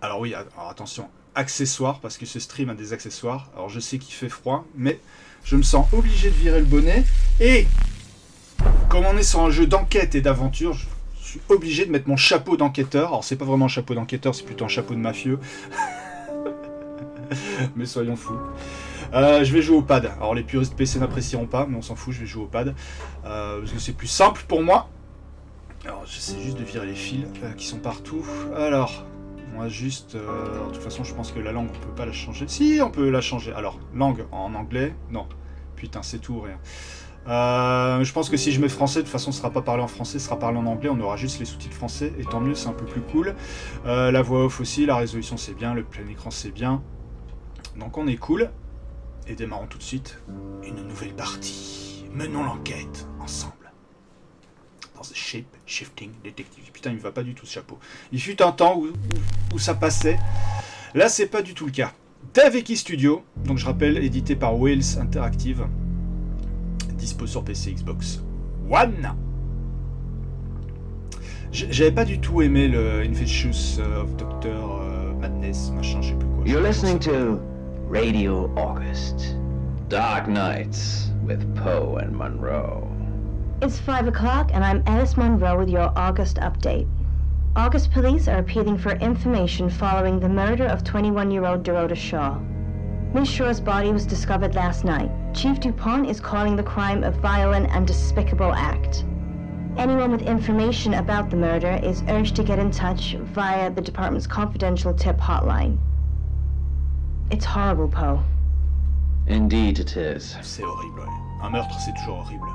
Alors oui, alors attention, accessoires, parce que ce stream a des accessoires. Alors je sais qu'il fait froid, mais je me sens obligé de virer le bonnet. Et comme on est sur un jeu d'enquête et d'aventure, je suis obligé de mettre mon chapeau d'enquêteur. Alors c'est pas vraiment un chapeau d'enquêteur, c'est plutôt un chapeau de mafieux. Mais soyons fous. Je vais jouer au pad. Alors les puristes PC n'apprécieront pas, mais on s'en fout, je vais jouer au pad. Parce que c'est plus simple pour moi. Alors j'essaie juste de virer les fils qui sont partout. Alors, moi juste... de toute façon je pense que la langue on peut pas la changer. Si, on peut la changer. Alors, langue en anglais, non. Putain, c'est tout ou rien. Je pense que si je mets français, de toute façon ce sera pas parlé en français, ce sera parlé en anglais, on aura juste les sous-titres français, et tant mieux, c'est un peu plus cool. La voix off aussi, la résolution c'est bien, le plein écran c'est bien. Donc on est cool. Et démarrons tout de suite une nouvelle partie. Menons l'enquête ensemble. Dans ce Shapeshifting Detective. Putain, il me va pas du tout ce chapeau. Il fut un temps où ça passait. Là, c'est pas du tout le cas. Daveki Studio, donc je rappelle, édité par Wales Interactive. Dispo sur PC, Xbox One. J'avais pas du tout aimé le Infectious of Dr. Madness, machin, je sais plus quoi. You're listening to Radio August. Dark Nights with Poe and Monroe. It's 5 o'clock and I'm Alice Monroe with your August update. August police are appealing for information following the murder of 21-year-old Dorota Shaw. Miss Shaw's body was discovered last night. Chief DuPont is calling the crime a violent and despicable act. Anyone with information about the murder is urged to get in touch via the department's confidential tip hotline. It's horrible, Poe. Indeed it is. C'est horrible, ouais. Un meurtre, c'est toujours horrible.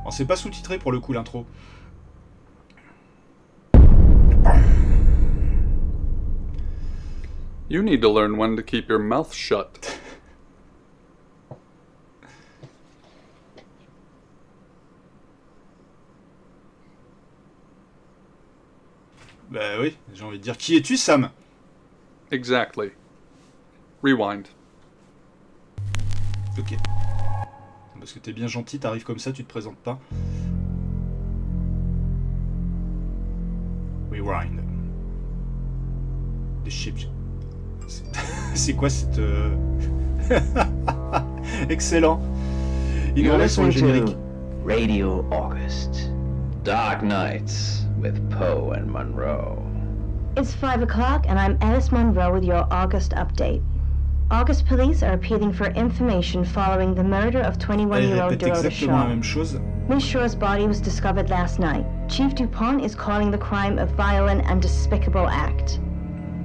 Bon, c'est pas sous-titré pour le coup, l'intro. You need to learn when to keep your mouth shut. Bah oui, j'ai envie de dire, qui es-tu, Sam? Exactly. Rewind. Ok. Parce que t'es bien gentil, t'arrives comme ça, tu te présentes pas. Rewind. Des chips. C'est quoi cette... Excellent. Il nous reste sur le générique. Radio August. Dark Nights with Poe and Monroe. It's 5 o'clock and I'm Alice Monroe with your August update. August police are appealing for information following the murder of 21-year-old Dorota Shaw. Miss Shaw's body was discovered last night. Chief DuPont is calling the crime a violent and despicable act.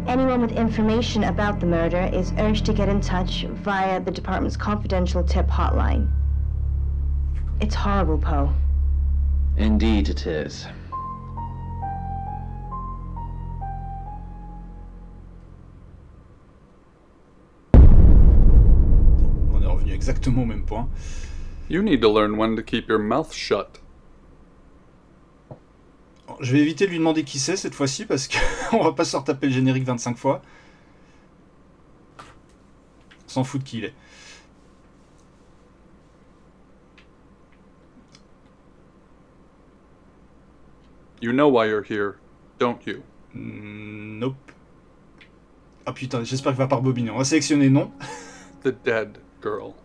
Anyone with information about the murder is urged to get in touch via the department's confidential tip hotline. It's horrible, Poe. Indeed it is. On est revenu exactement au même point. You need to learn when to keep your mouth shut. Je vais éviter de lui demander qui c'est cette fois-ci parce qu'on va pas se retaper le générique 25 fois. On s'en fout de qui il est. You know why you're here, don't you? Nope. Ah putain, j'espère qu'il va pas rebobiner. On va sélectionner non. The dead girl.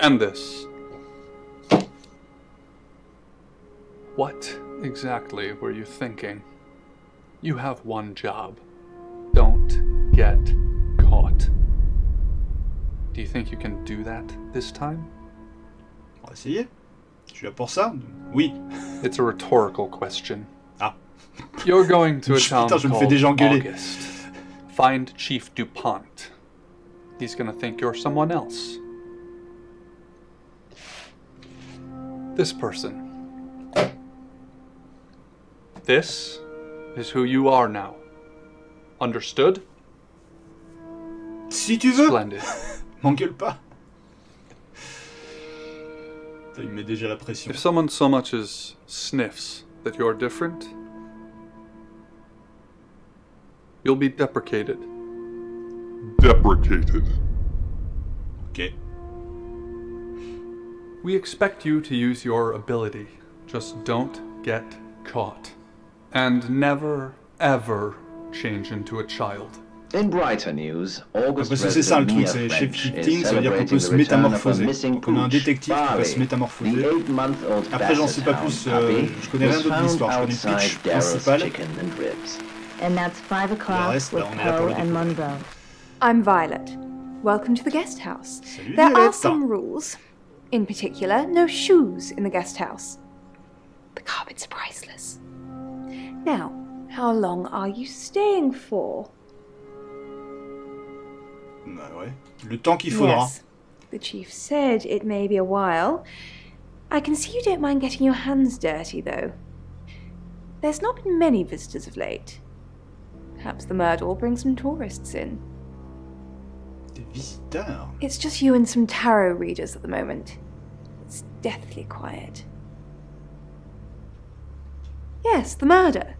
And this. What exactly were you thinking? You have one job. Don't get caught. Do you think you can do that this time? On va essayer. Je suis là pour ça. Oui. It's a rhetorical question. Ah. You're going to a town Putain, je me fais déjà called engueuler. August. Find Chief DuPont. He's gonna think you're someone else. This person. This is who you are now. Understood? Si tu veux. Splendid. M'engueule pas. Il met déjà la pression. If someone so much as sniffs that you're different, you'll be deprecated. Deprecated. Ok. We expect you to use your ability. Just don't get caught. And never, ever change into a child. In brighter news, August Parce que c'est ça le truc, c'est French shapeshifting, is ça veut dire qu'on peut se celebrating the return of a métamorphoser. missing Donc on a un pooch, détective qui peut se Barbie. métamorphoser. The 8-month-old Après j'en sais pas basset plus, hound, Puppy, je connais rien was d'autre de l'histoire, je found connais le pitch outside Daryl's principal. chicken and ribs. And that's 5 o'clock reste, with bah, on est là pour Poe le and découvrir. Monroe. I'm Violet. Welcome to the guest house. Salut There are Violette. some rules. In particular, no shoes in the guest house. The carpets are priceless. Now, how long are you staying for? Bah ouais, le temps qu'il faudra. Yes. The chief said it may be a while. I can see you don't mind getting your hands dirty, though. There's not been many visitors of late. Perhaps the murder will bring some tourists in. Des visiteurs. It's just you and some tarot readers at the moment. It's deathly quiet. Yes, the murder.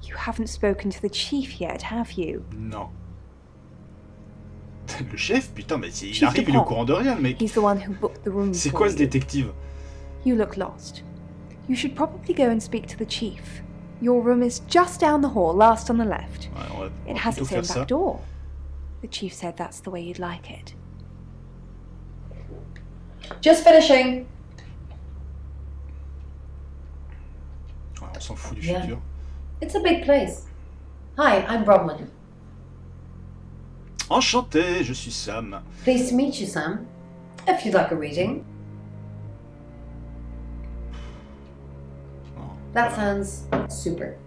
You haven't spoken to the chief yet, have you? Non. Le chef, putain, mais il Chief arrive, il est au Dupont. courant de rien, le mec. He's the one who booked the room C'est for quoi ce you. détective? You look lost. You should probably go and speak to the chief. Your room is just down the hall, last on the left. Ouais, on va It has plutôt its faire own ça. back door. The chief said that's the way you'd like it. Just finishing. Ouais, on s'en fout du Yeah. futur. It's a big place. Hi, I'm Bronwyn. Enchanté, je suis Sam. Pleased to meet you, Sam. If you'd like a reading. Oh, That voilà. sounds super.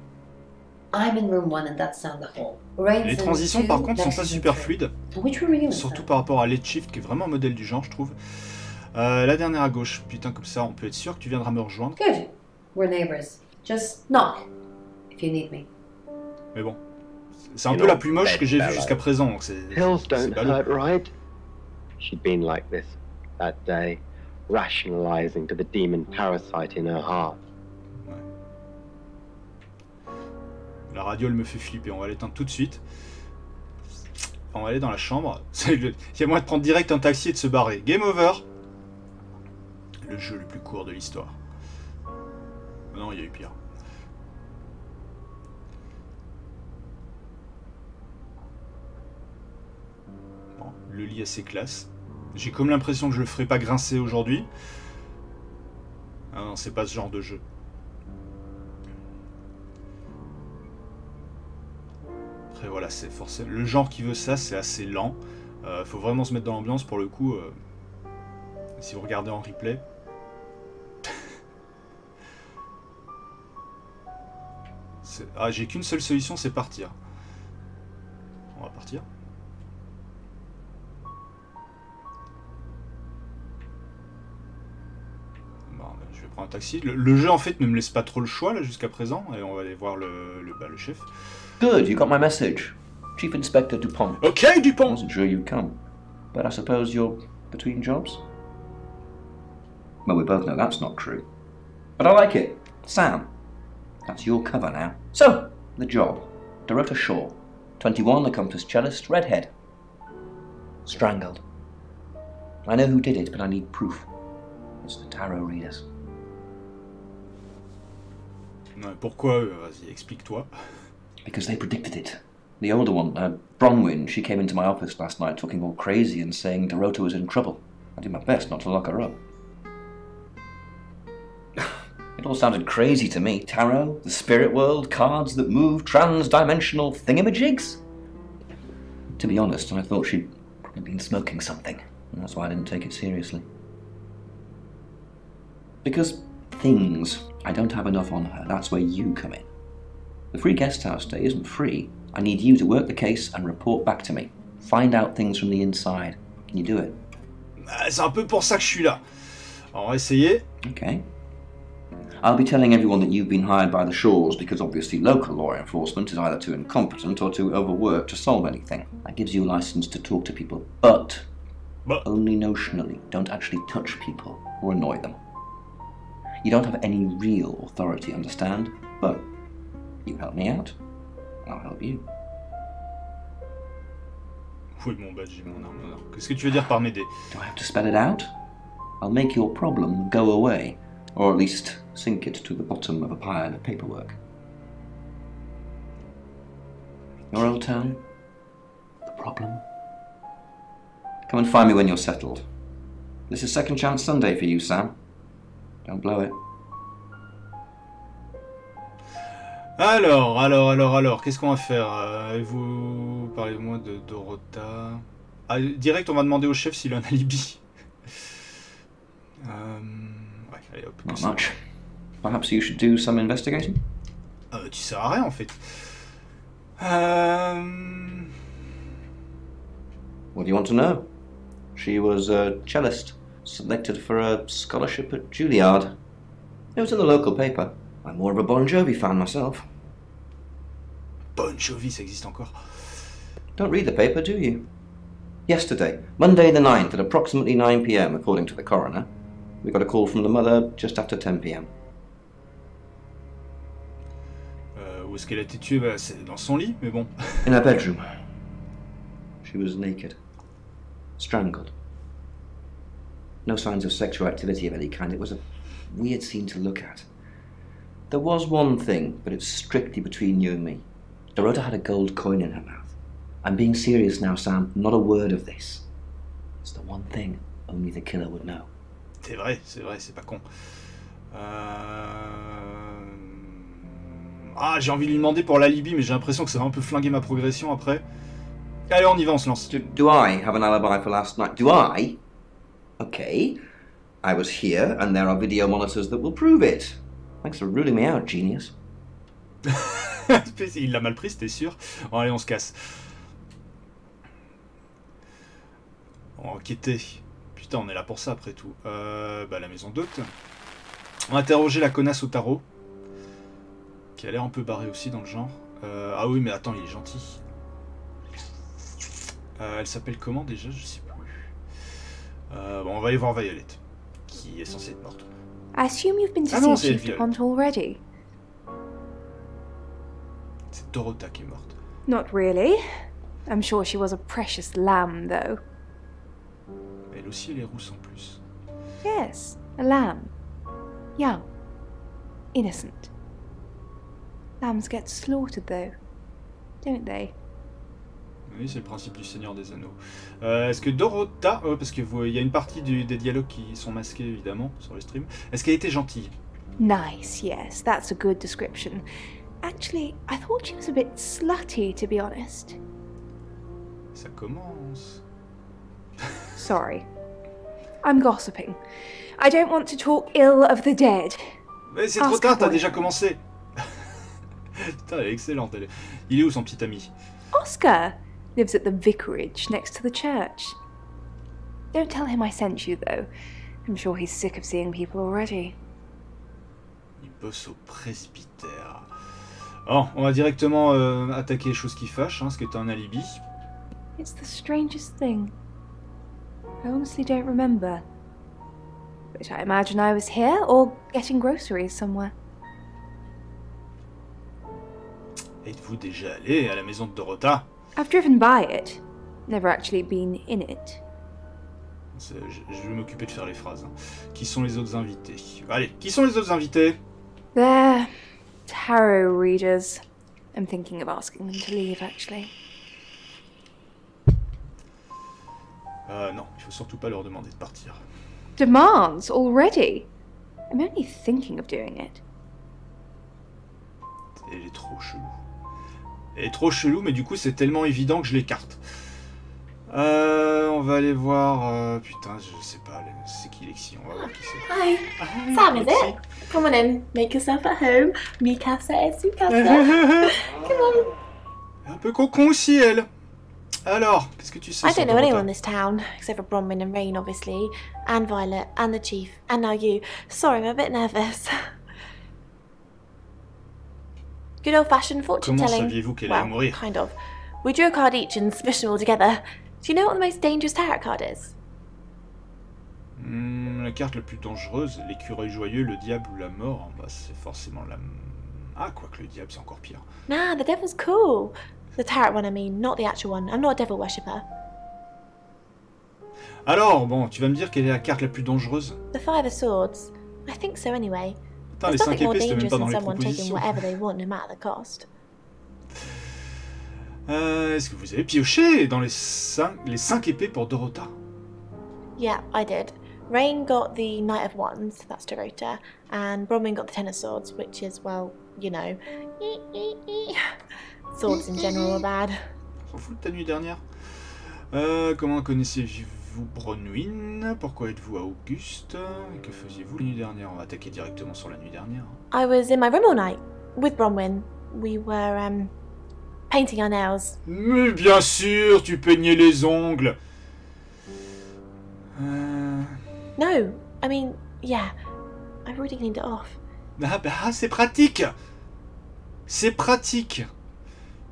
I'm in room 1 and that's down the hall. Rain's Les in transitions, 2, par contre, sont next pas to super 3. fluides. Which room are you in, Surtout Sam? par rapport à Let's Shift, qui est vraiment un modèle du genre, je trouve. La dernière à gauche. Putain, comme ça, on peut être sûr que tu viendras me rejoindre. Good. We're neighbors. Just knock if you need me. Mais bon, c'est un peu la plus moche que j'ai vue jusqu'à présent, donc c'est Pills c'est don't ballot. hurt, right? She'd been like this that day, rationalizing to the demon parasite in her heart. La radio, elle me fait flipper. On va l'éteindre tout de suite. On va aller dans la chambre. Il y a moyen de prendre direct un taxi et de se barrer. Game over. Le jeu le plus court de l'histoire. Non, il y a eu pire. Bon, le lit assez classe. J'ai comme l'impression que je le ferai pas grincer aujourd'hui. Ah non, c'est pas ce genre de jeu. Après voilà, c'est forcément le genre qui veut ça, c'est assez lent. Faut vraiment se mettre dans l'ambiance pour le coup. Si vous regardez en replay. Ah, j'ai qu'une seule solution, c'est partir. On va partir. Bon, je vais prendre un taxi. Le jeu en fait ne me laisse pas trop le choix là jusqu'à présent, et on va aller voir le chef. Good, you got my message. Chief Inspector Dupont. Ok, Dupont. I wasn't sure you'd come, but I suppose you're between jobs? Well, we both know that's not true. But I like it. Sam, that's your cover now. So, the job. Dorota Shaw, 21, accomplished cellist, redhead. Strangled. I know who did it, but I need proof. It's the tarot readers. Pourquoi vas-y, explique-toi. Because they predicted it. The older one, Bronwyn, she came into my office last night talking all crazy and saying Dorota was in trouble. I did my best not to lock her up. It all sounded crazy to me. Tarot, the spirit world, cards that move, trans-dimensional thingamajigs. To be honest, I thought she'd probably been smoking something, and that's why I didn't take it seriously. Because things, I don't have enough on her, that's where you come in. The free guest house stay isn't free. I need you to work the case and report back to me. Find out things from the inside. Can you do it? C'est un peu pour ça que je suis là. Alors, on va essayer. Okay. I'll be telling everyone that you've been hired by the Shaws because obviously local law enforcement is either too incompetent or too overworked to solve anything. That gives you a license to talk to people, but only notionally. Don't actually touch people or annoy them. You don't have any real authority, understand? But you help me out, I'll help you. Oui, mon badge, j'ai mon arme. Qu'est-ce que tu veux dire par m'aider? Do I have to spell it out? I'll make your problem go away, or at least sink it to the bottom of a pile of paperwork. Your old town? The problem? Come and find me when you're settled. This is Second Chance Sunday for you, Sam. Don't blow it. Alors, qu'est-ce qu'on va faire? Vous parlez-moi de Dorota. Ah, direct, on va demander au chef s'il a un alibi. Ouais, allez hop. Not much. Perhaps you should do some investigating? Tu sers à rien en fait. What do you want to know? She was a cellist, selected for a scholarship at Juilliard. It was in the local paper. I'm more of a Bon Jovi fan myself. Bon Jovi, ça existe encore. Don't read the paper, do you? Yesterday, Monday the 9th, at approximately 9 p.m, according to the coroner, we got a call from the mother just after 10 p.m. Où est-ce qu'elle a été tuée? Bah, c'est dans son lit, mais bon. In her bedroom. She was naked. Strangled. No signs of sexual activity of any kind. It was a weird scene to look at. There was one thing, but it's strictly between you and me. Dorota had a gold coin in her mouth. I'm being serious now, Sam. Not a word of this. It's the one thing only the killer would know. C'est vrai, c'est pas con. Ah, j'ai envie de lui demander pour l'alibi, mais j'ai l'impression que ça va un peu flinguer ma progression après. Allez, on y va, on se lance. Do I have an alibi for last night? Do I? Okay. I was here, and there are video monitors that will prove it. Thanks for ruling me out, genius. Il l'a mal pris, t'es sûr? Bon, allez, on se casse. On va enquêter. Putain, on est là pour ça, après tout. Bah, la maison d'hôte. On va interroger la connasse au tarot. Qui a l'air un peu barrée aussi, dans le genre. Ah oui, mais attends, il est gentil. Elle s'appelle comment, déjà? Je sais plus. Bon, on va aller voir Violet. Qui est censée être morte. I assume you've been deceived upon already. C'est Dorota qui est morte. Not really. I'm sure she was a precious lamb, though. Elle aussi, elle est rousse en plus. Yes, a lamb. Young. Innocent. Lambs get slaughtered, though, don't they? Oui, c'est le principe du Seigneur des Anneaux. Est-ce que Dorota... parce qu'il y a une partie des dialogues qui sont masqués, évidemment, sur le stream. Est-ce qu'elle était gentille? Nice, yes, that's a good description. Actually, I thought she was a bit slutty, to be honest. Ça commence. Sorry. I'm gossiping. I don't want to talk ill of the dead. Mais c'est trop tard, t'as déjà commencé. Putain, elle est excellente. Il est où son petit ami? Oscar lives at the vicarage next to the church. Don't tell him I sent you, though. I'm sure he's sick of seeing people already. Il bosse au presbytère. Alors, on va directement attaquer les choses qui fâchent, hein, ce qui est un alibi. It's the strangest thing. I honestly don't remember. But I imagine I was here or getting groceries somewhere. Êtes-vous déjà allé à la maison de Dorota? I've driven by it. Never actually been in it. Je vais m'occuper de faire les phrases. Hein. Qui sont les autres invités? Allez, qui sont les autres invités? They're tarot readers. I'm thinking of asking them to leave, actually. Non, il faut surtout pas leur demander de partir. Demands already? I'm only thinking of doing it. Elle est trop chelou. Elle est trop chelou, mais du coup c'est tellement évident que je l'écarte. On va aller voir... putain, je sais pas, c'est qui Lexi? On va voir qui c'est. Hi, Sam, is it? Come on in, make yourself at home. Mi casa es su casa. Come on. Un peu cocon aussi, elle. Alors, qu'est-ce que tu sais? I don't know anyone in this town, except for Bronwyn and Rain, obviously, and Violet, and the Chief, and now you. Sorry, I'm a bit nervous. Good old-fashioned fortune Comment telling. saviez-vous qu'elle allait mourir? Kind of. We drew a card each and smushed them all together. Do you know what the most dangerous tarot card is? La carte la plus dangereuse, l'écureuil joyeux, le diable ou la mort, bah, c'est forcément la... Ah, quoique le diable, c'est encore pire. Nah, the devil's cool. The tarot one, I mean, not the actual one. I'm not a devil worshipper. Alors, bon, tu vas me dire quelle est la carte la plus dangereuse? The Five of Swords. I think so anyway. Putain, les 5 épées, c'était même pas dans les propositions. Whatever they want, no matter the cost. Est-ce que vous avez pioché dans les 5 épées pour Dorota? Yeah, I did. Rain got the Knight of Wands, that's Dorota, and Bronwyn got the Ten of Swords, which is, well, you know. Swords in general are bad. On s'en fout de ta nuit dernière. Comment connaissez-vous Bronwyn? Pourquoi êtes-vous à Auguste? Que faisiez-vous la nuit dernière? On va attaquer directement sur la nuit dernière. I was in my room all night with Bronwyn. We were painting our nails. Mais bien sûr, tu peignais les ongles. No, I mean, yeah, I've already cleaned it off. Ah, c'est pratique. C'est pratique.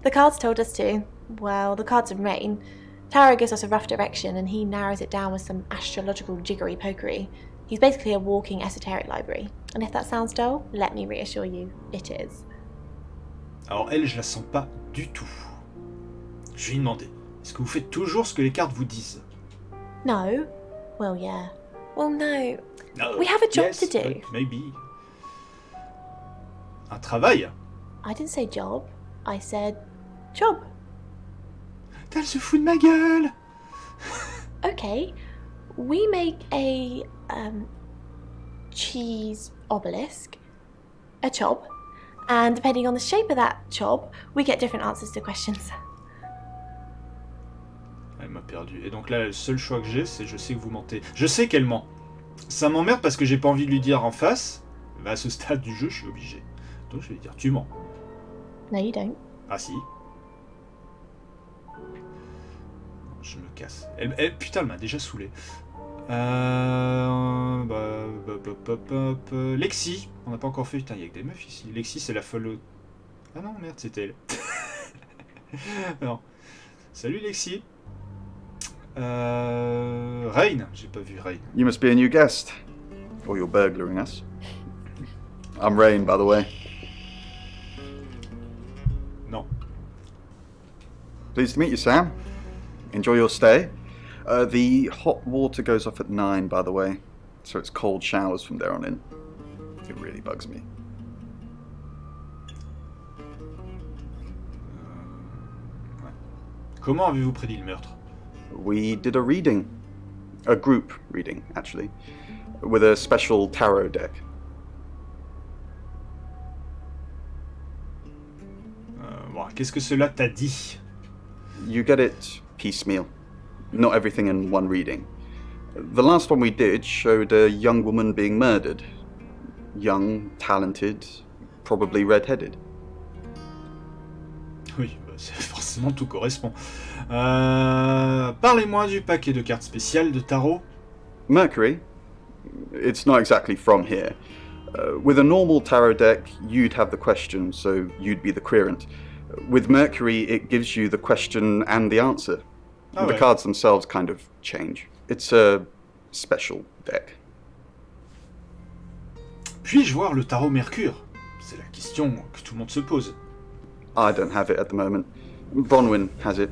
The cards told us to. Well, the cards in Rain. Tarot gives us a rough direction and he narrows it down with some astrological jiggery-pokery. He's basically a walking esoteric library. And if that sounds dull, let me reassure you, it is. Alors elle, je la sens pas du tout. Je lui ai demandé, est-ce que vous faites toujours ce que les cartes vous disent? No? Well, yeah. Well, no. No. We have a job Yes, to do. but maybe. Un travail? I didn't say job. I said job. Elle se fout de ma gueule. Okay. We make a cheese obelisk, a chop, and depending on the shape of that chop, we get different answers to questions. Elle m'a perdu. Et donc là, le seul choix que j'ai, c'est je sais que vous mentez. Je sais qu'elle ment. Ça m'emmerde parce que j'ai pas envie de lui dire en face. Mais à ce stade du jeu, je suis obligé. Donc je vais lui dire, tu mens. No, you don't. Ah si. Je me casse. Putain, elle m'a déjà saoulé. Lexi. On n'a pas encore fait. Putain, il y a que des meufs ici. Lexi, c'est la folle. Ah non, merde, c'était elle. Non. Salut Lexi. Rain. J'ai pas vu Rain. You must be a new guest. Or you're burglaring us. I'm Rain, by the way. Non. Pleased to meet you, Sam. Enjoy your stay. The hot water goes off at 9, by the way, so it's cold showers from there on in. It really bugs me. Comment avez-vous prédit le meurtre? We did a reading. A group reading, actually. With a special tarot deck. Bon, qu'est-ce que cela t'a dit? You get it piecemeal. Not everything in one reading. The last one we did showed a young woman being murdered. Young, talented, probably red-headed. Oui, bah forcément tout correspond. Parlez-moi du paquet de cartes spéciales de tarot. Mercury? It's not exactly from here. With a normal tarot deck, you'd have the question, so you'd be the querent. With Mercury, it gives you the question and the answer. Oh, the ouais. cards themselves kind of change. It's a special deck. Puis-je voir le tarot Mercure? C'est la question que tout le monde se pose. I don't have it at the moment. Bronwyn has it.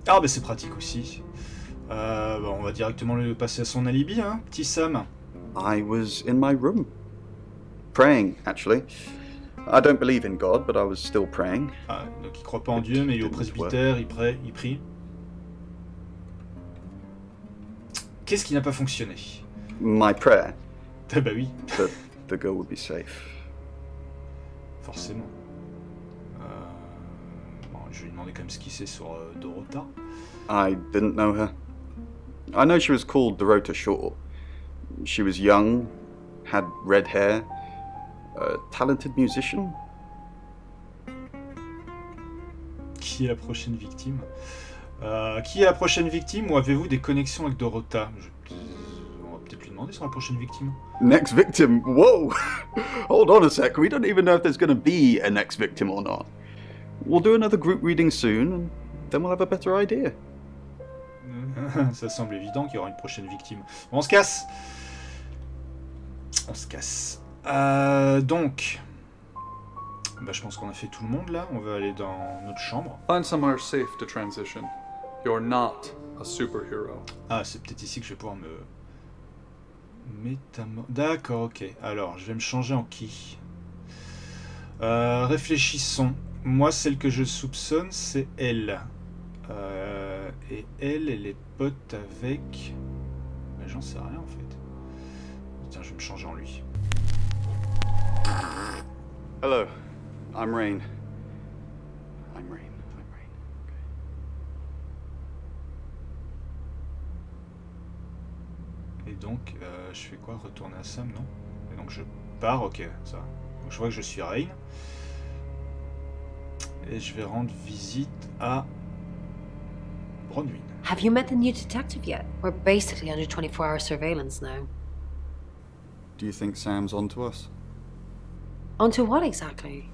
Ah bah c'est pratique aussi. Bah, on va directement le passer à son alibi, hein, petit Sam. I was in my room. Praying, actually. I don't believe in God, but I was still praying. Ah, donc il croit pas en Dieu, mais il est au presbytère, il prie. Qu'est-ce qui n'a pas fonctionné? My prayer. Ah bah oui. That the girl would be safe. Forcément. Bon, je vais lui demander quand même ce qu'il sait sur Dorota. I didn't know her. I know she was called Dorota Shaw. She was young, had red hair, a talented musician. Qui est la prochaine victime? Qui est la prochaine victime ou avez-vous des connexions avec Dorota? On va peut-être lui demander sur la prochaine victime. Next victim? Whoa! Hold on a sec, we don't even know if there's going to be a next victim or not. We'll do another group reading soon, and then we'll have a better idea. Ça semble évident qu'il y aura une prochaine victime. Bon, on se casse. On se casse. Donc... Bah, je pense qu'on a fait tout le monde là. On va aller dans notre chambre. Find somewhere safe to transition. You're not a superhero. Ah, c'est peut-être ici que je vais pouvoir me... D'accord, ok. Alors, je vais me changer en qui? Réfléchissons. moi, celle que je soupçonne, c'est elle. Et elle est pote avec... Ben, j'en sais rien, en fait. Tiens, je vais me changer en lui. Hello, I'm Rain. I'm Rain. Et donc, je fais quoi? Retourner à Sam, non? Et donc je pars, ok, ça. Donc je vois que je suis Rain. Et je vais rendre visite à Bronwyn. Have you met the new detective yet? We're basically under 24-hour surveillance now. Do you think Sam's onto us? Onto what exactly?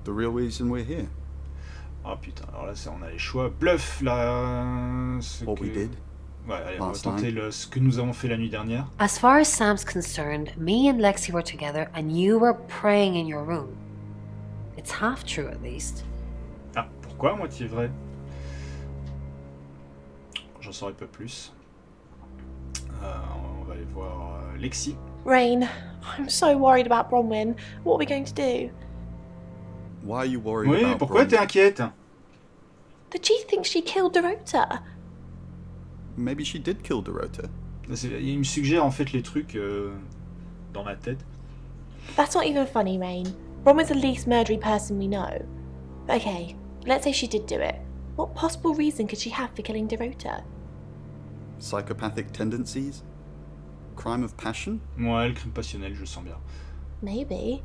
The real reason we're here? Ah putain, alors là, on a les choix. Bluff, là... What we did? Ouais, allez, on va tenter ce que nous avons fait la nuit dernière. As far as Sam's concerned, me and Lexi were together and you were praying in your room. It's half true at least. Ah, pourquoi moitié vrai? J'en saurai pas plus. On va aller voir Lexi. Rain, I'm so worried about Bronwyn. What are we going to do? Why are you worried Oui, about pourquoi t'es inquiète? The chief thinks she killed Dorota. Maybe she did kill Dorota. Il me suggère en fait les trucs dans ma tête. That's not even funny, Rain. Bronwyn's the least murdery person we know. Okay, let's say she did do it. What possible reason could she have for killing Dorota? Psychopathic tendencies? Crime of passion? Ouais, le crime passionnel, je le sens bien. Maybe.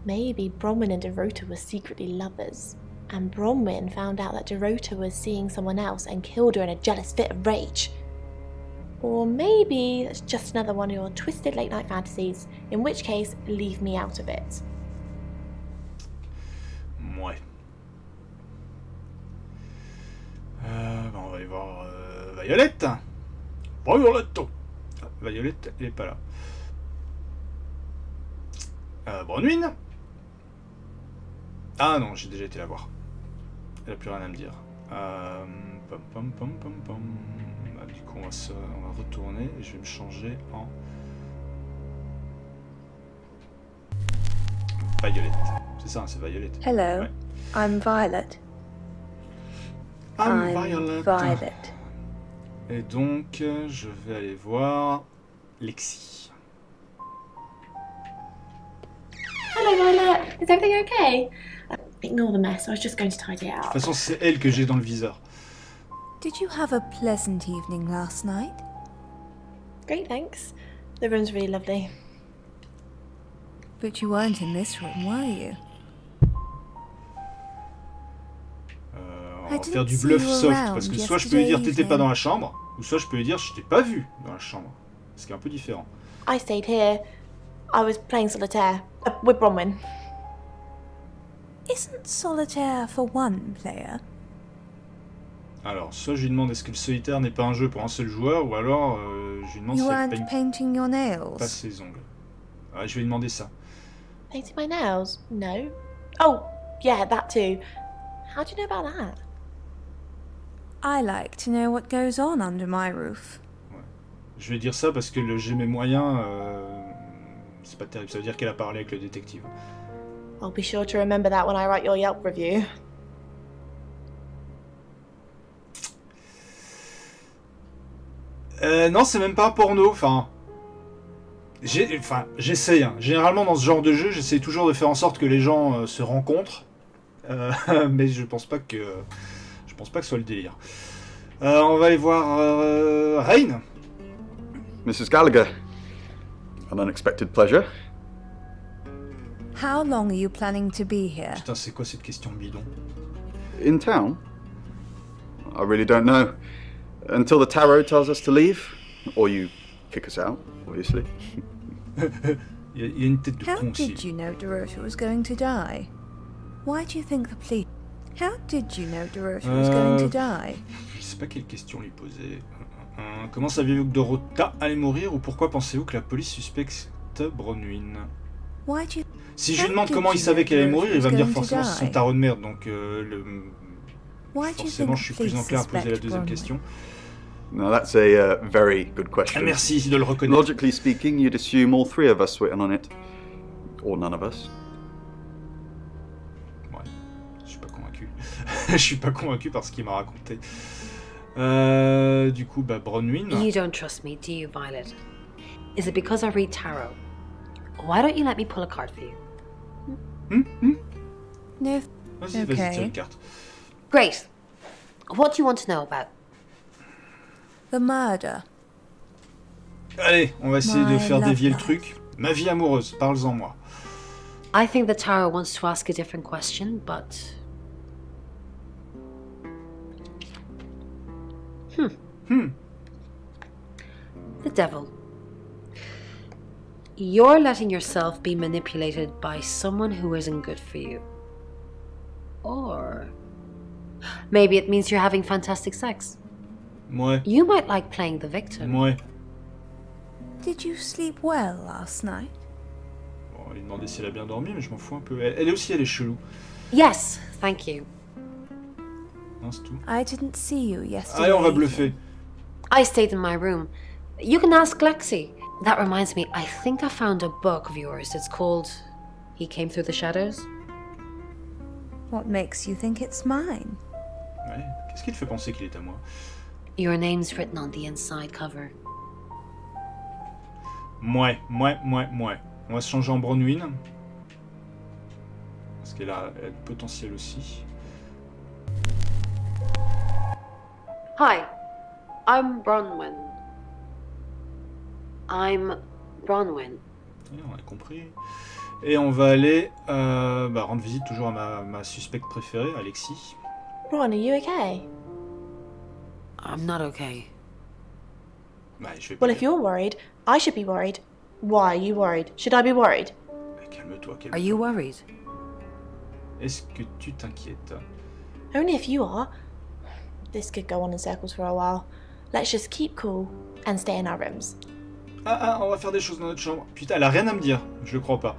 Maybe Bronwyn and Dorota were secretly lovers. And Bronwyn found out that Dorota was seeing someone else and killed her in a jealous fit of rage. Or maybe that's just another one of your twisted late night fantasies, in which case, leave me out of it. Ouais. On va aller voir Violette. Violette. Ah, Violette, elle est pas là. Bronwyn. Ah non, j'ai déjà été la voir. Elle a plus rien à me dire. Bah, du coup, on va retourner et je vais me changer en Violette. C'est ça, c'est Violette. Hello, Ouais. I'm Violet. I'm Violet. Violet. Et donc, je vais aller voir Lexi. Hello, Violet. Is everything okay? Ignore the mess. I was just going to tidy it De toute up. façon, c'est elle que j'ai dans le viseur. Did you have a pleasant evening last night? Great, thanks. The room's really lovely. But you weren't in this room, were you? On va faire du bluff soft, parce que soit je peux lui dire t'étais pas dans la chambre, ou soit je peux lui dire je t'ai pas vu dans la chambre. Ce qui est un peu différent. I stayed here. I was playing solitaire with Bronwyn. Isn't solitaire for one player? Alors, soit je lui demande est-ce que le solitaire n'est pas un jeu pour un seul joueur, ou alors je lui demande si You elle weren't painting your nails? pas ses ongles. Ouais, je vais lui demander ça. Painting my nails? No. Oh, yeah, that too. How do you know about that? I like to know what goes on under my roof. Ouais. Je vais dire ça parce que le j'ai mes moyens, c'est pas terrible. Ça veut dire qu'elle a parlé avec le détective. I'll be sure to remember that when I write your Yelp review. Non, c'est même pas un porno. Enfin, j'essaye. Hein. Généralement, dans ce genre de jeu, j'essaie toujours de faire en sorte que les gens se rencontrent. Mais je pense pas que ce soit le délire. On va aller voir Rain. Mrs. Gallagher, an unexpected pleasure. How long are you planning to be here? Putain, c'est quoi cette question bidon? In town? I really don't know. Until the tarot tells us to leave, or you kick us out, obviously. Il y a une tête de How con aussi. did you know Dorota was going to die? Why do you think the police... How did you know Dorota was going to die? Je sais pas quelle question lui poser. Comment saviez-vous que Dorota allait mourir, ou pourquoi pensez-vous que la police suspecte Bronwyn? Why do you... Si je lui demande comment il savait qu'elle allait mourir, il va me dire forcément c'est son tarot de merde, donc forcément je suis plus enclin à poser la deuxième question. Now that's a very good question. Ah, merci de le reconnaître. Logically speaking, you'd assume all three of us were in on it. Or none of us. pas convaincu. Je suis pas convaincu par ce qu'il m'a raconté. Du coup, bah, Bronwyn. You don't trust me, do you, Violet? Is it because I read tarot? Why don't you let me pull a card for you? No. Vas-y, vas-y, tire une carte. Great. What do you want to know about? The murder. Allez, on va essayer de My faire love dévier le life. truc. Ma vie amoureuse, parle-en moi. I think the tarot wants to ask a different question, but... The devil. You're letting yourself be manipulated by someone who isn't good for you. Or... maybe it means you're having fantastic sex. Ouais. You might like playing the victim. Ouais. Did you sleep well last night? Bon, il demandait si elle a bien dormi, mais je m'en fous un peu. Elle aussi, elle est chelou. Yes, thank you. Non, c'est tout. I didn't see you yesterday. Allez, on va bluffer. I stayed in my room. You can ask Lexi. That reminds me, I think I found a book of yours. It's called He Came Through the Shadows. What makes you think it's mine? Ouais. Qu'est-ce qui te fait penser qu'il est à moi? Your name's written on the inside cover. Mouais. On va se changer en Bronwyn. Parce qu'elle a le potentiel aussi. Hi, I'm Bronwyn. I'm Bronwyn. On a compris. Et on va aller rendre visite toujours à ma suspecte préférée, Alexis. Ron, are you okay? I'm not okay. Bah, je vais Well, if you're worried, I should be worried. Why are you worried? Should I be worried? Calme-toi, calme-toi. Are you worried? Est-ce que tu t'inquiètes? Only if you are. This could go on in circles for a while. Let's just keep cool and stay in our rooms. Ah, on va faire des choses dans notre chambre. Putain, elle a rien à me dire. Je le crois pas.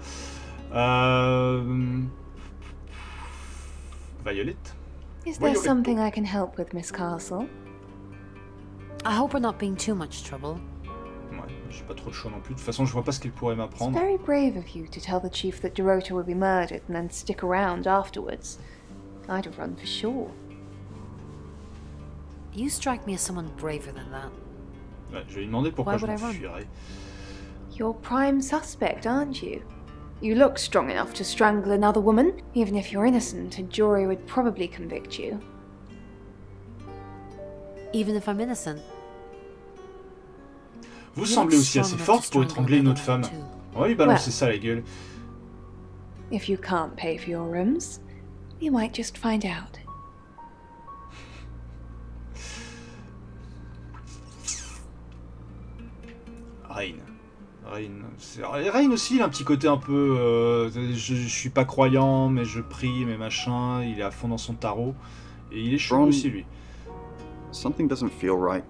Violet. Is there something I can help with, Miss Castle? I hope we're not being too much trouble. Ouais, j'ai pas trop chaud non plus. De toute façon, je vois pas ce qu'elle pourrait It's m'apprendre. very brave of you to tell the chief that Dorota will be murdered and then stick around afterwards. I'd have run for sure. You strike me as someone braver than that. Ouais, je vais lui demander pourquoi Why je would I run? m'enfuirais. You're prime suspect, aren't you? You look strong enough to strangle another woman. Even if you're innocent, a jury would probably convict you. Even if I'm innocent. Vous semblez aussi assez forte pour étrangler une autre femme. Ouais, lui balancer ça à la gueule. If you can't pay for your rooms, you might just find out. Rain aussi, il a un petit côté un peu... je suis pas croyant, mais je prie, mais machin. Il est à fond dans son tarot. Et il est chaud aussi, lui. Something doesn't feel right.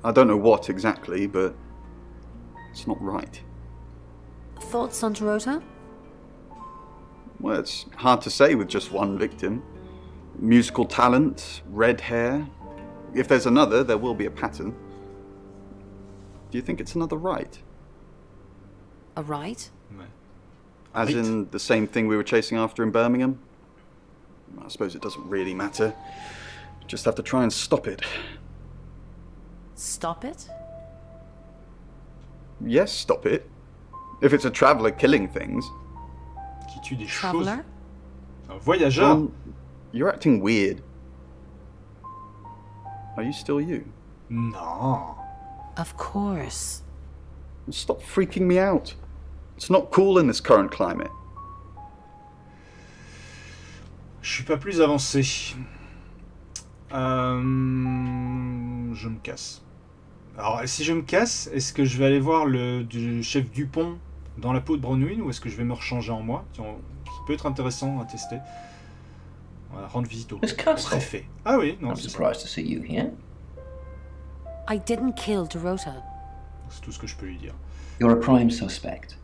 I don't know what exactly, but it's not right. Thoughts on Dorota? Well, it's hard to say with just one victim. Musical talent, red hair. If there's another, there will be a pattern. Do you think it's another right? A right? Ouais. As Right. in the same thing we were chasing after in Birmingham? I suppose it doesn't really matter. Just have to try and stop it. Stop it? Yes, stop it. If it's a traveller killing things. Qui tue des Traveler? choses. Un voyageur. John, you're acting weird. Are you still you? Non. Of course. Stop freaking me out. It's not cool in this current climate. Je suis pas plus avancé. Je me casse. Alors, si je me casse, est-ce que je vais aller voir du chef Dupont dans la peau de Bronwyn ou est-ce que je vais me rechanger en moi? Tiens, ça peut être intéressant à tester. On va rendre visite au préfet. Ah oui, non, I'm c'est ça. surprised to see you here. I didn't kill Dorota. C'est tout ce que je peux lui dire. You're a prime suspect,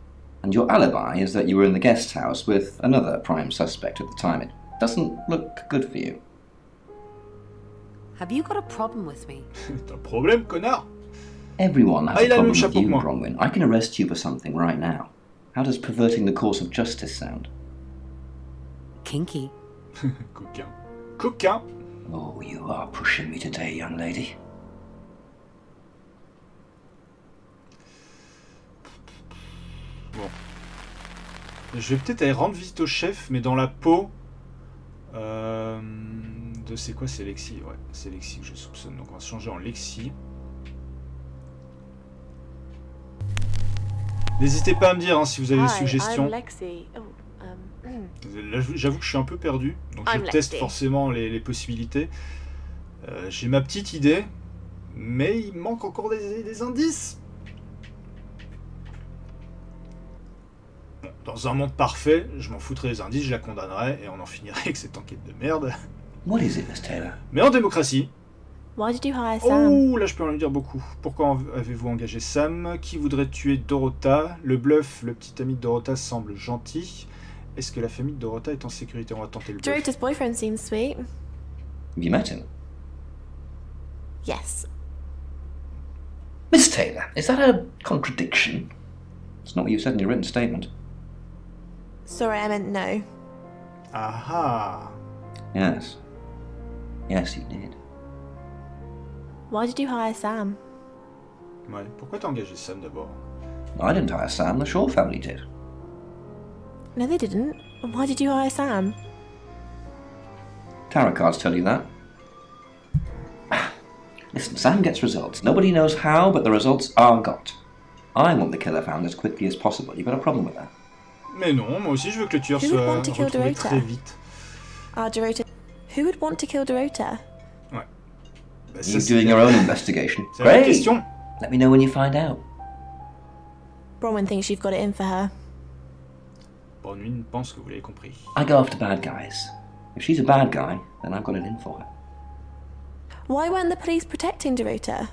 and your alibi is that you were in the guest house with another prime suspect at the time. It doesn't look good for you. Have you got a problem with me? T'as un problème, connard? Everyone has il a a le même problem with chapeau que you, moi. Bronwyn. I can arrest you for something right now. How does perverting the course of justice sound? kinky. Coquin. Coquin. Oh, you are pushing me today, young lady. Bon. Je vais peut-être aller rendre visite au chef, mais dans la peau de... C'est quoi? C'est Lexi. Ouais, c'est Lexi que je soupçonne. Donc on va se changer en Lexi. N'hésitez pas à me dire hein, si vous avez des suggestions. Là, j'avoue que je suis un peu perdu, donc je teste forcément les possibilités. J'ai ma petite idée, mais il manque encore des indices. Bon, dans un monde parfait, je m'en foutrais des indices, je la condamnerais et on en finirait avec cette enquête de merde. What is it, Miss Taylor? Mais en démocratie. Why did you hire Sam? Oh, là je peux en lui dire beaucoup. Pourquoi avez-vous engagé Sam? Qui voudrait tuer Dorota? Le bluff, le petit ami de Dorota semble gentil. Est-ce que la famille de Dorota est en sécurité? On va tenter le bluff. Dorota's boyfriend seems sweet. Have you met him? Yes. Miss Taylor, is that a contradiction? It's not what you said in your written statement. Sorry, I meant no. Aha. Yes. Yes, you did. Why did you hire Sam? Ouais, pourquoi t'as engagé Sam d'abord? I didn't hire Sam, the Shaw family did. No, they didn't. Why did you hire Sam? Tarot cards tell you that. Listen, Sam gets results. Nobody knows how, but the results are got. I want the killer found as quickly as possible. You got a problem with that? Mais non, moi aussi je veux que le tueur soit retrouvé très vite. Dorota. Who would want to kill Dorota? Ouais. Bah, You're doing your own investigation. C'est la Great. question. Let me know when you find out. Bronwyn thinks you've got it in for her. Bronwyn pense que vous l'avez compris. I go after bad guys. If she's a bad guy, then I've got it in for her. Why weren't the police protecting Dorota?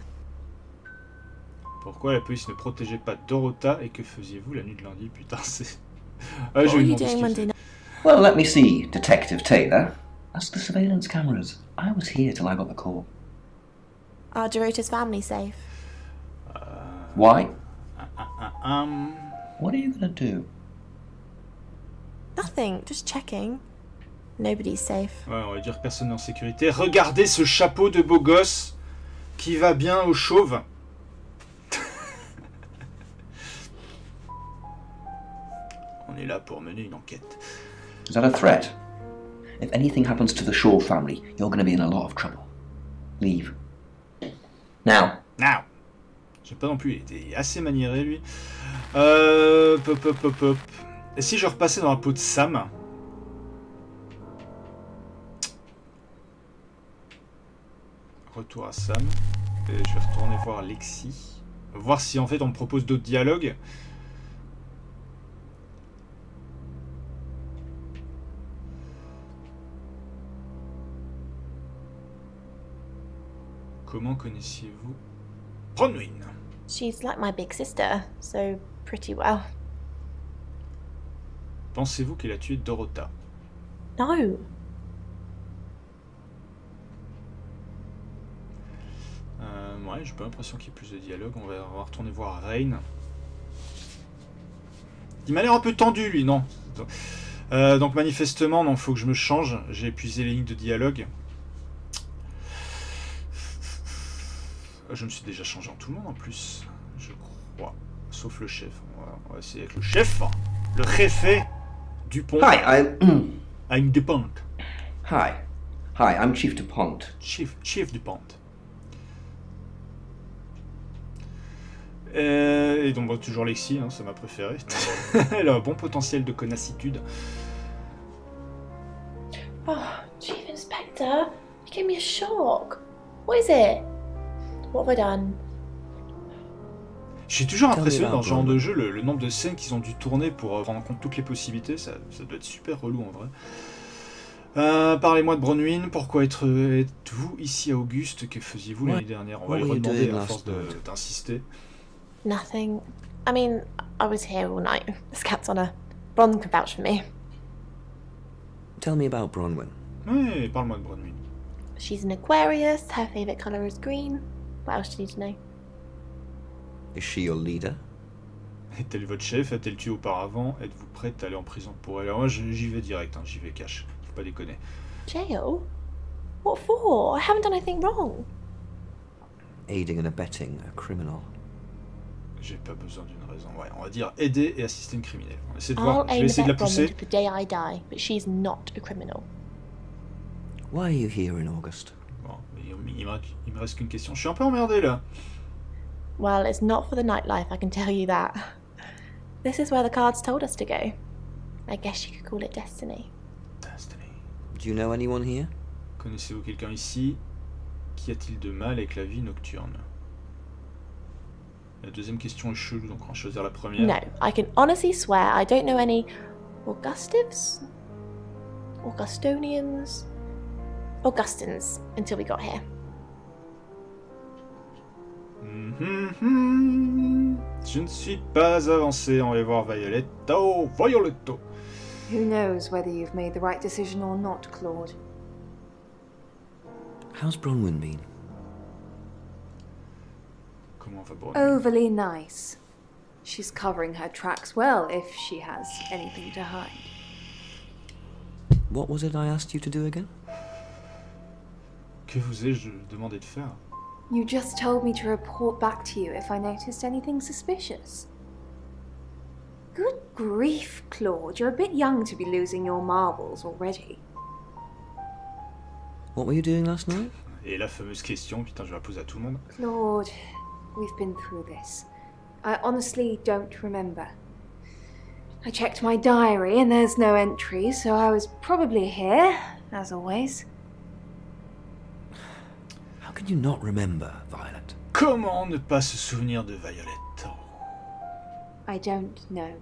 Pourquoi la police ne protégeait pas Dorota et que faisiez-vous la nuit de lundi? Putain, c'est... What were you doing Monday night? Well, let me see, Detective Taylor. Ask the surveillance cameras. I was here till I got the call. Are Dorota's family safe? Why? What are you gonna do? Nothing, just checking. Nobody's safe. Ouais, on va dire que personne n'est en sécurité. Regardez ce chapeau de beau gosse qui va bien au chauve. On est là pour mener une enquête. Is that a threat? If anything happens to the Shaw family, you're going to be in a lot of trouble. Leave. Now. Now. J'ai pas non plus été assez maniéré, lui. Pop. Et si je repassais dans la peau de Sam? Retour à Sam. Et je vais retourner voir Lexi. Voir si en fait on me propose d'autres dialogues. Comment connaissiez-vous Bronwyn? She's like my big sister, so pretty well. Pensez-vous qu'elle a tué Dorota? No. Ouais, j'ai pas l'impression qu'il y ait plus de dialogue. On va retourner voir Rain. Il m'a l'air un peu tendu, lui, non? Donc manifestement, non, faut que je me change. J'ai épuisé les lignes de dialogue. Je me suis déjà changé en tout le monde en plus, je crois. Sauf le chef. On va essayer avec le chef. Le réfé Dupont. Hi, I'm Dupont. Hi, I'm Chief Dupont. Chief Dupont. Et donc bon, toujours Lexi, hein, c'est ma préférée. Elle a un bon potentiel de connassitude. Oh, Chief Inspector, you gave me a shock. What is it? What have I done? Je suis toujours impressionné dans ce genre de jeu, le nombre de scènes qu'ils ont dû tourner pour prendre en compte toutes les possibilités, ça doit être super relou en vrai. Parlez-moi de Bronwyn, pourquoi êtes-vous ici à Auguste? Que faisiez-vous l'année dernière? On va lui redemander à force d'insister. Nothing. I mean, I was here all night. This cat's on her. Bron can vouch for me. Tell me about Bronwyn. Oui, parle-moi de Bronwyn. She's an Aquarius, her favourite colour is green. What else do you need to know? Is she your leader? Est-elle votre chef? A-t-elle tué auparavant? Êtes-vous prête à aller en prison pour elle? Alors moi j'y vais direct, hein, j'y vais cash. pas déconner. Jail? What for? I haven't done anything wrong. Aiding and abetting a criminal. J'ai pas besoin d'une raison. Ouais, on va dire aider et assister une criminelle. On va essayer de I'll voir. Je vais aim essayer de la abet Bronwyn pousser. to the day I die, but she's not a criminal. Why are you here in August? Bon, il me reste qu'une question. Je suis un peu emmerdé là. Well, it's not for the nightlife, I can tell you that. This is where the cards told us to go. I guess you could call it destiny. Destiny. Do you know anyone here? Connaissez-vous quelqu'un ici? Qu'y a-t-il de mal avec la vie nocturne? La deuxième question est chelou, donc on va choisir la première. No, I can honestly swear I don't know any Augustives? Augustonians? Augustins until we got here. Je ne suis pas avancé. On va voir Violetto. Violetto. Who knows whether you've made the right decision or not, Claude? How's Bronwyn been? Comment va Bronwyn? Overly nice. She's covering her tracks well if she has anything to hide. What was it I asked you to do again? Que vous ai-je demandé de faire? You just told me to report back to you if I noticed anything suspicious. Good grief, Claude. You're a bit young to be losing your marbles already. What were you doing last night? Et la fameuse question, putain, je vais la poser à tout le monde. Claude, we've been through this. I honestly don't remember. I checked my diary and there's no entry, so I was probably here, as always. How can you not remember, Violet? Comment ne pas se souvenir de Violetto? I don't know.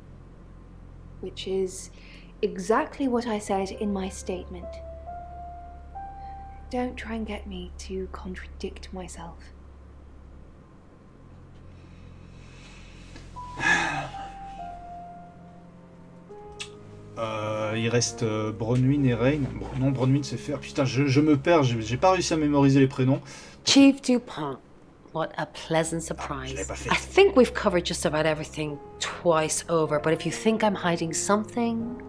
Which is exactly what I said in my statement. Don't try and get me to contradict myself. Il reste Bronwyn et Rain. Bon, non, Bronwyn c'est faire. Putain, je me perds, j'ai pas réussi à mémoriser les prénoms. Chief Dupont. What a pleasant surprise. je l'ai pas fait. I think we've covered just about everything twice over, but if you think I'm hiding something...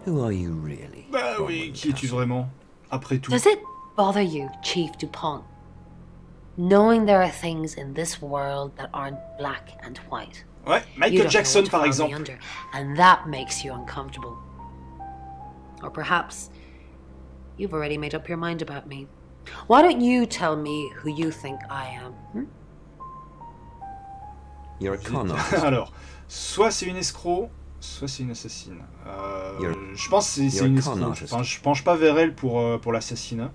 Who are you really? Bah oui, qui es-tu vraiment? Après tout. Does it bother you, Chief Dupont? Knowing there are things in this world that aren't black and white. Ouais, Michael Jackson par exemple. And that makes you uncomfortable. Or perhaps you've already made up your mind about me. Why don't you tell me who you think I am? You're a con artist. Alors, soit c'est une escroc, soit c'est une assassine. Je pense que c'est une escroc. Enfin, je penche pas vers elle pour l'assassinat.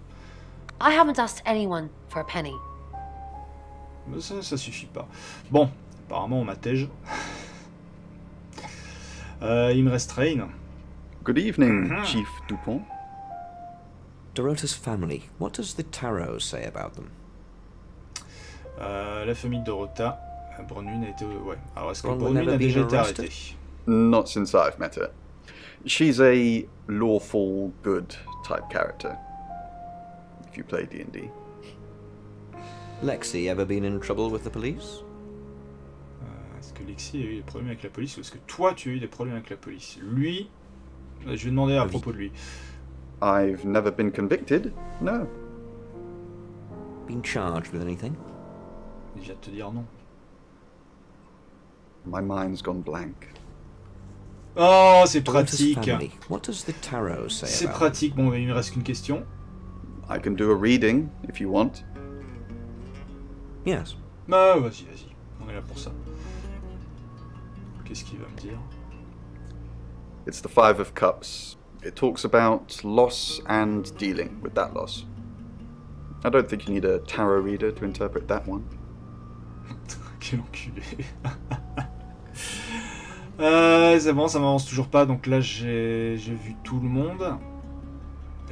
I haven't asked anyone for a penny. Mais ça suffit pas. Bon, apparemment on m'attège. Il me reste Rain. Good evening, Chief Dupont. Dorota's family. What does the tarot say about them? La famille de Dorota. Bronwyn a été... Ouais. Alors, est-ce que Bronwyn Bronwyn a déjà été arrêtée? Not since I've met her. She's a lawful, good type character. If you play D&D. Lexi ever been in trouble with the police? Est-ce que Lexi a eu des problèmes avec la police ou est-ce que toi tu as eu des problèmes avec la police? Lui, je vais demander à propos de lui. I've never been convicted, no. Been charged with anything? Il vient de te dire non. My mind's gone blank. Oh, c'est pratique. What does the tarot say C'est about pratique. Bon, il me reste qu'une question. I can do a reading if you want. Yes. Bah, vas-y. On est là pour ça. Qu'est-ce qu'il va me dire? It's the Five of Cups. It talks about loss and dealing with that loss. I don't think you need a tarot reader to interpret that one. Quel enculé. C'est bon, ça m'avance toujours pas. Donc là, j'ai vu tout le monde.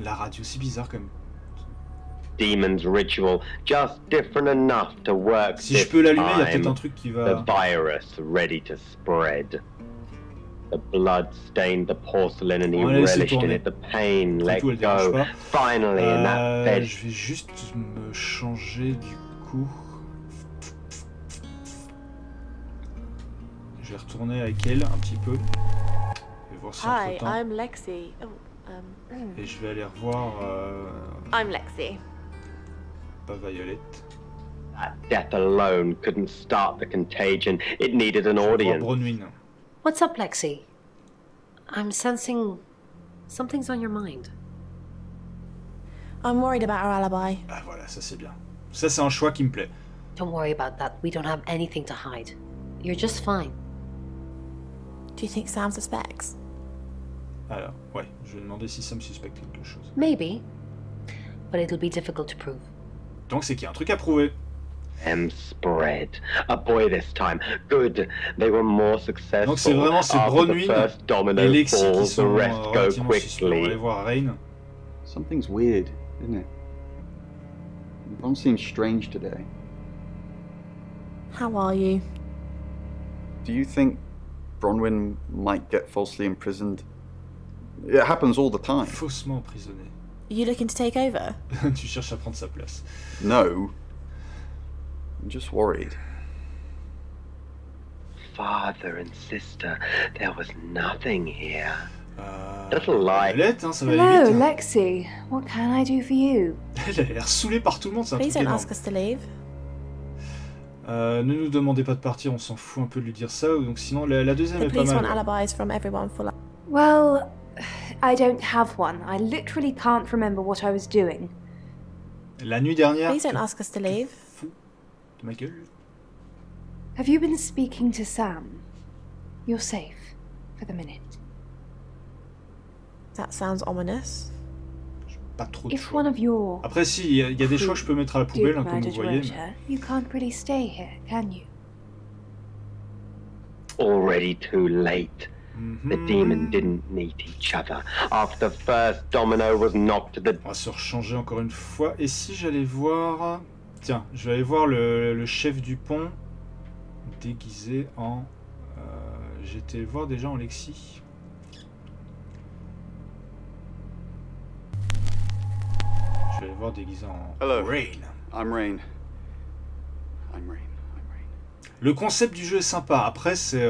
La radio, c'est bizarre quand même. Demon's ritual, just different enough to work. Si je peux l'allumer, il y a peut-être un truc qui va... The virus ready to spread. The blood stained the porcelain and he relished in it. The pain let go. Finally, in that bed. Je vais juste me changer du coup. Je vais retourner avec elle un petit peu. Je vais voir si Hi, entre-temps... I'm Lexi. Oh, Et je vais aller revoir... I'm Lexi. Pas Violette. That death alone couldn't start the contagion. It needed an audience. Bronwyn. What's up, Lexi? I'm sensing something's on your mind. I'm worried about our alibi. Ah voilà, ça c'est bien. Ça c'est un choix qui me plaît. Don't worry about that. We don't have anything to hide. You're just fine. Do you think Sam suspects? Alors, ouais, je vais demander si Sam suspecte quelque chose. Maybe, but it'll be difficult to prove. Donc c'est qu'il y a un truc à prouver. Spread. A boy this time. Good. They were more successful. Donc c'est vraiment ces Bronwyn et Lexi qui sont relativement suspects. On va aller voir Rain. Something's weird, isn't it? Ron seems strange today. How are you? Do you think Bronwyn might get falsely imprisoned? It happens all the time. Faussement emprisonné. Are you looking to take over? Tu cherches à prendre sa place. No. I'm just worried. Father and sister, there was nothing here. Little light. Hein, ça va Hello, vite. Lexi. What can I do for you? Elle a l'air saoulée par tout le monde, c'est un Please truc don't énorme. ask us to leave. Ne nous demandez pas de partir, on s'en fout un peu de lui dire ça. Donc sinon, la deuxième The est pas police want mal. alibis from everyone for like... Well, I don't have one. I literally can't remember what I was doing. La nuit dernière. Please don't ask us to leave. Fou de ma gueule. Have you been speaking to Sam? You're safe for the minute. That sounds ominous. Pas trop de If choix. one of your Après, si, il y a des choix que je peux mettre à la poubelle, hein, comme murder vous voyez. Dorota, you can't really stay here, can you? Already too late. The demon didn't meet each other. After the first domino was knocked to the... On va se rechanger encore une fois. Et si j'allais voir... Tiens, je vais aller voir le chef du pont déguisé en... J'étais le voir déjà en Lexi. Je vais aller voir déguisé en Hello. Rain. I'm Rain. Le concept du jeu est sympa. Après, c'est...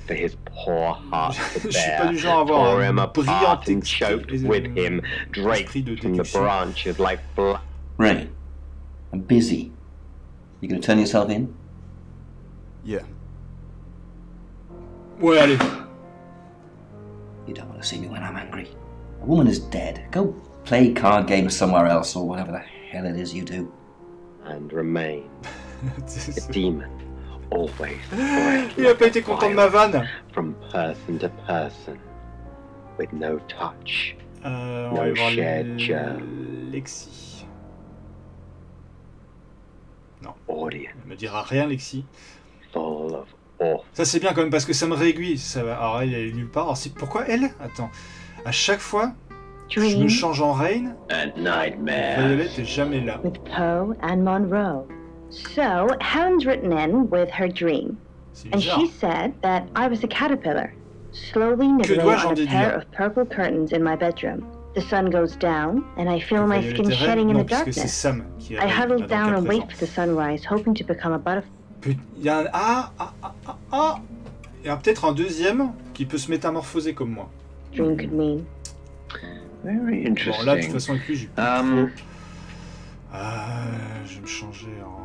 For his poor heart to Je suis bear, pas du genre à avoir tore him un brillant apart and choked with him, draped from the branches like blood. Ray, I'm busy. You gonna turn yourself in? Yeah. Ouais, allez. You don't want to see me when I'm angry. A woman is dead. Go play card games somewhere else or whatever the hell it is you do. And remain. The demon always Il a pas été content de ma vanne. From person to person, with no touch, On va no voir shared germ. Lexi. Non. Audience. Elle me dira rien, Lexi. Full of awful. Ça c'est bien quand même parce que ça me réaiguille. Ça va... Alors elle est nulle part. Alors c'est pourquoi elle? Attends. À chaque fois, je me change en Rain. Violette est jamais là. With Poe and Monroe. So, Helen's written in with her dream. And she said that I was a caterpillar, slowly nibbling on a pair of purple curtains in my bedroom. The sun goes down, and I feel my skin shedding in the darkness. I huddle down and wait for the sunrise, hoping to become a butterfly. Il y a un... Il y a peut-être un deuxième qui peut se métamorphoser comme moi. Dream could mean. Very interesting. Bon là, de toute façon, avec lui, j'ai plus trop... je vais me changer en...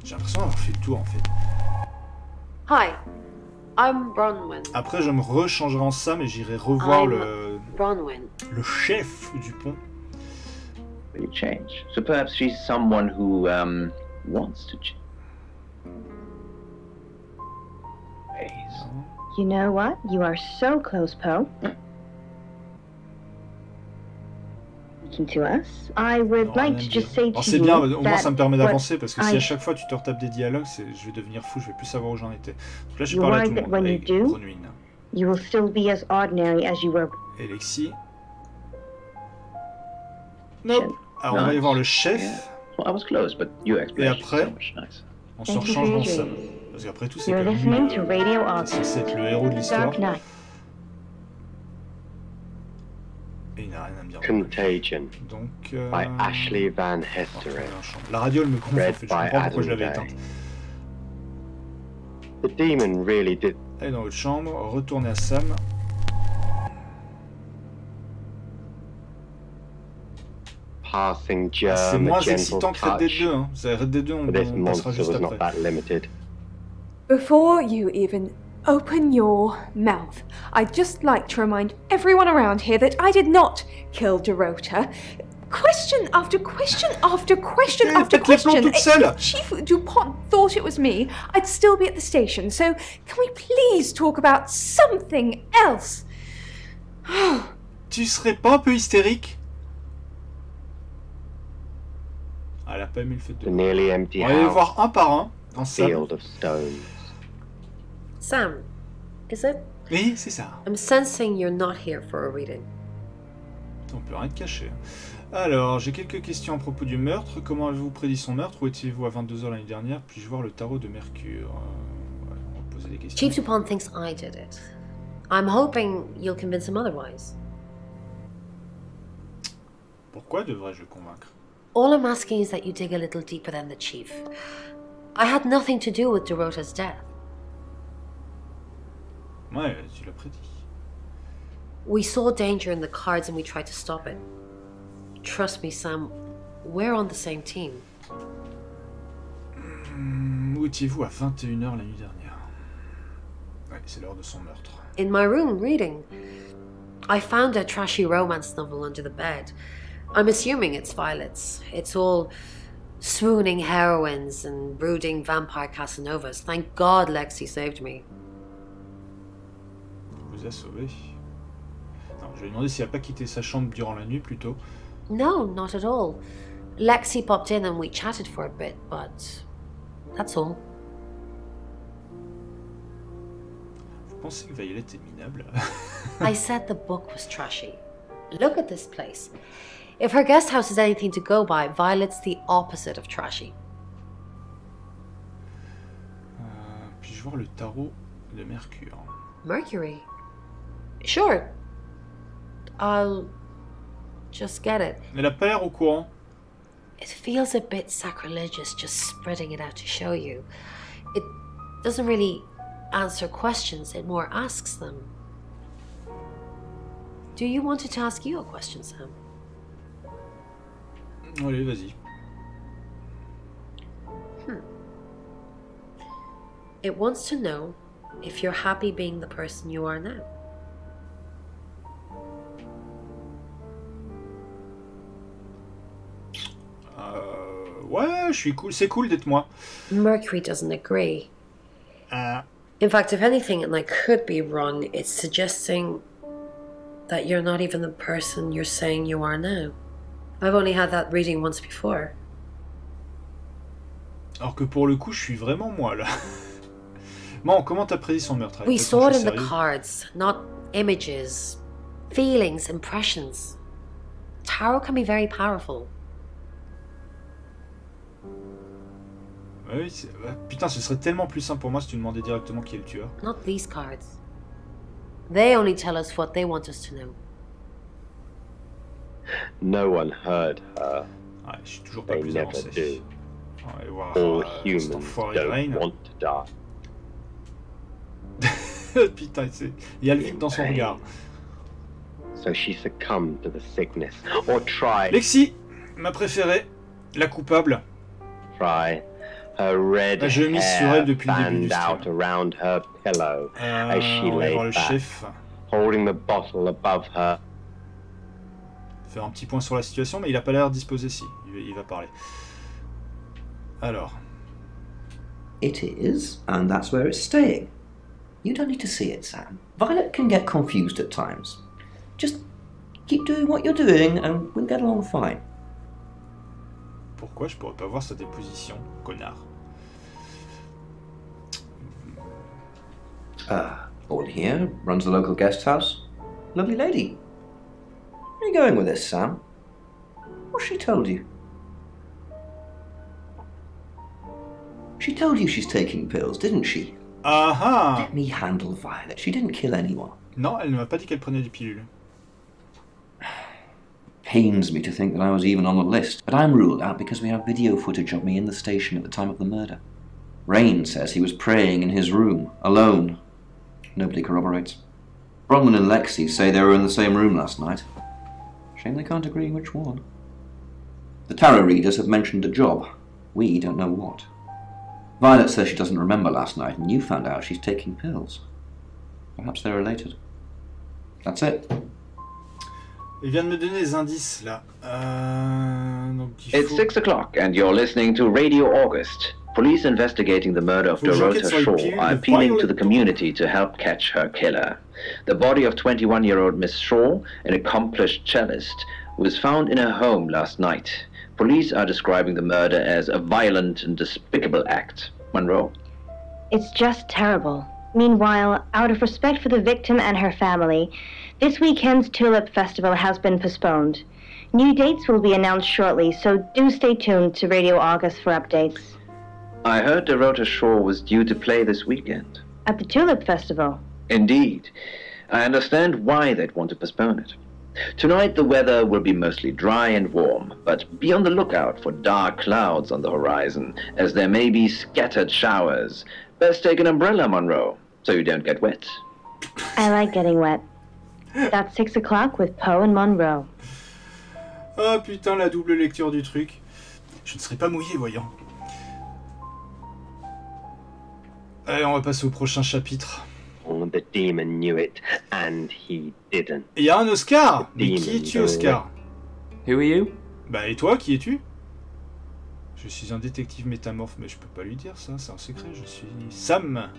J'ai l'impression d'avoir fait le tour en fait. Hi, I'm Bronwyn. Après, je me rechangerai en Sam et j'irai revoir le chef du pont. Will change. So perhaps she's someone who wants to change. You know what? You are so close, Poe. To us. I would like to just say to you c'est bien, au moins ça me permet that d'avancer parce que si à chaque fois tu te retapes des dialogues, je vais devenir fou, je vais plus savoir où j'en étais. Donc là, je parle à tout le monde. when you do, Bronwyn. you will still be as ordinary as you were. Et Lexi. Nope. Alors on va aller voir le chef. Well, I was close, but your Et explanation après, so much nicer. on se rechange en Sam. Parce qu'après tout, c'est You're comme listening lui. to Radio August. C'est être le héros de l'histoire. Dark Knight. Et il n'a rien à me dire. Contagion. Donc, by Ashley Van Hesteren. La radio, elle me gonfle en fait. Je comprends pourquoi je l'avais éteinte. The demon really did. Allez dans votre chambre, retournez à Sam. passing germ, c'est moins a gentle excitant que Red Dead touch. 2. Hein. Red Dead 2, on But this passera monster juste was not après. that limited. Before you even open your mouth, I'd just like to remind everyone around here that I did not kill Dorota. Question after question after question after question. If Chief DuPont thought it was me, I'd still be at the station. So can we please talk about something else? Tu serais pas un peu hystérique? Ah, elle a pas aimé le fait de... Nearly empty on va aller voir un par un dans Sam. Field of stones. Sam, is it? Oui, c'est ça. I'm sensing you're not here for a reading. On peut rien te cacher. Alors, j'ai quelques questions à propos du meurtre. Comment avez-vous prédit son meurtre? Où étiez-vous à 22 h l'année dernière? Puis-je voir le tarot de Mercure? Ouais, on va poser des questions. Chief DuPont thinks I did it. I'm hoping you'll convince him otherwise. Pourquoi devrais-je le convaincre? All I'm asking is that you dig a little deeper than the Chief. I had nothing to do with Dorota's death. Ouais, tu l'as prédit. We saw danger in the cards and we tried to stop it. Trust me, Sam, we're on the same team. Où étiez-vous à 21 h la nuit dernière? Ouais, c'est l'heure de son meurtre. In my room, reading. I found a trashy romance novel under the bed. I'm assuming it's Violet's. It's all swooning heroines and brooding vampire Casanovas. Thank God Lexi saved me. Vous a sauvé. Non, je lui ai demandé s'il n'a pas quitté sa chambre durant la nuit plutôt. No, not at all. Lexi popped in and we chatted for a bit, but that's all. Vous pensez que Violet est minable? I said the book was trashy. Look at this place. If her guest house is anything to go by, Violet's the opposite of trashy. Puis-je voir le tarot de Mercure? Mercury? Sure. I'll just get it. Elle a pas l'air au courant. It feels a bit sacrilegious just spreading it out to show you. It doesn't really answer questions, it more asks them. Do you want it to ask you a question, Sam? Allez, vas-y. It wants to know if you're happy being the person you are now. Ouais, je suis cool. C'est cool d'être moi. Mercury doesn't agree. In fact, if anything, and I could be wrong, it's suggesting that you're not even the person you're saying you are now. I've only had that reading once before. Alors que pour le coup, je suis vraiment moi, là. Bon, comment t'as prédit son meurtre? We saw it in the cards, not images. Feelings, impressions. Tarot can be very powerful. Oui, putain, ce serait tellement plus simple pour moi si tu demandais directement qui est le tueur. Not these cards. They only tell us what they want us to know. No one heard her. Ouais, je suis toujours pas They plus never avancé. do. On va aller voir All cet humans enfoiré de don't Rain. want to die. Putain, il y a le vide dans son regard. So she succumbed to the sickness, or tried. Lexi, ma préférée, la coupable. Try. Her red Je mise sur elle depuis le début du fanned out stream. around her pillow as she On va lay voir le back, chef. holding the bottle above her. Faire un petit point sur la situation, mais il a pas l'air disposé si. Il va parler. Alors. It is, and that's where it's staying. You don't need to see it, Sam. Violet can get confused at times. Just keep doing what you're doing and we'll get along fine. Pourquoi je pourrais pas voir sa déposition, connard? Born here, runs the local guest house. Lovely lady. Where are you going with this, Sam? What's she told you? She told you she's taking pills, didn't she? Ah. Let me handle Violet. She didn't kill anyone. Non, elle ne m'a pas dit qu'elle prenait des pilules. Pains me to think that I was even on the list, but I'm ruled out because we have video footage of me in the station at the time of the murder. Rain says he was praying in his room, alone. Nobody corroborates. Bronwyn and Lexi say they were in the same room last night. Shame they can't agree which one. The tarot readers have mentioned a job. We don't know what. Violet says she doesn't remember last night, and you found out she's taking pills. Perhaps they're related. That's it. Il vient de me donner des indices, là. Donc, It's 6 o'clock, and you're listening to Radio August. Police investigating the murder of Dorota Shaw are appealing to the community to help catch her killer. The body of 21-year-old Miss Shaw, an accomplished cellist, was found in her home last night. Police are describing the murder as a violent and despicable act. Monroe. It's just terrible. Meanwhile, out of respect for the victim and her family, this weekend's Tulip Festival has been postponed. New dates will be announced shortly, so do stay tuned to Radio August for updates. I heard Dorota Shaw was due to play this weekend. At the Tulip Festival? Indeed. I understand why they'd want to postpone it. Tonight the weather will be mostly dry and warm, but be on the lookout for dark clouds on the horizon, as there may be scattered showers. Best take an umbrella, Monroe, so you don't get wet. I like getting wet. That's 6 o'clock with Poe and Monroe. Oh putain, la double lecture du truc. Je ne serai pas mouillé, voyons. Allez, on va passer au prochain chapitre. Oh, the demon knew it, and he didn't. Il y a un Oscar. Mais qui es-tu, Oscar? Who are you? Bah, et toi, qui es-tu? Je suis un détective métamorphe, mais je peux pas lui dire ça, c'est un secret. Je suis Sam.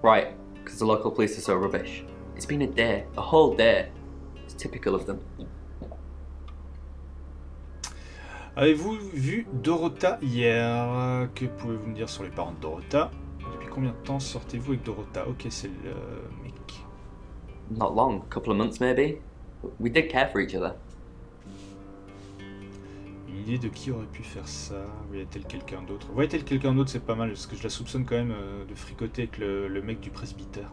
Right, because the local police are so rubbish. It's been a day, a whole day. It's typical of them. Avez-vous vu Dorota hier? Que pouvez-vous me dire sur les parents de Dorota? Depuis combien de temps sortez-vous avec Dorota? Ok, c'est le mec. Not long, a couple of months maybe. We did care for each other. Une idée de qui aurait pu faire ça? Voyait-elle quelqu'un d'autre? Voyait-elle quelqu'un d'autre, c'est pas mal, parce que je la soupçonne quand même de fricoter avec le mec du presbytère.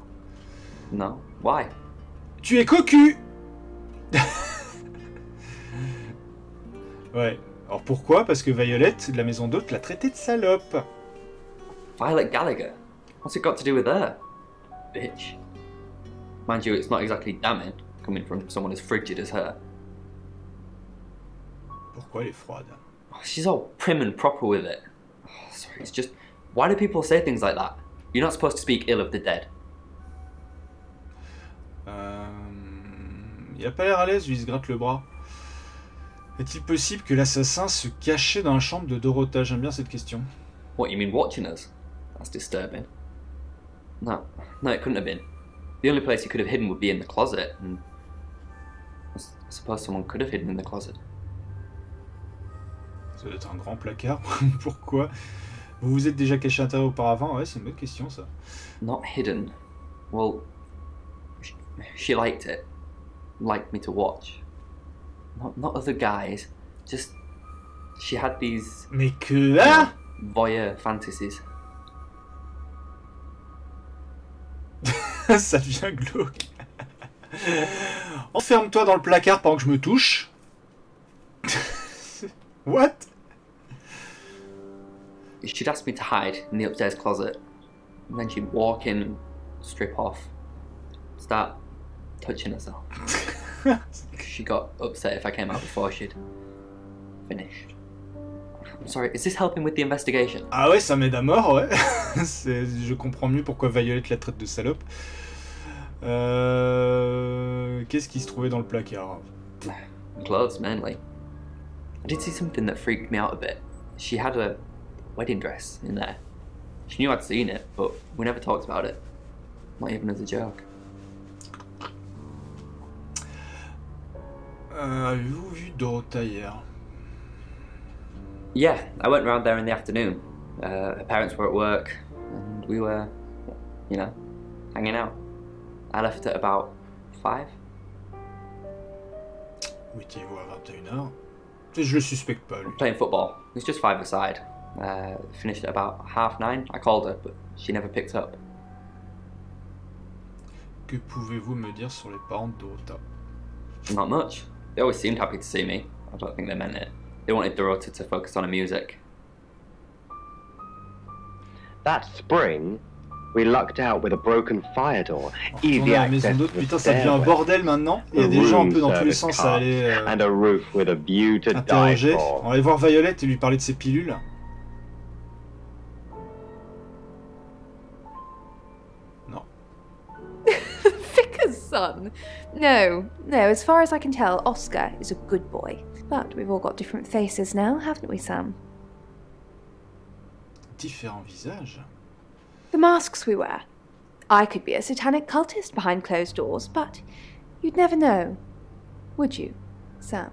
No, why? Tu es cocu. Ouais. Alors pourquoi? Parce que Violette de la maison d'hôte l'a traité de salope. Violet Gallagher? What's it got to do with her? Bitch. Mind you, it's not exactly damning, coming from someone as frigid as her. Pourquoi elle est froide? Oh, she's all prim and proper with it. Oh, sorry, it's just... Why do people say things like that? You're not supposed to speak ill of the dead. Il a pas l'air à l'aise, lui, il se gratte le bras. Est-il possible que l'assassin se cachait dans la chambre de Dorota? J'aime bien cette question. What, you mean watching us? That's disturbing. No, it couldn't have been. The only place he could have hidden would be in the closet, and I suppose someone could have hidden in the closet. Ça doit être un grand placard. Pourquoi? Vous vous êtes déjà caché à l'intérieur auparavant? Ouais, c'est une bonne question, ça. Not hidden. Well, she liked it. Liked me to watch. Not other guys. Just... She had these... Mais que là? Voyeur fantasies. Ça devient glauque. Enferme-toi dans le placard pendant que je me touche. What? She'd ask me to hide in the upstairs closet. And then she'd walk in and strip off. Start touching herself. She got upset if I came out before she'd finished. I'm sorry, is this helping with the investigation? Ah ouais, ça m'aide à mort, ouais. Je comprends mieux pourquoi Violette la traite de salope. Qu'est-ce qui se trouvait dans le placard? Clothes, mainly. I did see something that freaked me out a bit. She had a wedding dress in there. She knew I'd seen it, but we never talked about it. Not even as a joke. Avez-vous vu Dorota hier? Yeah, I went round there in the afternoon. Her parents were at work, and we were, you know, hanging out. I left at about 5. Où étiez-vous à 21h? Je le suspecte pas, lui. Playing football. It was just 5-a-side. Finished at about 9:30. I called her, but she never picked up. Que pouvez-vous me dire sur les parents de Dorota? Not much. They always seemed happy to see me. I don't think they meant it. They wanted Dorota to focus on her music. That spring We lucked out with a broken fire door. Easy access to the putain, ça devient un bordel maintenant. Il y a des gens un peu dans tous les sens à aller and a roof with a view to interroger. die for. On va aller voir Violette et lui parler de ses pilules. Non. Vicar's son? No, as far as I can tell, Oscar is a good boy. But we've all got different faces now, haven't we, Sam? Différents visages. The masks we wear. I could be a satanic cultist behind closed doors, but you'd never know, would you, Sam?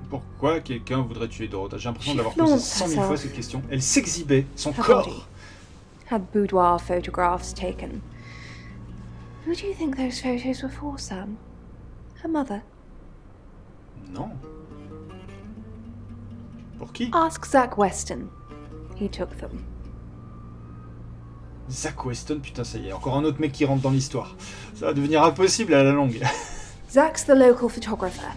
Pourquoi quelqu'un voudrait tuer Dorota? J'ai l'impression d'avoir posé 100 000 fois cette question. Elle s'exhibait, son corps. Had boudoir photographs taken. Who do you think those photos were for, Sam? Her mother? Non. Pour qui? Ask Zach Weston. He took them. Zach Weston, putain, ça y est, encore un autre mec qui rentre dans l'histoire. Ça va devenir impossible à la longue. Zach's the local photographer.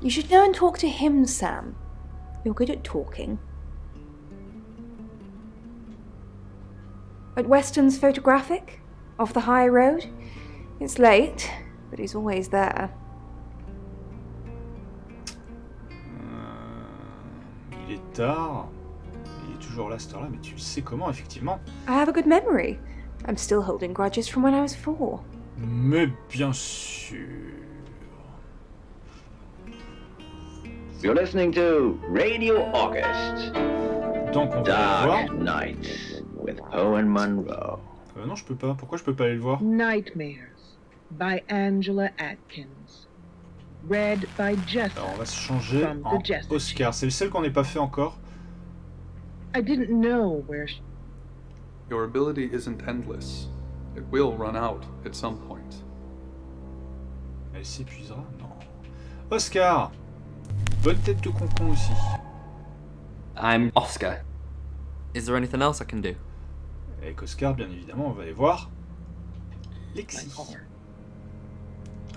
You should go and talk to him, Sam. You're good at talking. At Weston's Photographic, off the high road. It's late, but he's always there. Il est tard. Il est toujours là, cette heure-là, mais tu le sais comment, effectivement. I have a good memory. I'm still holding grudges from when I was 4. Mais bien sûr. You're listening to Radio August. Donc on va aller Dark voir. Nights with Poe and Monroe. Non, je peux pas. Pourquoi je peux pas aller le voir? Nightmares by Angela Atkins. Read by Jessica. Alors on va se changer en Oscar. C'est le seul qu'on n'ait pas fait encore. I didn't know where she... Your ability isn't endless. It will run out at some point. Elle s'épuisera? Non. Oscar! Bonne tête de concon aussi. I'm Oscar. Is there anything else I can do? Avec Oscar, bien évidemment, on va aller voir Lexi.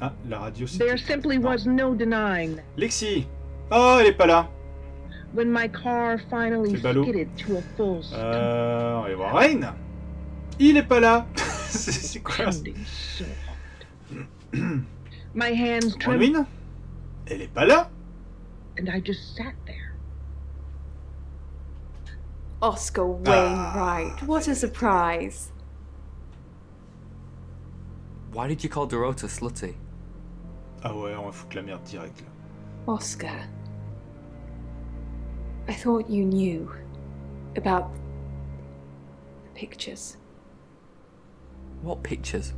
Ah, la radio c'est... There simply was no denying. Lexi! Oh, elle est pas là. When my car finally skidded to a full stop. On va aller voir Rain. Il est pas là. C'est quoi? My hands trembled. Elle est pas là. And I just sat there. Oscar Wainwright, what a surprise. Why did you call Dorota slutty? Ah ouais, on va foutre la merde direct là. Oscar, I thought you knew about the pictures. What pictures?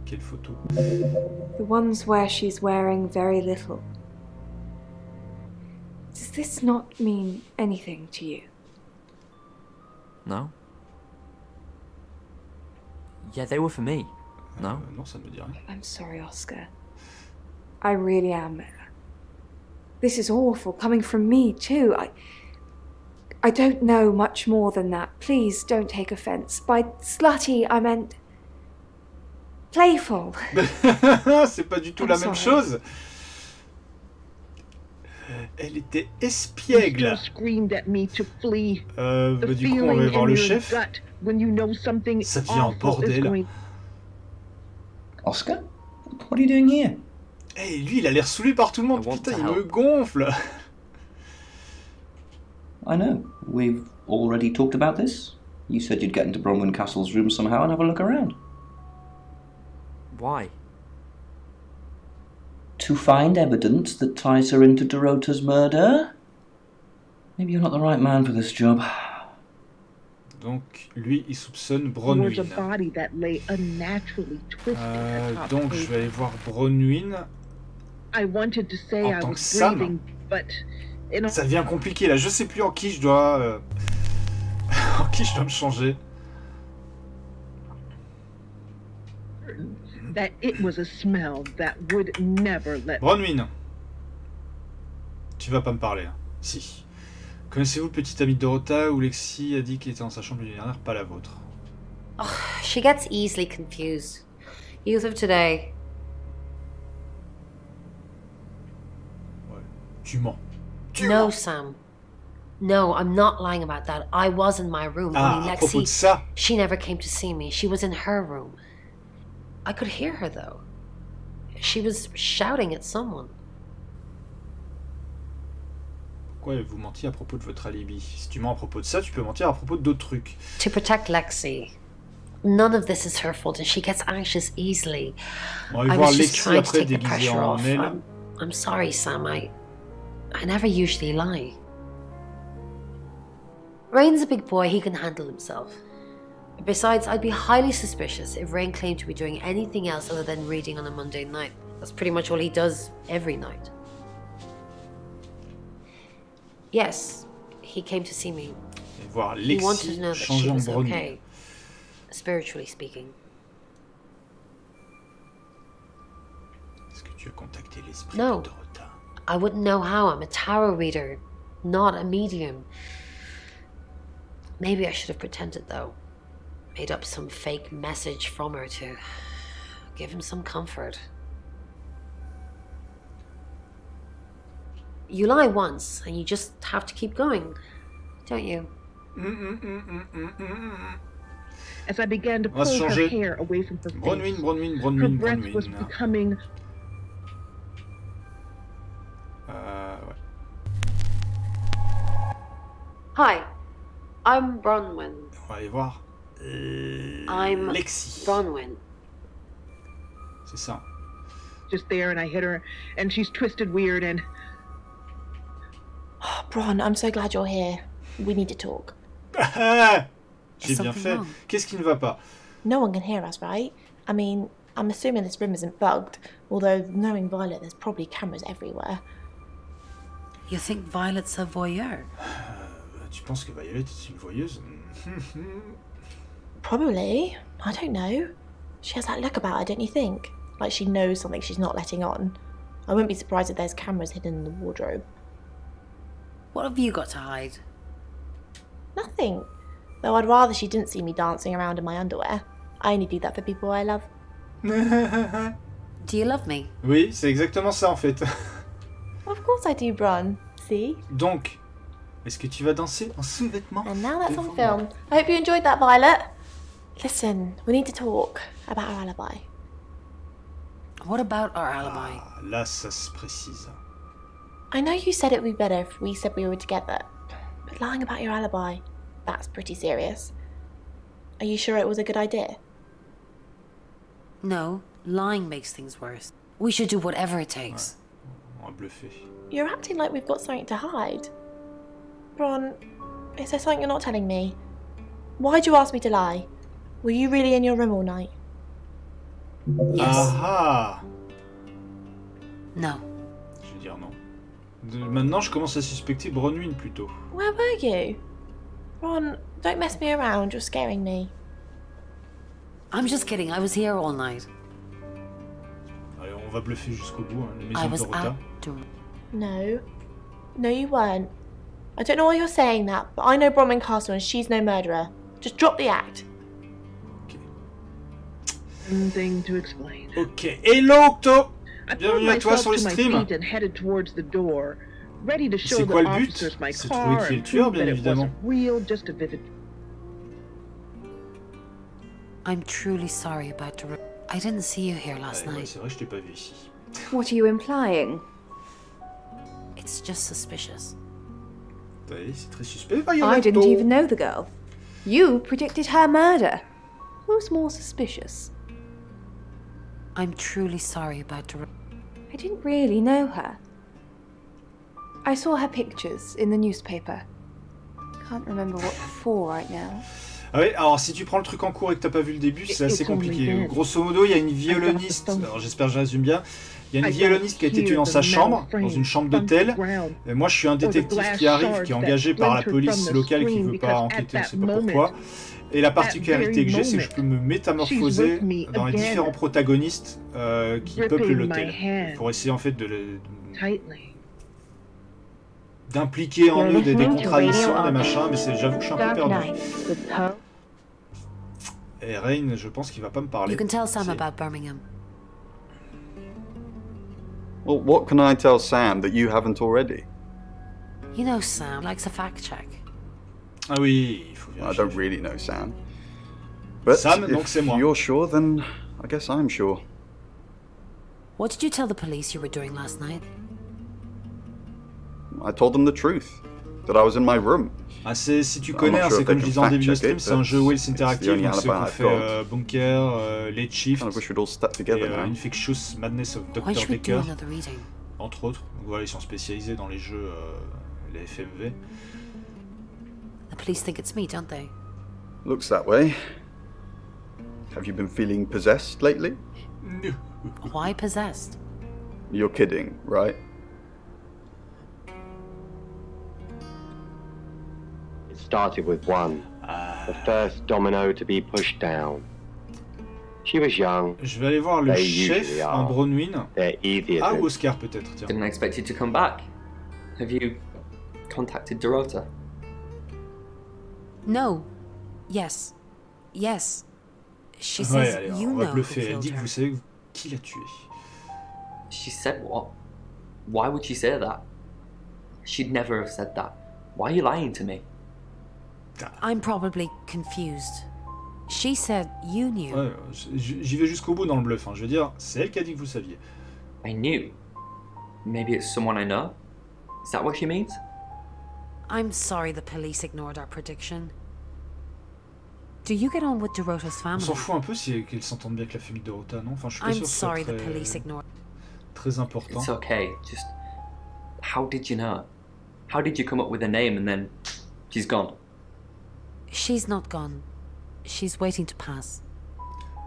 Quelle photo? The ones where she's wearing very little. Does this not mean anything to you? No? Yeah, they were for me. No? Non, ça ne me dit rien. I'm sorry, Oscar. I really am. This is awful, coming from me too. I don't know much more than that. Please don't take offense. By slutty, I meant playful. C'est pas du tout la même chose. Elle était espiègle. Bah, du coup, on va voir le chef. Ça devient un bordel. Oscar? What are you doing here? Hey, lui, il a l'air saoulé par tout le monde. Putain, il me gonfle. I know. We've already talked about this. You said you'd get into Bronwyn Castle's room somehow and have a look around. Why? To find evidence that ties her into Dorota's murder? Maybe you're not the right man for this job. Donc, lui, il soupçonne Bronwyn. Donc, je vais aller voir Bronwyn. En tant que Sam. Ça devient compliqué là. Je sais plus en qui je dois... en qui je dois me changer. Bronwyn. Tu vas pas me parler. Hein. Si. Connaissez-vous le petit ami de Dorota où Lexi a dit qu'il était dans sa chambre l'année dernière, pas la vôtre? Oh, she gets easily confused. Youth of today. Ouais. Tu mens. No, Sam. No, I'm not lying about that. I was in my room. Ah, à propos de ça. She never came to see me. She was in her room. I could hear her though. She was shouting at someone. Pourquoi vous mentiez à propos de votre alibi? Si tu mens à propos de ça, tu peux mentir à propos d'autres trucs. To protect Lexi. None of this is her fault and she gets anxious easily. On va voir Lexi après déguisée en elle. I'm sorry, Sam. I never usually lie. Rain's a big boy, he can handle himself. Besides, I'd be highly suspicious if Rain claimed to be doing anything else other than reading on a Monday night. That's pretty much all he does every night. Yes, he came to see me. Et voir He wanted Lexi to know that changer she en was brownie. okay, spiritually speaking. Est-ce que tu as contacté l'esprit No, de Dorota? I wouldn't know how. I'm a tarot reader, not a medium. Maybe I should have pretended though. Made up some fake message from her to give him some comfort. You lie once and you just have to keep going, don't you? As I began to pull her hair away from her face, her breath was becoming... Ouais. Hi, I'm Bronwyn. On va aller voir I'm Lexi. Bronwyn. C'est ça. Just there, and I hit her, and she's twisted weird, and... Oh, Bron, I'm so glad you're here. We need to talk. J'ai bien fait. Qu'est-ce qui ne va pas? No one can hear us, right? I mean, I'm assuming this room isn't bugged, although knowing Violet, there's probably cameras everywhere. You think Violet's a voyeur? Tu penses que Violet est une voyeuse? Probably. I don't know. She has that look about her, don't you think? Like she knows something she's not letting on. I wouldn't be surprised if there's cameras hidden in the wardrobe. What have you got to hide? Nothing. Though I'd rather she didn't see me dancing around in my underwear. I only do that for people I love. Do you love me? Oui, c'est exactement ça en fait. Of course I do, Bron. See? Donc, est-ce que tu vas danser en sous-vêtements? And now that's on film. I hope you enjoyed that, Violet. Listen, we need to talk about our alibi. What about our alibi? Ah, là, ça se précise. I know you said it would be better if we said we were together, but lying about your alibi, that's pretty serious. Are you sure it was a good idea? No, lying makes things worse. We should do whatever it takes. Ouais, on va bluffer. You're acting like we've got something to hide. Bron, is there something you're not telling me? Why'd you ask me to lie? Were you really in your room all night? Yes. Ah! No. Je vais dire non. Maintenant, je commence à suspecter Bronwyn plutôt. Where were you? Bron, don't mess me around, you're scaring me. I'm just kidding, I was here all night. Allez, on va bluffer jusqu'au bout, hein, la I maison was de Dorota. at No, you weren't. I don't know why you're saying that, but I know Bronwyn Castle and she's no murderer. Just drop the act. Thing to explain. Ok, hello Octo! Bienvenue à toi sur le stream. C'est quoi le but? C'est de trouver qui est le tueur, bien évidemment. I'm truly sorry about the... I didn't see you here last night. C'est vrai, je t'ai pas vu ici. What are you implying? It's just suspicious. C'est très suspect. I didn't even know the girl. You predicted her murder. Who's more suspicious? I'm truly sorry about the... I didn't really know her. I saw her pictures in the newspaper. Can't remember what for right now. Ah oui, alors si tu prends le truc en cours et que t'as pas vu le début, c'est assez compliqué. Grosso modo, il y a une violoniste, alors j'espère que je résume bien, il y a une violoniste qui a été tuée dans sa chambre, dans une chambre d'hôtel. Et moi je suis un détective qui arrive, qui est engagé par la police locale qui veut pas enquêter, on sait pas pourquoi. Et la particularité que j'ai, c'est que je peux me métamorphoser dans les différents protagonistes qui peuplent l'hôtel. Pour essayer en fait d'impliquer en eux des contradictions, des machins, mais j'avoue que je suis un peu perdu. Et Rain, je pense qu'il va pas me parler. You can tell Sam about Birmingham. Well, what can I tell Sam that you haven't already? You know Sam likes a fact check. Ah oui, il faut I don't really know Sam. But Sam, donc c'est moi. If you're sure, then I guess I'm sure. What did you tell the police you were doing last night? I told them the truth. That I was in my room. Ah, si tu connais, hein, c'est comme je disais en début de stream, c'est un jeu Wales interactif, donc c'est qu'on fait Bunker, Late Shift, et Infectious Madness of Dr. Baker, entre autres. Donc voilà, ils sont spécialisés dans les jeux, les FMV. The police think it's me, don't they? Looks that way. Have you been feeling possessed lately? No. Why possessed? You're kidding, right? It started with one. The first domino to be pushed down. She was young. Je vais aller voir le chef en Bronwyn. Ah, ou Oscar peut-être, tiens. Didn't expect you to come back. Have you contacted Dorota? No. Yes. Yes. She Ouais, says allez, you on va know bluffer. who Elle killed dit que her. vous savez qui l'a tué. She said what? Why would she say that? She'd never have said that. Why are you lying to me? I'm probably confused. She said you knew. Ouais, j'y vais jusqu'au bout dans le bluff. Hein. Je veux dire, c'est elle qui a dit que vous saviez. I knew. Maybe it's someone I know? Is that what she means? I'm sorry the police ignored our prediction. Do you get on with Dorota's On family? s'en fout un peu si qu'elle s'entende bien avec la famille de Dorota, non? Enfin, je suis pas I'm sûr que ce sorry soit the police ignored. très important. It's okay. Just how did you know? How did you come up with a name and then she's gone? She's not gone. She's waiting to pass.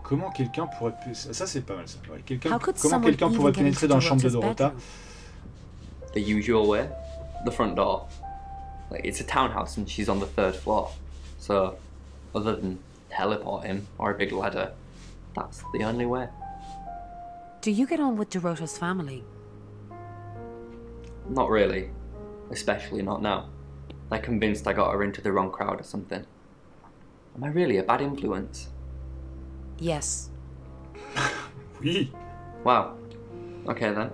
Comment quelqu'un pourrait... Ça, c'est pas mal, ça. Ouais, How could comment someone quelqu'un pourrait even get pénétrer into dans la chambre de Dorota's Dorota? bedroom? The usual way, the front door. Like, it's a townhouse and she's on the 3rd floor. So, other than teleporting or a big ladder, that's the only way. Do you get on with Dorota's family? Not really. Especially not now. They're convinced I got her into the wrong crowd or something. Am I really a bad influence? Yes. Oui. Wow. Okay then.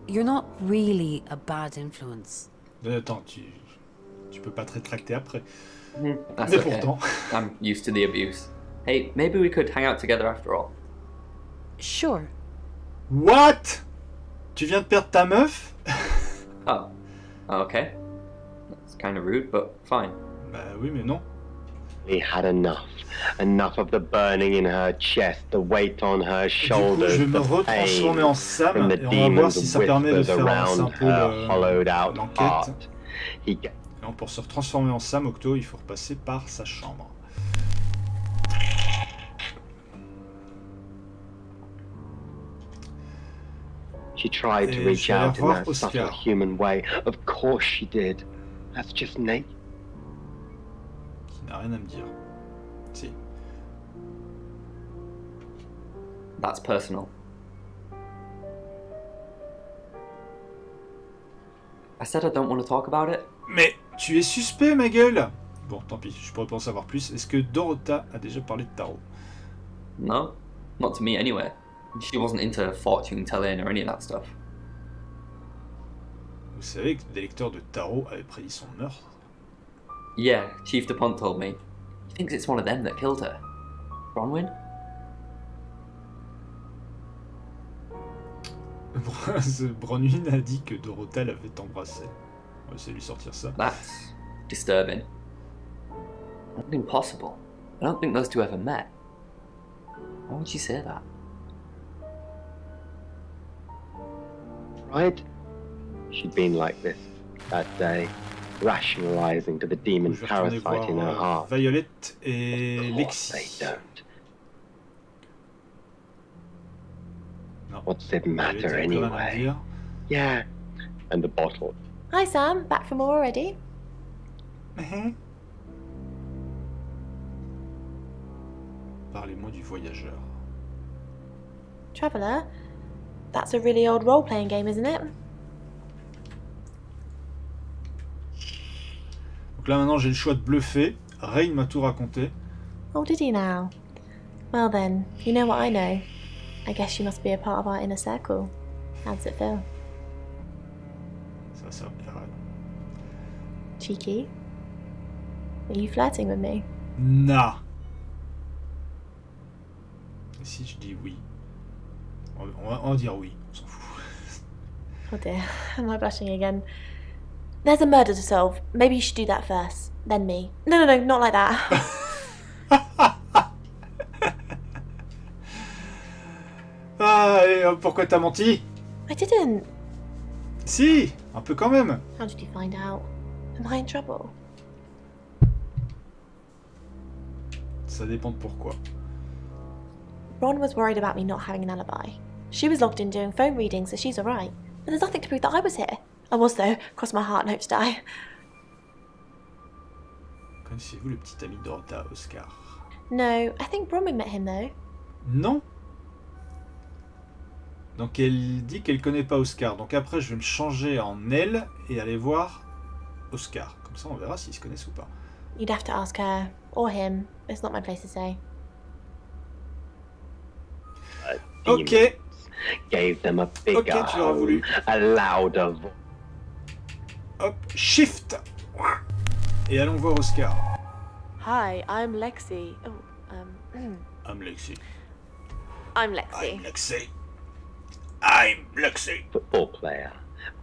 You're not really a bad influence. Attends, tu peux pas te rétracter après. That's Mais okay. pourtant. I'm used to the abuse. Hey, maybe we could hang out together after all. Sure. What? Tu viens de perdre ta meuf? Oh. Okay. That's kind of rude, but fine. Bah oui, mais non. He had enough. Enough of the burning in her chest, the weight on her shoulders, Du coup, je vais me retransformer en Sam from the et on va voir si demons ça permet de whispers faire avancer un around peu her hollowed out l'enquête. heart. Donc pour se transformer en Sam, Octo, il faut repasser par sa chambre. She tried to reach out in that subtle human way. Of course she did. That's just Nate. Qui n'a rien à me dire. Si. That's personal. I said I don't want to talk about it. Mais tu es suspect, ma gueule! Bon, tant pis, je pourrais pas en savoir plus. Est-ce que Dorota a déjà parlé de tarot? No, not to me anyway. She wasn't into fortune telling or any of that stuff. Vous savez que des lecteurs de tarot avaient prédit son meurtre? Yeah, Chief DuPont told me. He thinks it's one of them that killed her. Bronwyn? Bronwyn a dit que Dorota l'avait embrassé. On va essayer de lui sortir ça. That's disturbing. That's impossible. I don't think those two ever met. Why would she say that? Right? She'd been like this that day, rationalizing to the demon parasite in her heart. Violette et Of course Lexi. they don't. Non. What's it matter anyway? Yeah, and the bottle. Hi Sam, back for more already? Parlez-moi du voyageur. Traveller? That's a really old role-playing game, isn't it? Donc là maintenant j'ai le choix de bluffer. Rain m'a tout raconté. Oh, did he now? Well then, you know what I know. I guess you must be a part of our inner circle. How does it feel? Ça va plaire à elle. Cheeky. Are you flirting with me? Non. Et si je dis oui? On va dire oui, on s'en fout. Oh dear, am I blushing again? There's a murder to solve. Maybe you should do that first, then me. No, not like that. Ah, et pourquoi t'as menti? I didn't. Si, un peu quand même. How did you find out? Am I in trouble? Ça dépend de pourquoi. Ron was worried about me not having an alibi. She was logged in doing phone readings, so she's alright. But there's nothing to prove that I was here. I was though. Cross my heart and hope to die. Connaissez-vous le petit ami d'Orta, Oscar? No, I think Bronwyn met him though. Non. Donc elle dit qu'elle connaît pas Oscar. Donc après je vais me changer en elle et aller voir Oscar. Comme ça on verra s'ils se connaissent ou pas. You'd have to ask her or him. It's not my place to say. Ok. Gave them a bigger ok, tu l'auras voulu. A louder voice. Hop, shift. Et allons voir Oscar. Hi, I'm Lexi. Oh, I'm Lexi. I'm Lexi. I'm Lexi. I'm Lexi. Football player.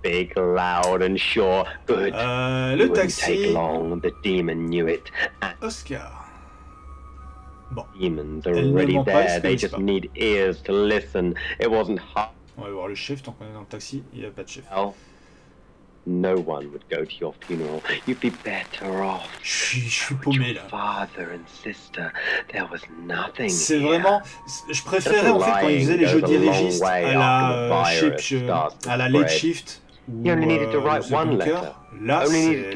Big, loud and sure. Good. Le taxi. Take long. The demon knew it. Oscar. Bon. Demons are already there. They just need ears to listen. It wasn't hard. On va voir le chef tant qu'on est dans le taxi. Il n'y a pas de chef. No one would go to your funeral. You'd be better off. Je suis paumé là. Father and sister, there was nothing. C'est vraiment. Je préférais en fait quand ils faisaient les jeux dirigistes à la late shift. You only needed to write one letter. Là, c'est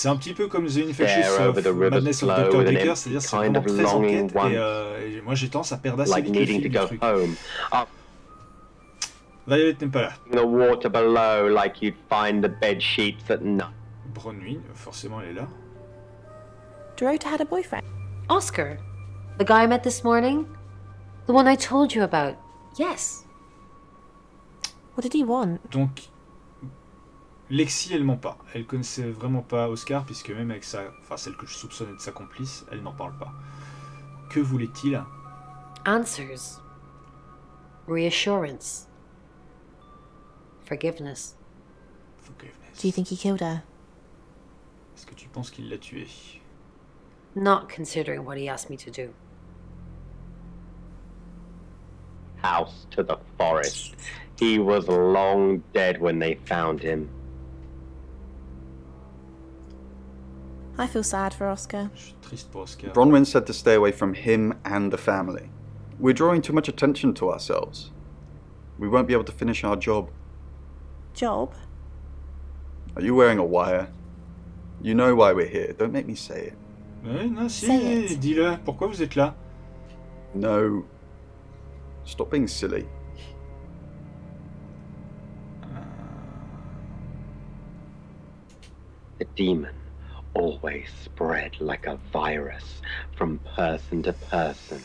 un petit peu comme The Infectious Madness of Dr. Decker, c'est-à-dire c'est vraiment très enquête et moi j'ai tendance à perdre assez vite le fil du truc. Violet n'est pas là. The water below, like you'd find the bed sheets at night. Bronwyn, forcément elle est là. Dorota had a boyfriend. Oscar, the guy I met this morning, the one I told you about. Yes. What did he want? Donc, Lexi, elle ment pas. Elle connaissait vraiment pas Oscar, puisque même avec sa... Enfin, celle que je soupçonnais de sa complice, elle n'en parle pas. Que voulait-il? Answers. Reassurance. Forgiveness. Forgiveness. Do you think he killed her? Est-ce que tu penses qu'il l'a tuée? Not considering what he asked me to do. House to the forest. He was long dead when they found him. I feel sad for Oscar. Je suis triste pour Oscar. Bronwyn said to stay away from him and the family. We're drawing too much attention to ourselves. We won't be able to finish our job. Job? Are you wearing a wire? You know why we're here. Don't make me say it. Oui, non, si, dis-le. Pourquoi vous êtes là? No. Stop being silly. The demon always spread like a virus from person to person.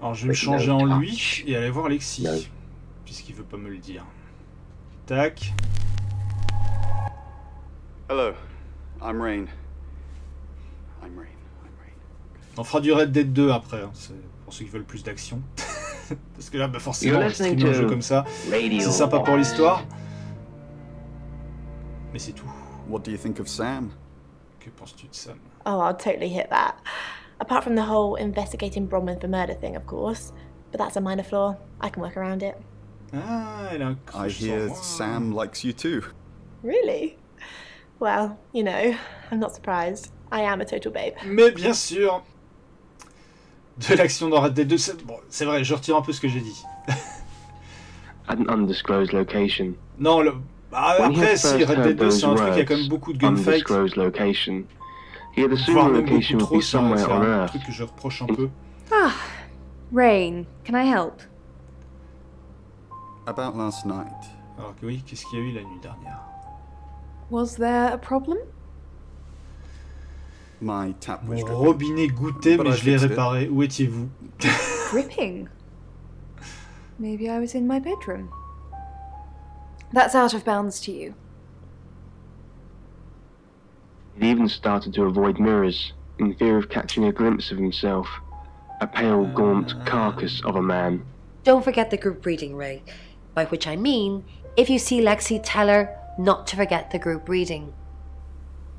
Alors je vais me changer en lui et aller voir Alexis, puisqu'il veut pas me le dire. Tac. Hello, I'm Rain. On fera du Red Dead 2 après, hein. C'est pour ceux qui veulent plus d'action. Parce que là, bah forcément, streamer un jeu comme ça, c'est sympa pour l'histoire. Mais c'est tout. What do you think of Sam? Que penses-tu de Sam? Oh, I'll totally hit that. Apart from the whole investigating Bronwyn for murder thing, of course. But that's a minor flaw. I can work around it. Ah, elle a un I hear Sam likes you too. Really? Well, you know, I'm not surprised. I am a total babe. Mais bien sûr. De l'action dans Red Dead 2, bon, c'est vrai, je retire un peu ce que j'ai dit. An undisclosed location. Non, après, si, Red Dead 2, c'est un truc, il y a quand même beaucoup de gunfight. Location. He had Voire même location beaucoup trop, would be c'est somewhere on un Earth. truc que je reproche un peu. Ah, Rain, can I help? About last night. Alors que oui, qu'est-ce qu'il y a eu la nuit dernière? Was there a problem? My tap was Mon dripping. robinet goûtait, mais je l'ai réparé. Où étiez-vous? Dripping? Maybe I was in my bedroom. That's out of bounds to you. He even started to avoid mirrors, in fear of catching a glimpse of himself, a pale, gaunt carcass of a man. Don't forget the group reading, Ray. By which I mean, if you see Lexi, tell her not to forget the group reading.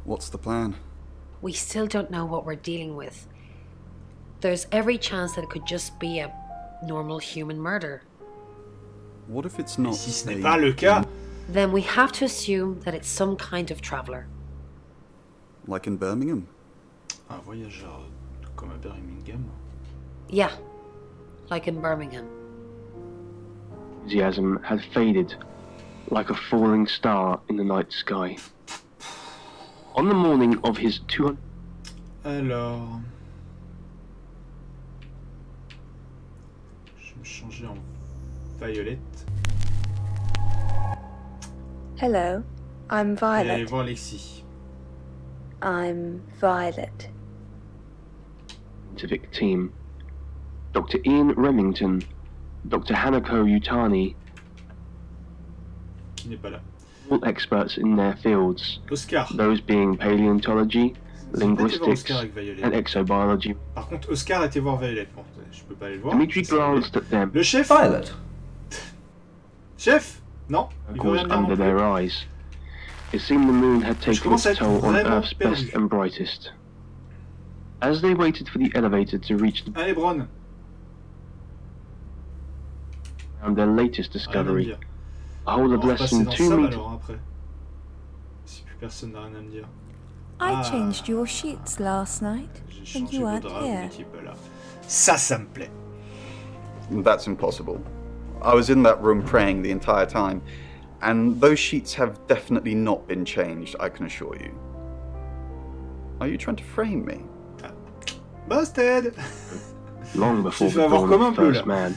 What's the plan? We still don't know what we're dealing with. There's every chance that it could just be a normal human murder. What if it's not? Si ce n'est pas le cas? Then we have to assume that it's some kind of traveler. Like in Birmingham? Un voyageur comme à Birmingham? Yeah, like in Birmingham. Enthusiasm had faded, like a falling star in the night sky. On the morning of his 200... Alors... Je vais me changer en violette. Hello, I'm Violet. Et allez voir Lexi. I'm Violet. Scientific team. Dr. Ian Remington, Dr. Hanako Yutani, qui n'est pas là. All experts in their fields, Oscar. Those being paleontology, linguistics, and exobiology. Par contre, Oscar a été voir Violet. Bon, je peux pas aller le voir. Dimitri glanced at them. Le chef. Violet. Chef. Non. Il veut rien dire non Under plus. their eyes. It seemed the moon had taken its toll on Earth's best and brightest. As they waited for the elevator to reach the Allez, Bron. their latest discovery, a hole of less than 2 meters. Alors, après. Si plus personne n'a rien à me dire. I changed your sheets last night, and you weren't here. Ça me plaît. That's impossible. I was in that room praying the entire time, and those sheets have definitely not been changed, I can assure you. Are you trying to frame me? Busted! Long before the dawn of the first man.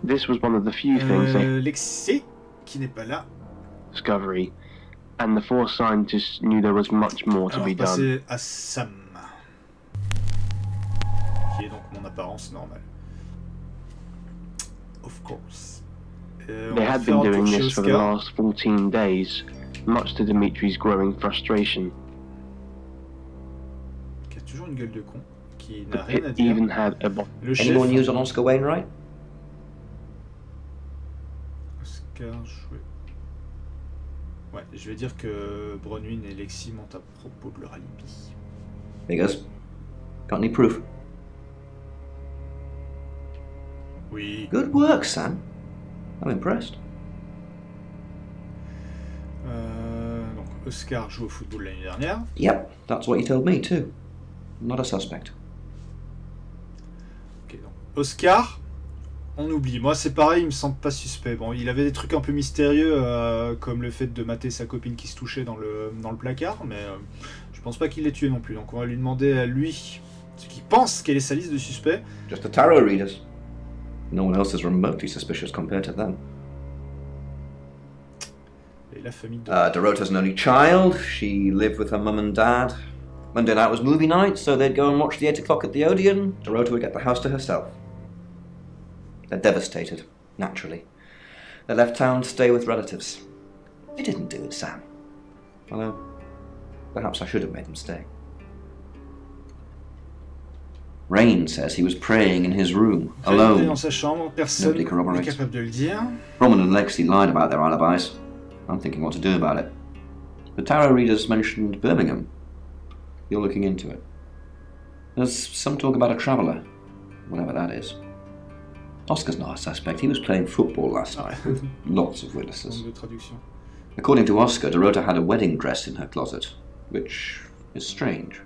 This was one of the few things they Lexi, qui n'est pas là. Discovery, and the 4 scientists knew there was much more to be done. Passer à Sam, qui est donc mon apparence normale. Of course. They had been doing this for the last 14 days, much to Dimitri's growing frustration. Qui a toujours une gueule de con, qui n'a rien à It dire. even had a Le chef. Any more news on Oscar Wainwright? Oscar joué. Ouais, je vais dire que Bronwyn et Lexi mentent à propos de leur alibi. Figures. Got any proof? Oui. Good work, Sam. I'm impressed. Donc Oscar joue au football l'année dernière. Yep, that's what you told me too. Not a suspect. Ok, donc Oscar, on oublie. Moi c'est pareil, il me semble pas suspect. Bon, il avait des trucs un peu mystérieux, comme le fait de mater sa copine qui se touchait dans le placard, mais je pense pas qu'il l'ait tué non plus. Donc on va lui demander à lui ce qu'il pense quelle est sa liste de suspects. Just the tarot readers. No one else is remotely suspicious compared to them. Et la famille de... Dorota's an only child. She lived with her mum and dad. Monday night was movie night, so they'd go and watch the 8 o'clock at the Odeon. Dorota would get the house to herself. They're devastated, naturally. They left town to stay with relatives. They didn't do it, Sam. Although, perhaps I should have made them stay. Rain says he was praying in his room, alone. Dans sa chambre, personne n'est capable de le dire. Roman and Lexi lied about their alibis. I'm thinking what to do about it. The tarot readers mentioned Birmingham. You're looking into it. There's some talk about a traveller, whatever that is. Oscar's not a suspect. He was playing football last night. Lots of witnesses. According to Oscar, Dorota had a wedding dress in her closet, which is strange.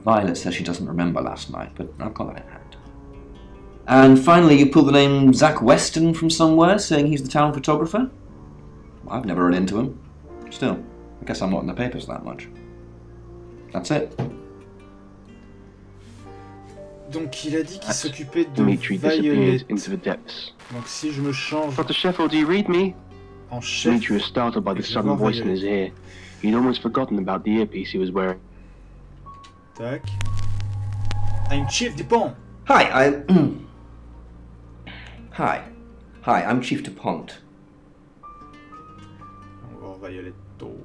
Violet says she doesn't remember last night, but I've got that in hand. And finally, you pull the name Zach Weston from somewhere, saying he's the town photographer? I've never run into him. Still, I guess I'm not in the papers that much. That's it. Donc il a dit qu'il s'occupait de Dimitri disappeared into the depths. Donc si je me change Dr. Sheffield, do you read me? En chef, Dimitri was startled by the sudden voice in his ear. He'd almost forgotten about the earpiece he was wearing. Tac. I'm Chief Dupont. Hi, Hi, I'm Chief DuPont. On va voir Violetto.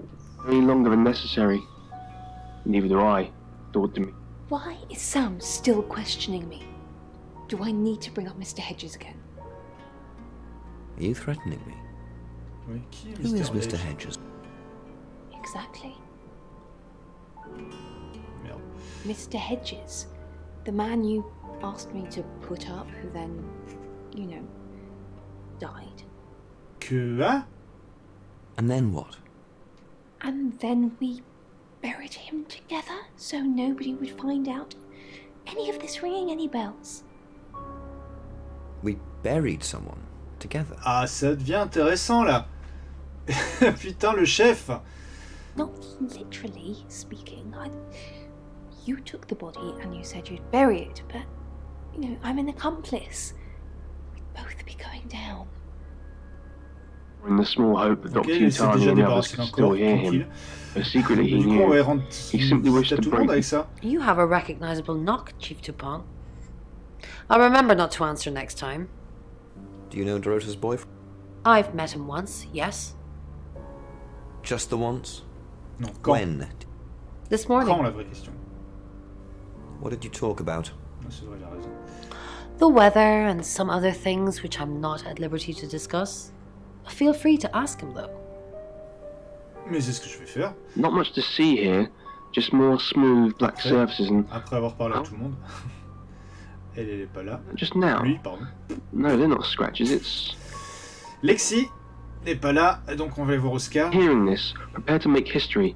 Any longer than necessary. Neither do I, thought to me. Why is Sam still questioning me? Do I need to bring up Mr. Hedges again? Are you threatening me? Oui, Who is Mr. Hedges? Exactly. Merde. Mr. Hedges. The man you asked me to put up, who then, you know, died. Quoi? And then what? And then we buried him together, so nobody would find out any of this ringing any bells. We buried someone together. Ah, ça devient intéressant là. Putain, le chef. Not literally speaking. You took the body and you said you'd bury it, but, you know, I'm an accomplice. We'd both be going down. In the small hope that Dr. Utani and the others could still hear him, but secretly he knew. He simply wished to break. You have a recognizable knock, Chief Dupont. I'll remember not to answer next time. Do you know Dorota's boyfriend? I've met him once, yes. Just the once? No, when? This morning. Quand, la vraie question. What did you talk about? C'est vrai, il a raison. The weather and some other things which I'm not at liberty to discuss. Feel free to ask him though. Mais c'est ce que je vais faire. Not much to see here, just more smooth black surfaces and... Après avoir parlé à tout le monde. Elle est pas là. Just now? Lui, pardon. No, they're not scratches, it's... Lexi n'est pas là, donc on va aller voir Oscar. Hearing this, prepare to make history.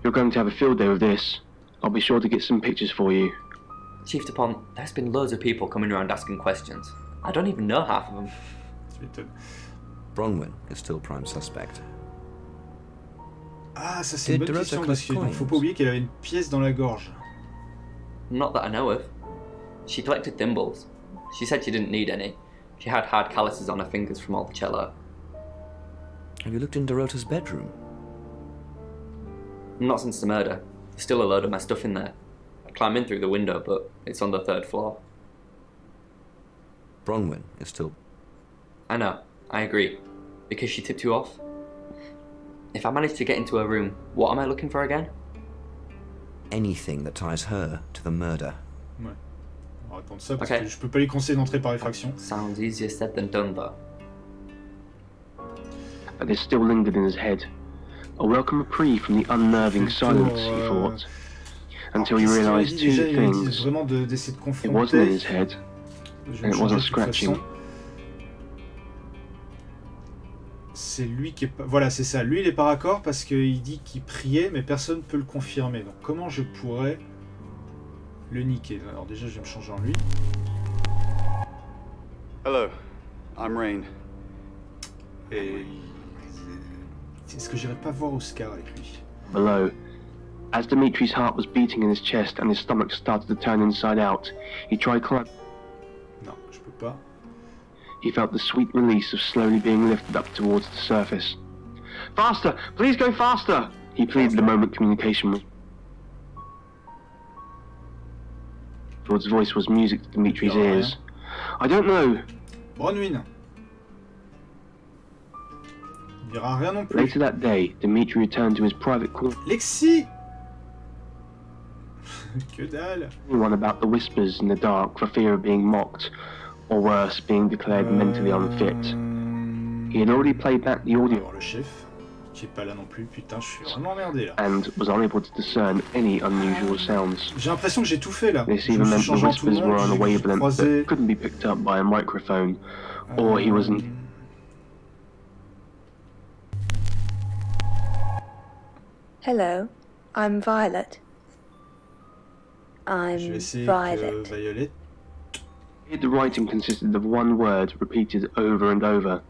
You're going to have a field day with this. I'll be sure to get some pictures for you. Chief Dupont, there's been loads of people coming around asking questions. I don't even know half of them. Tu m'étonnes. Bronwyn is still prime suspect. Ah, ça c'est une bonne question parce qu'il ne faut pas oublier qu'elle avait une pièce dans la gorge. Not that I know of. She collected thimbles. She said she didn't need any. She had hard calluses on her fingers from all the cello. Have you looked in Dorota's bedroom? Not since the murder. There's still a load of my stuff in there. I climb in through the window, but it's on the 3rd floor. Bronwyn is still... I know. I agree. Because she tipped you off. If I manage to get into her room, what am I looking for again? Anything that ties her to the murder. Ouais. On va attendre ça parce que je peux pas lui conseiller d'entrer par effraction. Sounds easier said than done, though. But this still lingered in his head. A welcome reprieve from the unnerving silence, he thought. Until he realised two things. It wasn't in his head, and it wasn't scratching. C'est lui qui est pas... Voilà, c'est ça. Lui, il est pas raccord parce qu'il dit qu'il priait, mais personne ne peut le confirmer. Donc, comment je pourrais le niquer? Alors déjà, je vais me changer en lui. Hello, I'm Rain. Et... Est-ce que j'irais pas voir Oscar avec lui? Below, as Dimitri's heart was beating in his chest and his stomach started to turn inside out, he tried climbing. Non, je peux pas. He felt the sweet release of slowly being lifted up towards the surface. Faster! Please go faster! He pleaded the moment communication was... Edward's voice was music to Dimitri's ears. I don't know. Bronwyn. Il dira rien non plus. Later that day, Dimitri returned to his private quarters. Lexi! Que dalle! Anyone about the whispers in the dark for fear of being mocked, or worse, being declared mentally unfit. He had already played back the audio. Le chef, qui est pas là non plus. Putain, je suis vraiment emmerdé là. And was unable to discern any unusual sounds. J'ai l'impression que j'ai tout fait là. This even meant the whispers were on a wavelength that couldn't be picked up by a microphone, or he wasn't. Hello, I'm Violet. I'm Violet. The writing consisted of one word repeated over and over.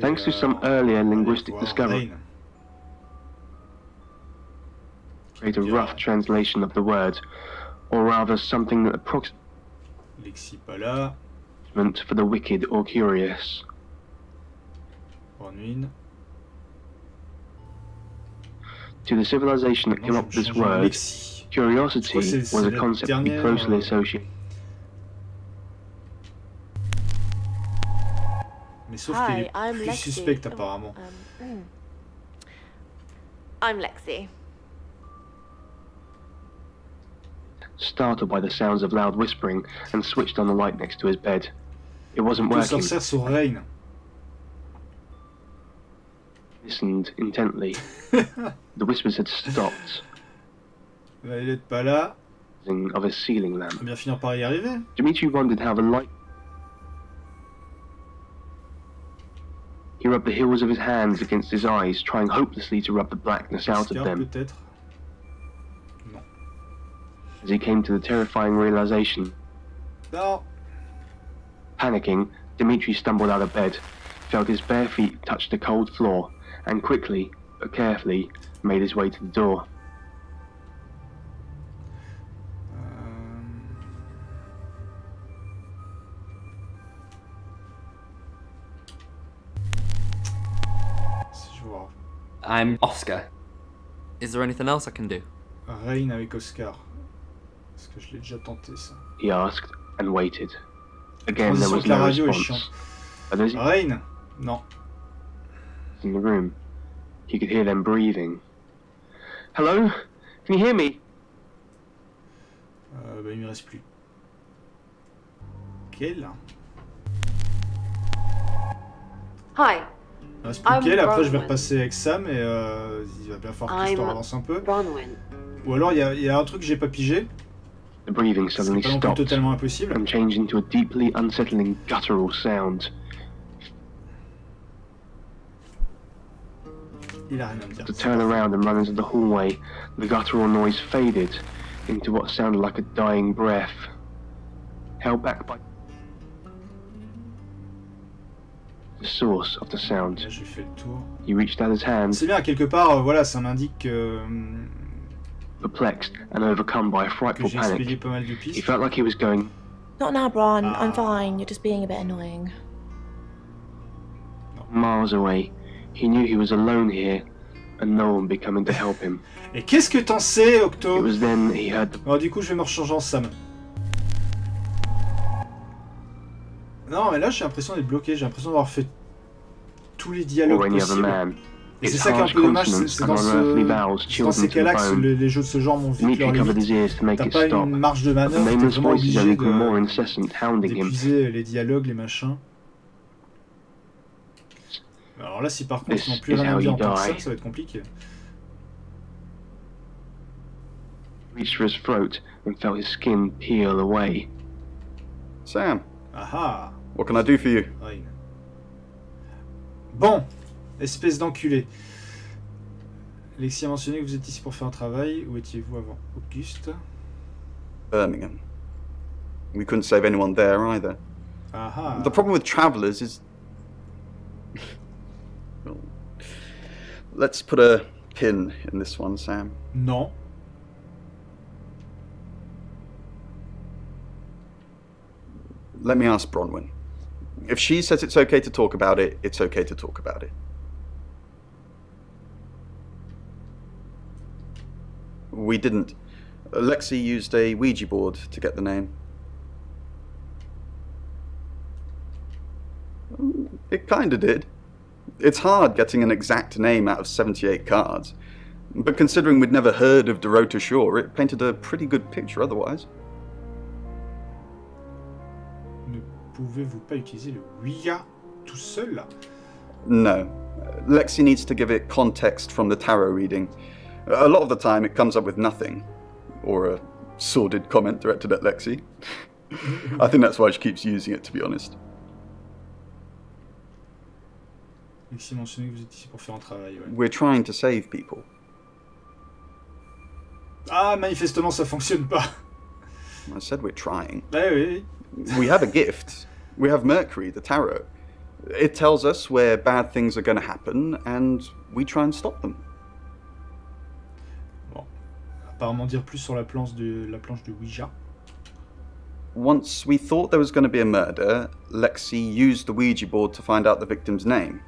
Thanks to some earlier linguistic discovery, create a rough translation of the word, or rather something that approximates for the wicked or curious. To the civilization that came up with this word, curiosity was a concept to be closely associated. Mais sauf qu'il est plus suspect apparemment. I'm Lexi. startled by the sounds of loud whispering, and switched on the light next to his bed. It wasn't working. Listened intently. The whispers had stopped. Il est pas là. Of a ceiling lamp. On va bien finir par y arriver. Dimitri wondered how the light. He rubbed the heels of his hands against his eyes, trying hopelessly to rub the blackness out of them. Non. As he came to the terrifying realization. No. Panicking, Dimitri stumbled out of bed, felt his bare feet touch the cold floor, and quickly, but carefully, made his way to the door. I'm Oscar. Is there anything else I can do? Rain avec Oscar. Est-ce que je l'ai déjà tenté ça? He asked and waited. Again, there was no response. Rain? Non. In the room, he could hear them breathing. Hello? Can you hear me? Bah, il me reste plus. Quel? Hi. Il me reste plus quel, après je vais repasser avec Sam et il va bien falloir que l'histoire avance un peu. Ou alors il y a un truc que j'ai pas pigé. The breathing suddenly stopped totalement impossible. And changed into a deeply unsettling guttural sound. Il a rien à me dire. To turn around and run into the hallway, the guttural noise faded into what sounded like a dying breath, held back by the source of the sound. Là, j'ai fait le tour. He reached out his hand. C'est bien, quelque part, voilà, ça m'indique que... Perplexed and overcome by a frightful panic, he felt like he was going... Not now, Bron. I'm fine. You're just being a bit annoying. Miles away. He knew he was alone here, and no one would be coming to help him. Et qu'est-ce que t'en sais, Octo? It was then he heard the... Alors, du coup, je vais me rechanger en Sam. Non, mais là, j'ai l'impression d'être bloqué. J'ai l'impression d'avoir fait tous les dialogues possibles. Et c'est ça qui est un peu dommage, c'est dans ces cas-là que les jeux de ce genre m'ont vite leur limite. T'as pas une marge de manœuvre, t'es vraiment obligé d'épuiser les dialogues, les machins. Alors là, si par contre ils n'ont plus rien à dire en tant que ça va être compliqué. Reached for his throat and felt his skin peel away. Sam. Aha. What can I do for you? Bon, espèce d'enculé. Lexi a mentionné que vous êtes ici pour faire un travail. Où étiez-vous avant? Auguste. Birmingham. We couldn't save anyone there either. Aha. The problem with travelers is... Well, let's put a pin in this one, Sam. Non. Let me ask Bronwyn. If she says it's okay to talk about it, it's okay to talk about it. We didn't. Lexi used a Ouija board to get the name. It kinda did. It's hard getting an exact name out of 78 cards. But considering we'd never heard of Dorota Shaw, it painted a pretty good picture otherwise. Ne pouvez-vous pas utiliser le Ouija tout seul là? No. Lexi needs to give it context from the tarot reading. A lot of the time it comes up with nothing. Or a sordid comment directed at Lexi. I think that's why she keeps using it, to be honest. Lexi mentionné que vous êtes ici pour faire un travail, ouais. We're trying to save people. Ah, manifestement ça fonctionne pas. I said we're trying. Oui. We have a gift. We have Mercury, the tarot. It tells us where bad things are going to happen, and we try and stop them. Bon. Apparemment dire plus sur la planche de Ouija. Once we thought there was going to be a murder, Lexi used the Ouija board to find out the victim's name.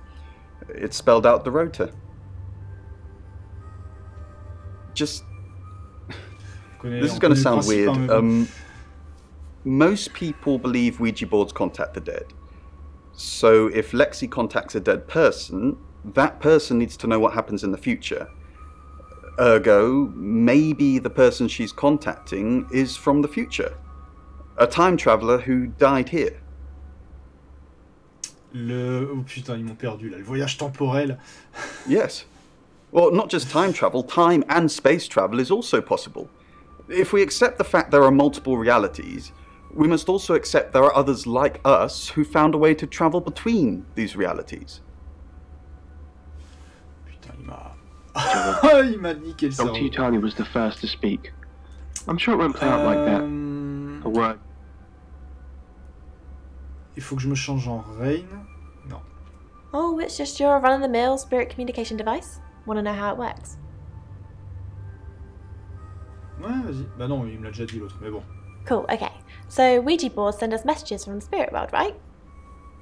It spelled out Dorota. Just... This is going to sound weird. Most people believe Ouija boards contact the dead. So if Lexi contacts a dead person, that person needs to know what happens in the future. Ergo, maybe the person she's contacting is from the future. A time traveler who died here. Oh putain, ils m'ont perdu là. Le voyage temporel. Yes. Well, not just time travel, time and space travel is also possible. If we accept the fact there are multiple realities, we must also accept there are others like us who found a way to travel between these realities. Putain, il m'a niqué le cerveau. Dr. Utani was the first to speak. I'm sure it won't play out like that. A word. Il faut que je me change en Rain. Non. Oh, it's just your run-of-the-mill spirit communication device. Want to know how it works? Ouais, vas-y. Bah non, il me l'a déjà dit l'autre, mais bon. Cool, okay. So Ouija boards send us messages from the spirit world, right?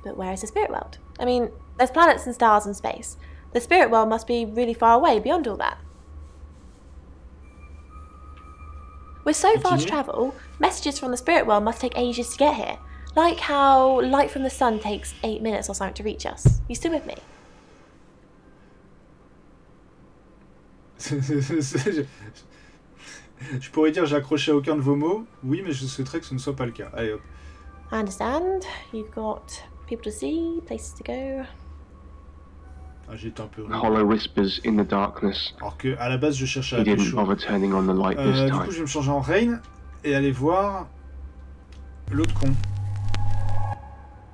But where is the spirit world? I mean, there's planets and stars in space. The spirit world must be really far away beyond all that. With so fast travel, messages from the spirit world must take ages to get here. Like how light from the sun takes 8 minutes or something to reach us. You still with me? Je pourrais dire j'ai accroché à aucun de vos mots. Oui, mais je souhaiterais que ce ne soit pas le cas. Allez hop. I understand. You've got people to see, places to go. Ah, j'ai été un peu... Hollow whispers in the darkness. Alors que à la base je cherchais à He la didn't bother turning on the light this Du time. coup je vais me changer en Rain et aller voir l'autre con.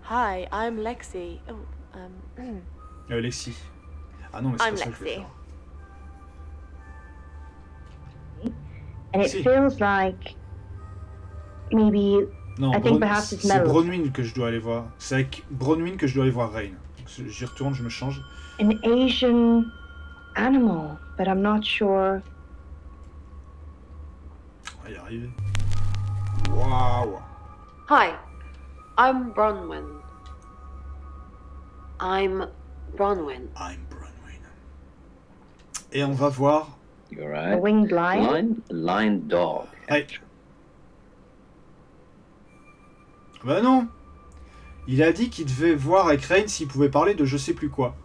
Hi, I'm Lexi. Oh, Lexi. Ah non, mais c'est pas ça que je vais faire. And it feels like maybe non, I think perhaps it's c'est Bronwyn que je dois aller voir. C'est avec Bronwyn que je dois aller voir Rain. J'y retourne, je me change. An Asian animal, but I'm not sure. On va y arriver. Waouh. Hi, I'm Bronwyn. I'm Bronwyn. Et on va voir. You're right. A winged lion. Lion dog. Ouais. Bah non. Il a dit qu'il devait voir avec Rain s'il pouvait parler de je sais plus quoi.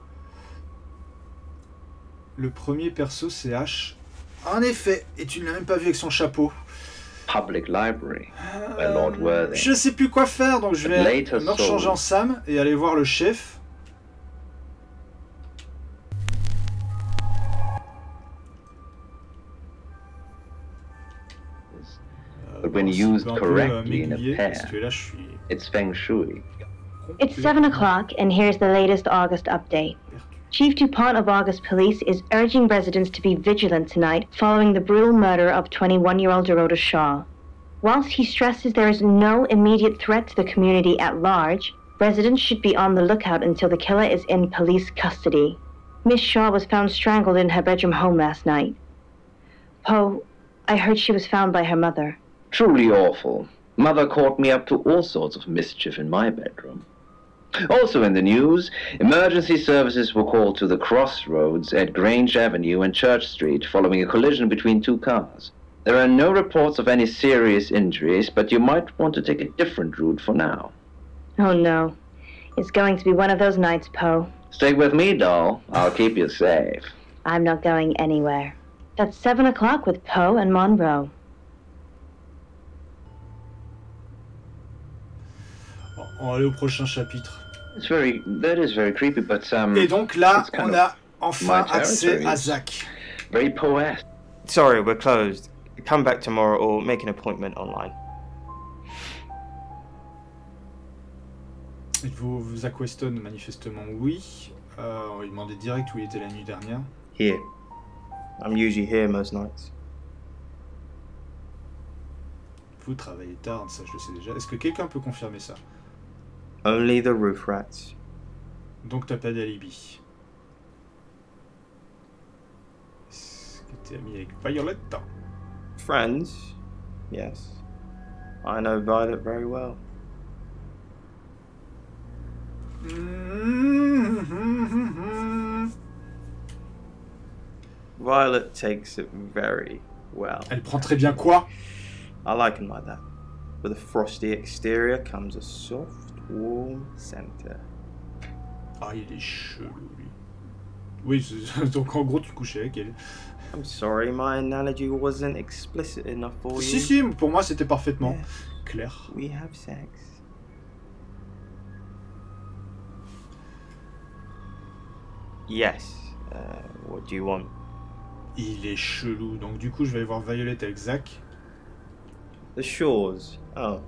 Le premier perso c'est H. En effet, et tu ne l'as même pas vu avec son chapeau. Public Library by Lord Worthing. Je sais plus quoi faire, donc je vais me rechanger en Sam et aller voir le chef. But when used correctly in a pair, it's feng shui. It's 7 o'clock, and here's the latest August update. Chief DuPont of August Police is urging residents to be vigilant tonight following the brutal murder of 21-year-old Dorota Shaw. Whilst he stresses there is no immediate threat to the community at large, residents should be on the lookout until the killer is in police custody. Miss Shaw was found strangled in her bedroom home last night. Poe, I heard she was found by her mother. Truly awful. Mother caught me up to all sorts of mischief in my bedroom. Also in the news, emergency services were called to the crossroads at Grange Avenue and Church Street following a collision between two cars. There are no reports of any serious injuries, but you might want to take a different route for now. Oh no. It's going to be one of those nights, Poe. Stay with me, doll. I'll keep you safe. I'm not going anywhere. That's 7 o'clock with Poe and Monroe. On va aller au prochain chapitre. That is very creepy, but Et donc là, on a enfin accès à Zach. Very poetic. Sorry, we're closed. Come back tomorrow or make an appointment online. Zach Weston, manifestement oui. On lui demandait direct où il était la nuit dernière. Here. I'm usually here most nights. Vous travaillez tard, ça je le sais déjà. Est-ce que quelqu'un peut confirmer ça? Only the roof rats. Donc t'as pas d'alibi. Est-ce que t'es ami avec Violet? Friends? Yes. I know Violet very well. Violet takes it very well. Elle prend très bien quoi? I like him like that. With a frosty exterior comes a soft, warm center. Ah, il est chelou, lui. Oui, donc en gros, tu couchais avec elle. I'm sorry, my analogy wasn't explicit enough for you. Si, pour moi, c'était parfaitement clair. We have sex. Yes. What do you want? Il est chelou. Donc du coup, je vais aller voir Violet avec Zach. The Shores. Oh.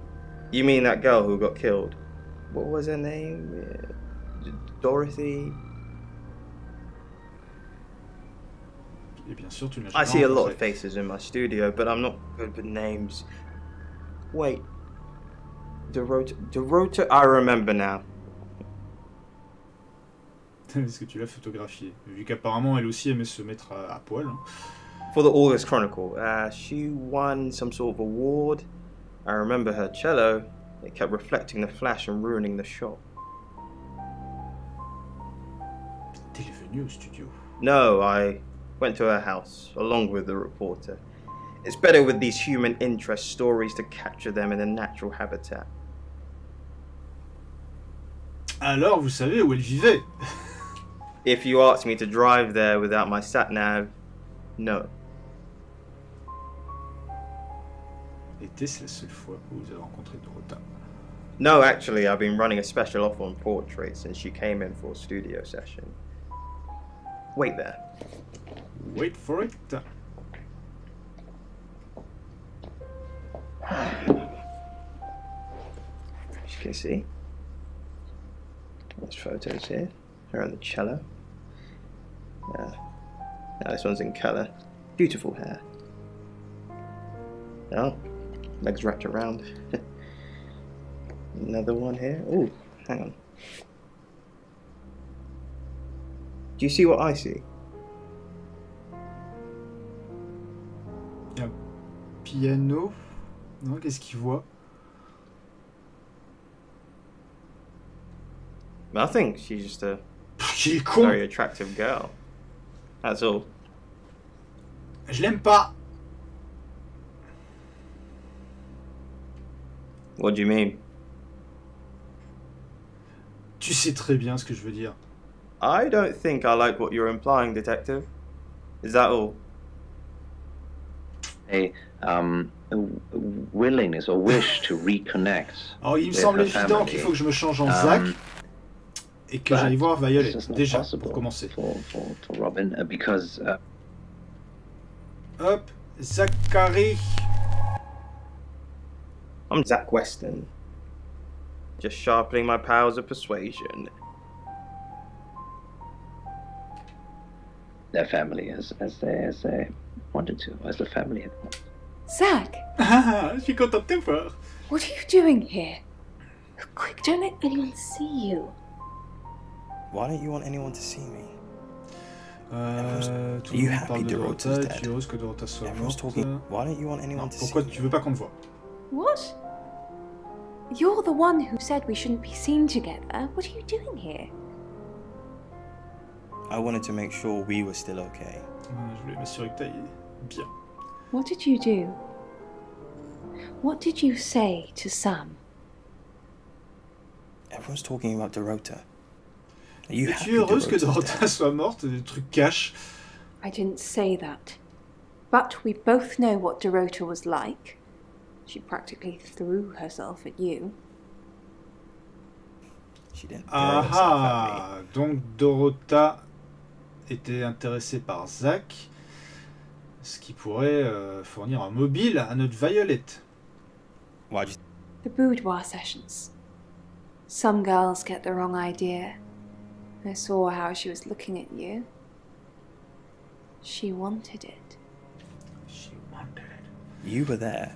You mean that girl who got killed? What was her name? Dorothy? Et bien sûr, tu n'as I jamais see a lot rencontré. of faces in my studio, but I'm not good with names. Wait. Dorota, I remember now. Est-ce que tu l'as photographiée? Vu qu'apparemment, elle aussi aimait se mettre à poil. Hein. For the August Chronicle, she won some sort of award. I remember her cello. It kept reflecting the flash and ruining the shot. T'es venu au studio? No, I went to her house, along with the reporter. It's better with these human interest stories to capture them in a natural habitat. Alors, vous savez où elle vivait? If you asked me to drive there without my sat-nav, no. Était-ce la seule fois où vous avez rencontré Dorota? No, actually, I've been running a special offer on portraits since she came in for a studio session. Wait there. Wait for it. As you can see, there's photos here. Her on the cello. Now this one's in colour. Beautiful hair. Oh, legs wrapped around. Another one here. Oh, hang on. Do you see what I see? Il y a un piano. Non, qu'est-ce qu'il voit? Nothing. She's just a Qui est con. very attractive girl. That's all. Je l'aime pas. What do you mean? Tu sais très bien ce que je veux dire. I don't think I like what you're implying, detective. Is that all? A willingness or wish to reconnect. Alors, il me semble évident qu'il faut que je me change en Zach et que j'aille voir Violet, déjà, pour commencer. For Robin, because... Hop, Zachary. I'm Zach Weston. Just sharpening my powers of persuasion. Their family as they wanted to, as the family had wanted. Zach! Je suis content de te voir. What are you doing here? Quick, don't let anyone see you. Why don't you want anyone to see me? Tout le monde parle de Dorota, et tu es heureuse que Dorota soit morte. Why don't you want anyone to Pourquoi tu veux pas qu'on te voie? What? You're the one who said we shouldn't be seen together. What are you doing here? I wanted to make sure we were still okay. Je voulais m'assurer que t'ailles bien. What did you do? What did you say to Sam? Everyone's talking about Dorota. Are you Es-tu heureuse que Dorota soit morte? Des trucs cash. I didn't say that. But we both know what Dorota was like. She practically threw herself at you. She didn't. Ah, donc Dorota était intéressée par Zach, ce qui pourrait fournir un mobile à notre Violet. The boudoir sessions. Some girls get the wrong idea. I saw how she was looking at you. She wanted it. She wanted it. You were there.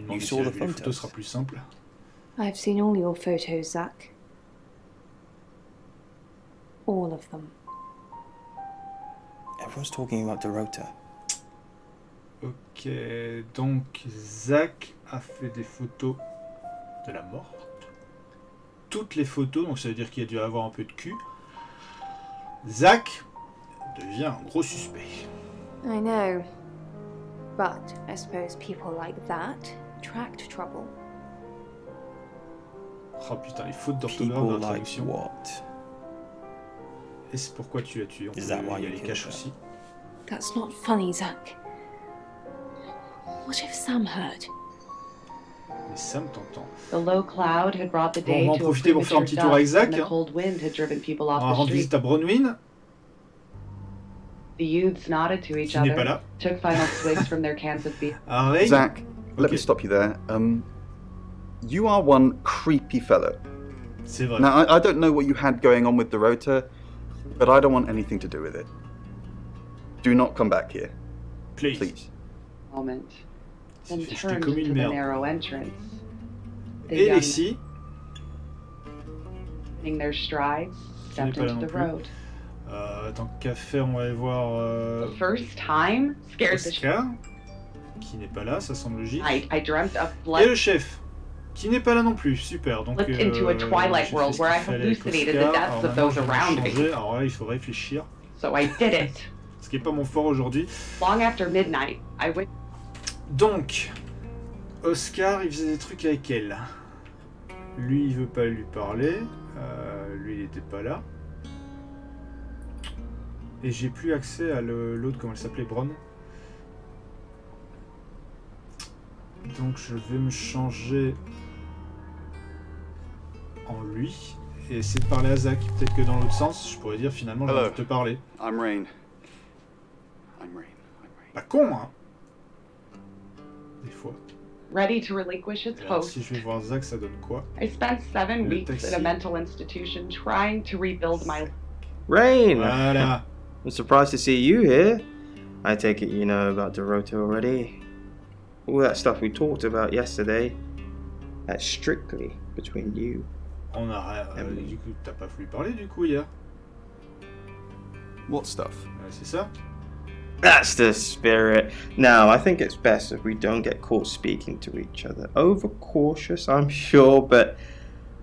You saw the photos. Les photos sera plus simple. I've seen all your photos, Zach. All of them. Everyone's talking about Dorota. Ok, donc Zach a fait des photos de la morte. Toutes les photos, donc ça veut dire qu'il a dû avoir un peu de cul. Zach devient un gros suspect. I know. But I suppose people like that attract trouble. Oh putain, les fautes d'orthographe de la traduction. Et c'est pourquoi tu l'as tué. Il y a les caches aussi. That's not funny, Zach. What if Sam heard? Mais Sam t'entend. The low cloud had brought the Bon, on va en profiter pour faire un petit tour avec Zach. On va rendre visite à Bronwyn. The youths nodded to each other, took final swigs from their cans of beer. Zach, let me stop you there. You are one creepy fellow. C'est vrai. Now, I don't know what you had going on with Dorota, but I don't want anything to do with it. Do not come back here. Please. Moment. Then turned to the narrow entrance. Et Lexi, their strides, stepped into the road. Tant qu'à faire, on va aller voir First time scared Oscar, qui n'est pas là, ça semble logique. I dreamt of blood. Et le chef, qui n'est pas là non plus, super. Donc, into a twilight world where I hallucinated the deaths of those around me. Alors là, il faut réfléchir. So I did it. Ce qui n'est pas mon fort aujourd'hui. Long after midnight, I went. Donc, Oscar, il faisait des trucs avec elle. Lui, il veut pas lui parler. Lui, il était pas là. Et j'ai plus accès à l'autre, comment elle s'appelait, Bron. Donc je vais me changer en lui et essayer de parler à Zach. Peut-être que dans l'autre sens, je pourrais dire finalement, je vais te parler. I'm Rain. Pas con, hein. Des fois. Ready to relinquish its host. Si je vais voir Zach, ça donne quoi? I spent 7 weeks at a mental institution trying to rebuild my... Rain! Voilà. I'm surprised to see you here. I take it you know about Dorota already. All that stuff we talked about yesterday, that's strictly between you. On a... du coup, t'as pas voulu parler du coup hier? What stuff? C'est ça? That's the spirit. Now, I think it's best if we don't get caught speaking to each other. Overcautious, I'm sure, but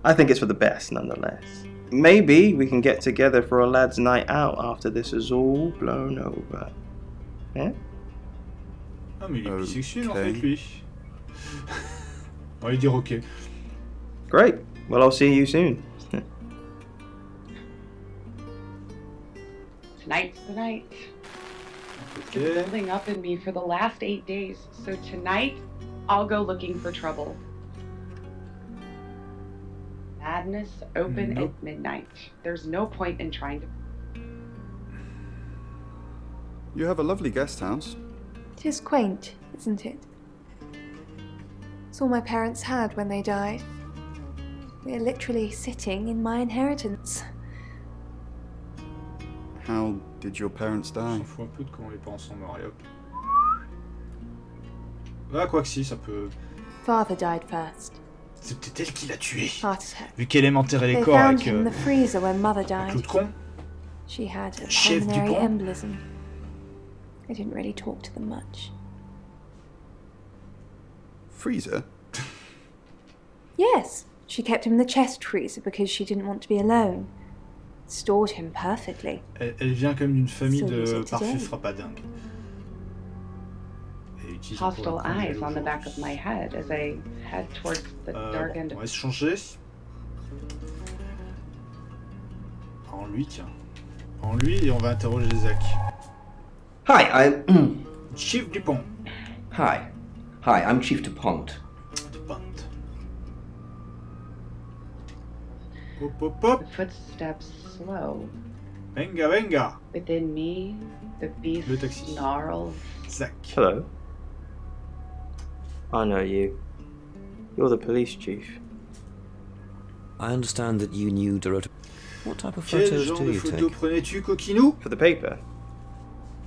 I think it's for the best nonetheless. Maybe we can get together for a lad's night out after this is all blown over. Yeah? Ah, mais il est bisexuel en fait, lui. On va lui dire ok. Great. Well, I'll see you soon. Tonight's the night. It's been building up in me for the last 8 days, so tonight I'll go looking for trouble. Madness open at midnight. There's no point in trying to... You have a lovely guest house. It is quaint, isn't it? It's all my parents had when they died. We're literally sitting in my inheritance. How did your parents die? On s'en fout un peu de comment les parents sont morts et hop. Ah, quoi que si, ça peut... Father died first. C'est peut-être elle qui l'a tué. Heart attack. Vu qu'elle aime enterrer les They corps found avec... him in the freezer when Mother died. L'autre con. She had a Chef pulmonary Dupont. embolism. I didn't really talk to them much. Freezer? Yes, she kept him in the chest freezer because she didn't want to be alone. Stored him perfectly. Elle vient comme d'une famille de parfaits frappadingues. Hostile eyes on the back of my head as I head towards the dark end. On va se changer. En lui, tiens. En lui, et on va interroger Zach. Hi, I'm... Chief Dupont. Hi. Hi, I'm Chief DuPont. DuPont. Hop, hop, hop. The footsteps slow. Venga, venga. Within me, the beast snarls. Zach. Hello. I know you. You're the police chief. I understand that you knew Dorota. What type of photos do you take? Prenais-tu, coquinou? For the paper.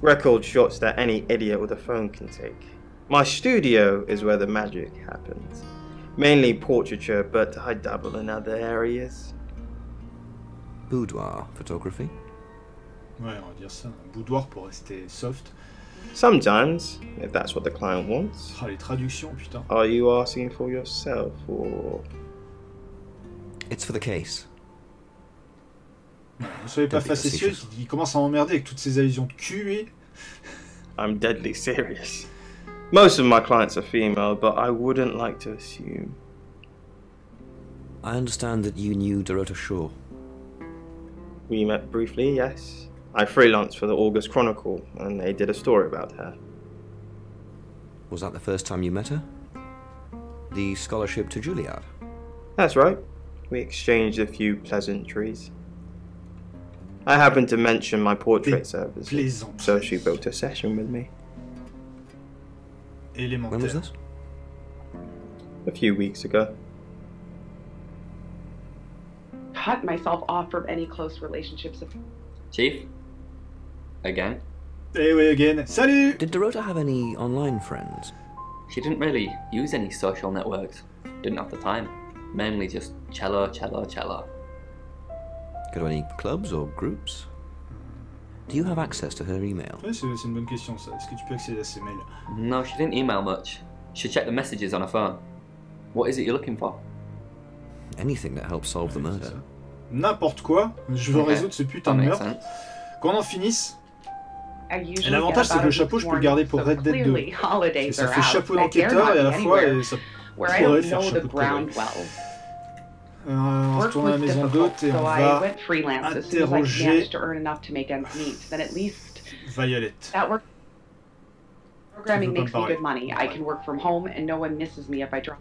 Record shots that any idiot with a phone can take. My studio is where the magic happens. Mainly portraiture, but I dabble in other areas. Boudoir photography? Ouais, on va dire ça. Un boudoir pour rester soft. Sometimes, if that's what the client wants. Ah, les traductions, putain. Are you asking for yourself, or... It's for the case. Ne soyez pas facétieux, il commence à m'emmerder avec toutes ces allusions de cul et... I'm deadly serious. Most of my clients are female, but I wouldn't like to assume. I understand that you knew Dorota Shaw. We met briefly, yes. I freelanced for the August Chronicle, and they did a story about her. Was that the first time you met her? The scholarship to Juilliard? That's right. We exchanged a few pleasantries. I happened to mention my portrait service, so she booked a session with me. When was this? A few weeks ago. Cut myself off from any close relationships. Chief? Again? Hey, we again. Salut! Did Dorota have any online friends? She didn't really use any social networks. Didn't have the time. Mainly just cello. Go to any clubs or groups? Do you have access to her email? Ouais, c'est une bonne question ça. Est-ce que tu peux accéder à ses mails? No, she didn't email much. She checked the messages on her phone. What is it you're looking for? Anything that helps solve the murder. N'importe quoi. Je veux résoudre ce putain de meurtre. Qu'on en finisse. Et l'avantage c'est que le chapeau je peux le garder pour Red Dead 2. Et ça fait chapeau d'enquêteur et à la fois ça pourrait faire chapeau de collègue. On retourne à la maison d'hôte et on va interroger Violette. Programming makes me good money. I can work from home and no one misses me if I drop.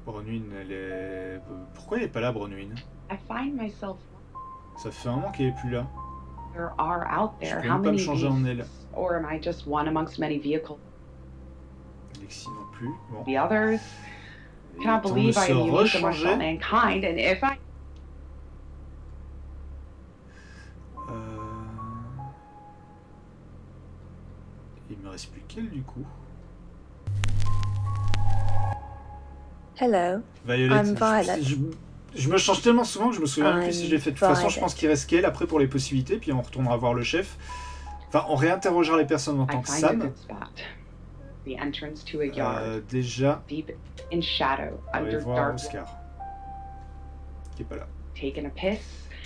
Bronwyn, elle est... Pourquoi elle est pas là, Bronwyn? I find myself... Ça fait un moment qu'elle est plus là. There are out there. Je peux même pas me changer en elle. Or am I just one amongst many vehicles? Alexis non plus. Bon. The others. Can't believe I am unique amongst all mankind, and if I... Il me reste plus qu'elle du coup. Hello, Violette. I'm Violet. Je me change tellement souvent que je me souviens plus si je l'ai fait. De toute façon, je pense qu'il reste qu'elle après pour les possibilités, puis on retournera voir le chef. Enfin, on réinterrogera les personnes en tant que Sam. Déjà, on va voir Oscar, qui est pas là.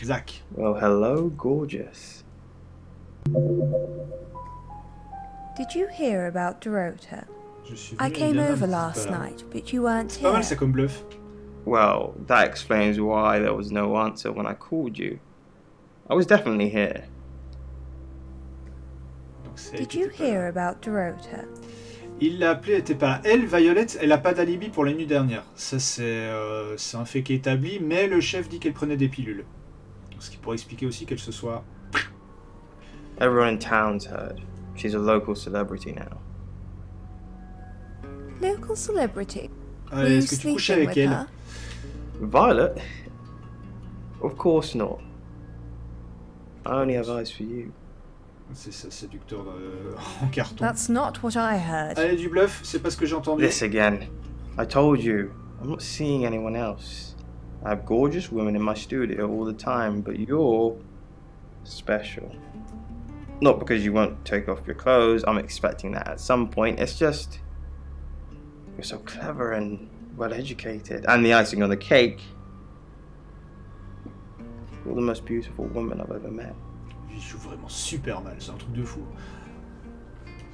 Zach. Well, hello, gorgeous. Did you hear about Dorota? I came over last night, but you weren't here. Pas mal, c'est comme bluff. Well, that explains why there was no answer when I called you. I was definitely here. Did you hear about Dorota? Il l'a appelée, elle était pas là. Elle, Violette, elle a pas d'alibi pour la nuit dernière. Ça, c'est un fait qui est établi, mais le chef dit qu'elle prenait des pilules. Ce qui pourrait expliquer aussi qu'elle se soit... Everyone in town's heard. She's a local celebrity now. Local celebrity? Allez, est-ce que tu couches avec elle? Violet? Of course not. I only have eyes for you. C'est ça, séducteur en carton. That's not what I heard. Allez, du bluff, c'est pas ce que j'ai entendu. This again. I told you, I'm not seeing anyone else. I have gorgeous women in my studio all the time, but you're special. Not because you won't take off your clothes, I'm expecting that at some point, it's just... You're so clever and well educated. And the icing on the cake, you're the most beautiful woman I've ever met. Il joue vraiment super mal, c'est un truc de fou.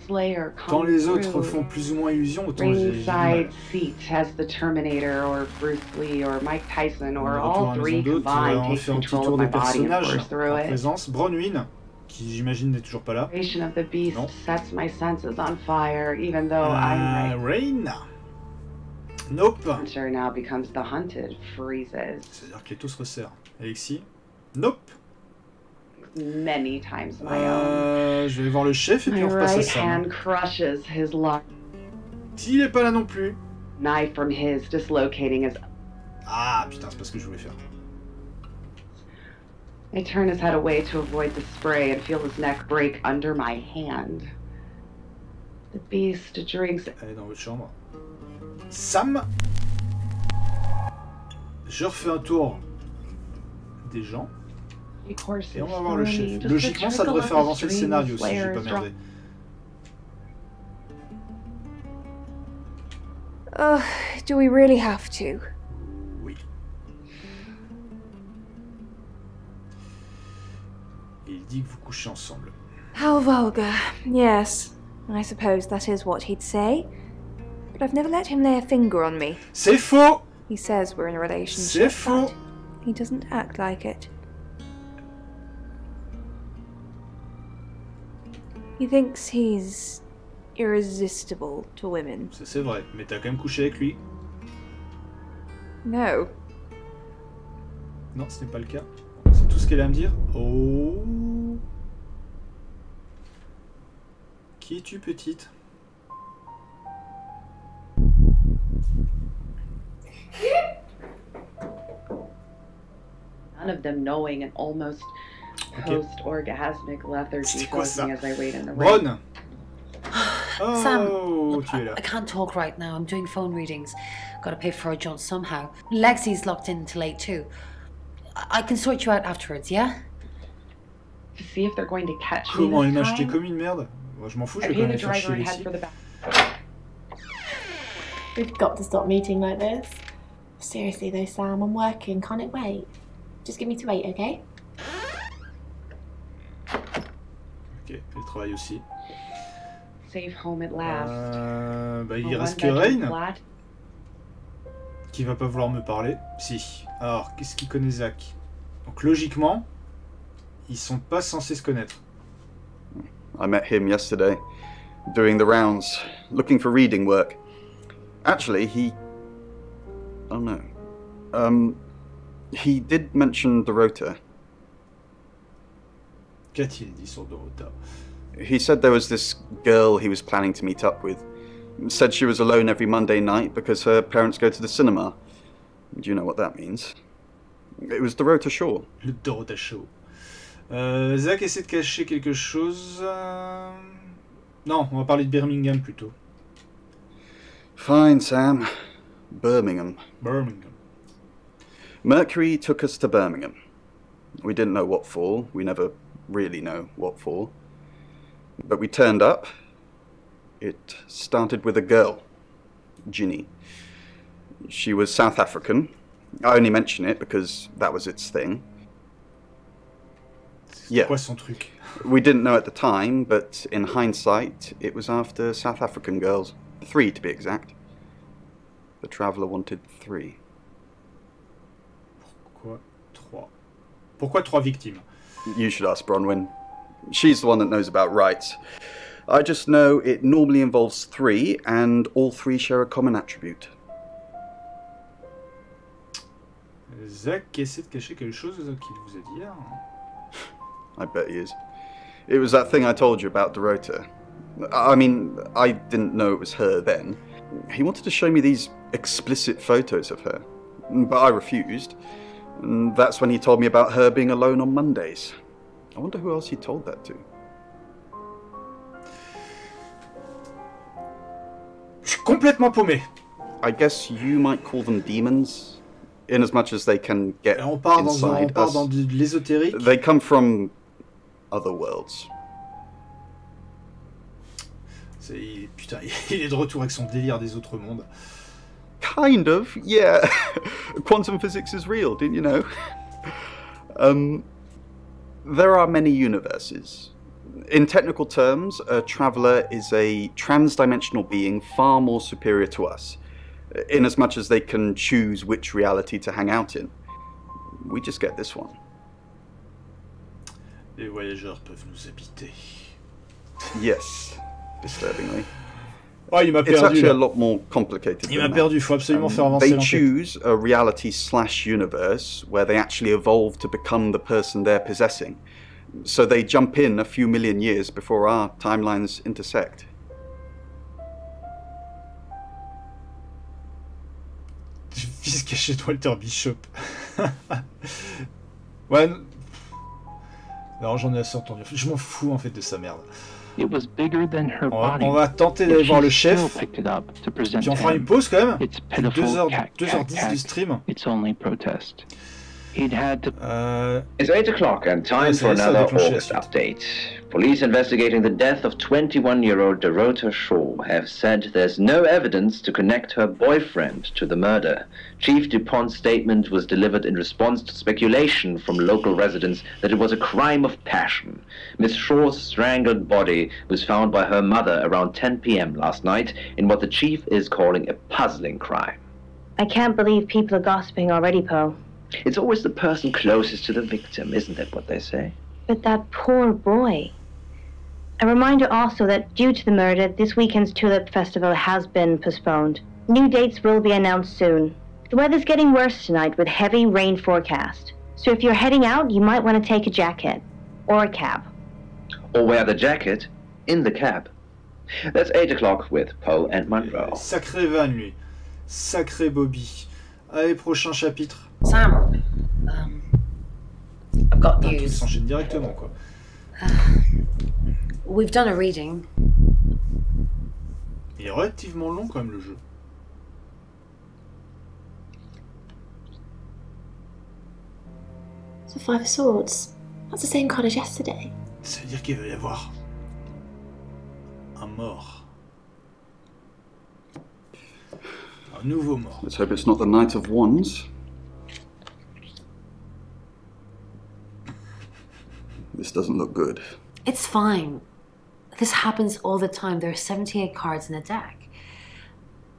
Slayer Tant les autres font plus ou moins illusion, autant j'ai du mal. Seats has the Terminator or Bruce Lee or Mike Tyson or all three combined take control of my body and force through it. Présence, Bronwyn, qui j'imagine n'est toujours pas là. Of the beast sets my senses on fire, even though I'm Rain. Nope. Hunter now becomes the hunted, freezes. C'est-à-dire que les taux se resserrent. Alexis. Nope. Many times my own. Je vais voir le chef et puis on repasse à ça. My right hand crushes his lock. S'il est pas là non plus. Knife from his, dislocating his. Ah putain, c'est pas ce que je voulais faire. I turn his head away to avoid the spray and feel his neck break under my hand. The beast drinks. Elle est dans votre chambre. Sam. Je refais un tour des gens. Et on va voir le chef. Logiquement, ça devrait faire avancer le scénario si je vais pas merder. Do we really have to? Oui. Il dit que vous couchez ensemble. How vulgar. Yes, I suppose that is what he'd say. But I've never let him lay a finger on me. C'est faux! He says we're in a relationship. C'est faux! He doesn't act like it. He thinks he's irresistible to women. Ça c'est vrai, mais t'as quand même couché avec lui. No. Non, ce n'est pas le cas. C'est tout ce qu'elle a à me dire. Oh. Qui es-tu, petite? None of them knowing and almost post-orgasmic lethargy fills me as I wait in the rain. Sam, Oh, look, I can't talk right now. I'm doing phone readings. Gotta pay for a job somehow. Lexi's locked in until 8 too. I can sort you out afterwards, yeah? To see if they're going to catch me Comment, elle this m'a acheté time? comme une merde? Moi, je m'en fous, je I vais pay quand the même faire driver chier and head ici. for the back. We've got to stop meeting like this. Seriously though, Sam, I'm working. Can't it wait? Just give me to 8, okay? Ok, elle travaille aussi. Safe home at last. Bah, il reste que Rain. Qui va pas vouloir me parler. Si. Alors, qu'est-ce qu'il connaît Zach? Donc, logiquement, ils sont pas censés se connaître. I met him yesterday, doing the rounds, looking for reading work. Actually, oh no. He did mention Dorota. Qu'a-t-il dit sur Dorota? He said there was this girl he was planning to meet up with. Said she was alone every Monday night because her parents go to the cinema. Do you know what that means? It was Dorota Shaw. Le Dorota Shaw. Zach essaie de cacher quelque chose. Non, on va parler de Birmingham plutôt. Fine, Sam. Birmingham. Birmingham. Mercury took us to Birmingham. We didn't know what for. We never really know what for. But we turned up. It started with a girl, Ginny. She was South African. I only mention it because that was its thing. Yeah. Quoi son truc? We didn't know at the time, but in hindsight, it was after South African girls. 3 to be exact. The Traveller wanted 3. Pourquoi 3? Pourquoi 3 victimes? You should ask Bronwyn. She's the one that knows about rights. I just know it normally involves 3, and all 3 share a common attribute. Zach essaie de cacher quelque chose qu'il vous a dit hier. I bet he is. It was that thing I told you about Dorota. I mean, I didn't know it was her then. He wanted to show me these explicit photos of her, but I refused. And that's when he told me about her being alone on Mondays. I wonder who else he told that to. Je suis complètement paumé. I guess you might call them demons, in as much as they can get on part inside dans, us. Dans de l'ésotérique. They come from other worlds. Putain, il est de retour avec son délire des autres mondes. Kind of, yeah. Quantum physics is real, didn't you know? There are many universes. In technical terms, a traveller is a trans-dimensional being far more superior to us, in as much as they can choose which reality to hang out in. We just get this one. Les voyageurs peuvent nous habiter. Yes, disturbingly. Oh, il m'a perdu. It's actually a lot more complicated. Il m'a perdu. Il faut absolument faire avancer They l'enquête. choose a reality/universe where they actually evolve to become the person they're possessing. So they jump in a few million years before our timelines intersect. Fils caché de Walter Bishop. Ouais. Non, j'en ai assez entendu. Je m'en fous en fait de sa merde. On va tenter d'aller voir le chef. Puis on fera une pause quand même. 2h10 du stream. It's 8 o'clock and time for another August update. Police investigating the death of 21-year-old Dorota Shaw have said there's no evidence to connect her boyfriend to the murder. Chief DuPont's statement was delivered in response to speculation from local residents that it was a crime of passion. Miss Shaw's strangled body was found by her mother around 10 p.m. last night in what the chief is calling a puzzling crime. I can't believe people are gossiping already, Poe. It's always the person closest to the victim, isn't that what they say? But that poor boy. A reminder also that due to the murder, this weekend's Tulip Festival has been postponed. New dates will be announced soon. The weather's getting worse tonight with heavy rain forecast. So if you're heading out, you might want to take a jacket. Or a cab. Or wear the jacket in the cab. That's 8 o'clock with Poe and Monroe. Sacré van, lui. Sacré Bobby. Allez, prochain chapitre. Sam, I've got news. Tout s'enchaîne directement, quoi. We've done a reading. Il est relativement long, quand même, le jeu. The Five of Swords. That's the same card as yesterday. Ça veut dire qu'il va y avoir un mort. Un nouveau mort. Let's hope it's not the Knight of Wands. This doesn't look good. It's fine. This happens all the time. There are 78 cards in a deck.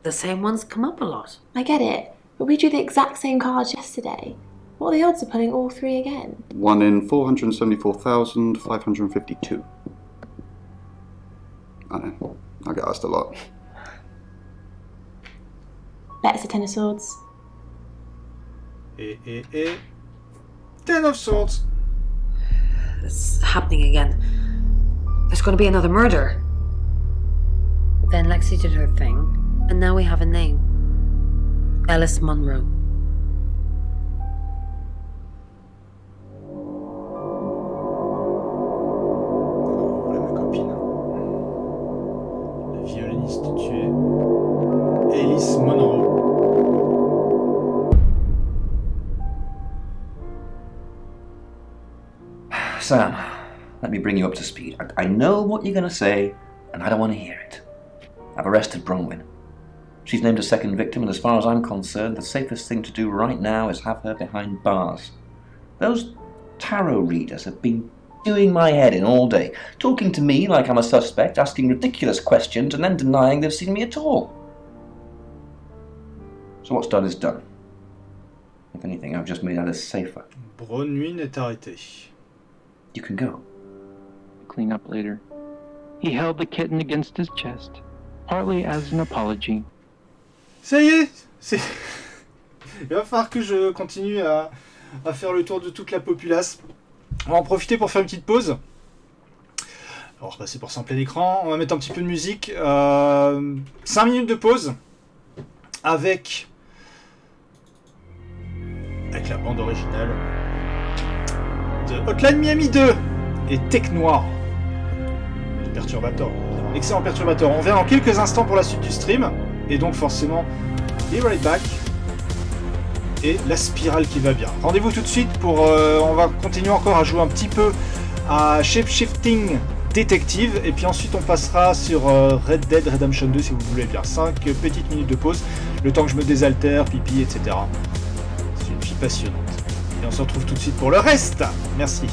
The same ones come up a lot. I get it, but we drew the exact same cards yesterday. What are the odds of pulling all three again? 1 in 474,552. I know. I get asked a lot. Bet it's a Ten of Swords. Ten of Swords. It's happening again. There's going to be another murder. Then Lexi did her thing, and now we have a name. Alice Munro. Voilà ma copine. La violoniste tuée. Alice Munro. Sam, let me bring you up to speed. I know what you're going to say, and I don't want to hear it. I've arrested Bronwyn. She's named a second victim, and as far as I'm concerned, the safest thing to do right now is have her behind bars. Those tarot readers have been doing my head in all day, talking to me like I'm a suspect, asking ridiculous questions, and then denying they've seen me at all. So what's done is done. If anything, I've just made Alice safer. Bronwyn est arrêtée. You can go. Clean up later. He held the kitten against his chest, partly as an apology. Ça y est, il va falloir que je continue à faire le tour de toute la populace. On va en profiter pour faire une petite pause. On va repasser pour ça en plein écran. On va mettre un petit peu de musique. 5 minutes de pause avec la bande originale de Hotline Miami 2 et Tech Noir. Le perturbateur. Excellent perturbateur. On revient dans quelques instants pour la suite du stream. Et donc forcément, be right back. Et la spirale qui va bien. Rendez-vous tout de suite pour... on va continuer encore à jouer un petit peu à Shapeshifting Detective. Et puis ensuite on passera sur Red Dead Redemption 2 si vous voulez bien. 5 petites minutes de pause. Le temps que je me désaltère, pipi, etc. C'est une fille passionnante. Et on se retrouve tout de suite pour le reste. Merci.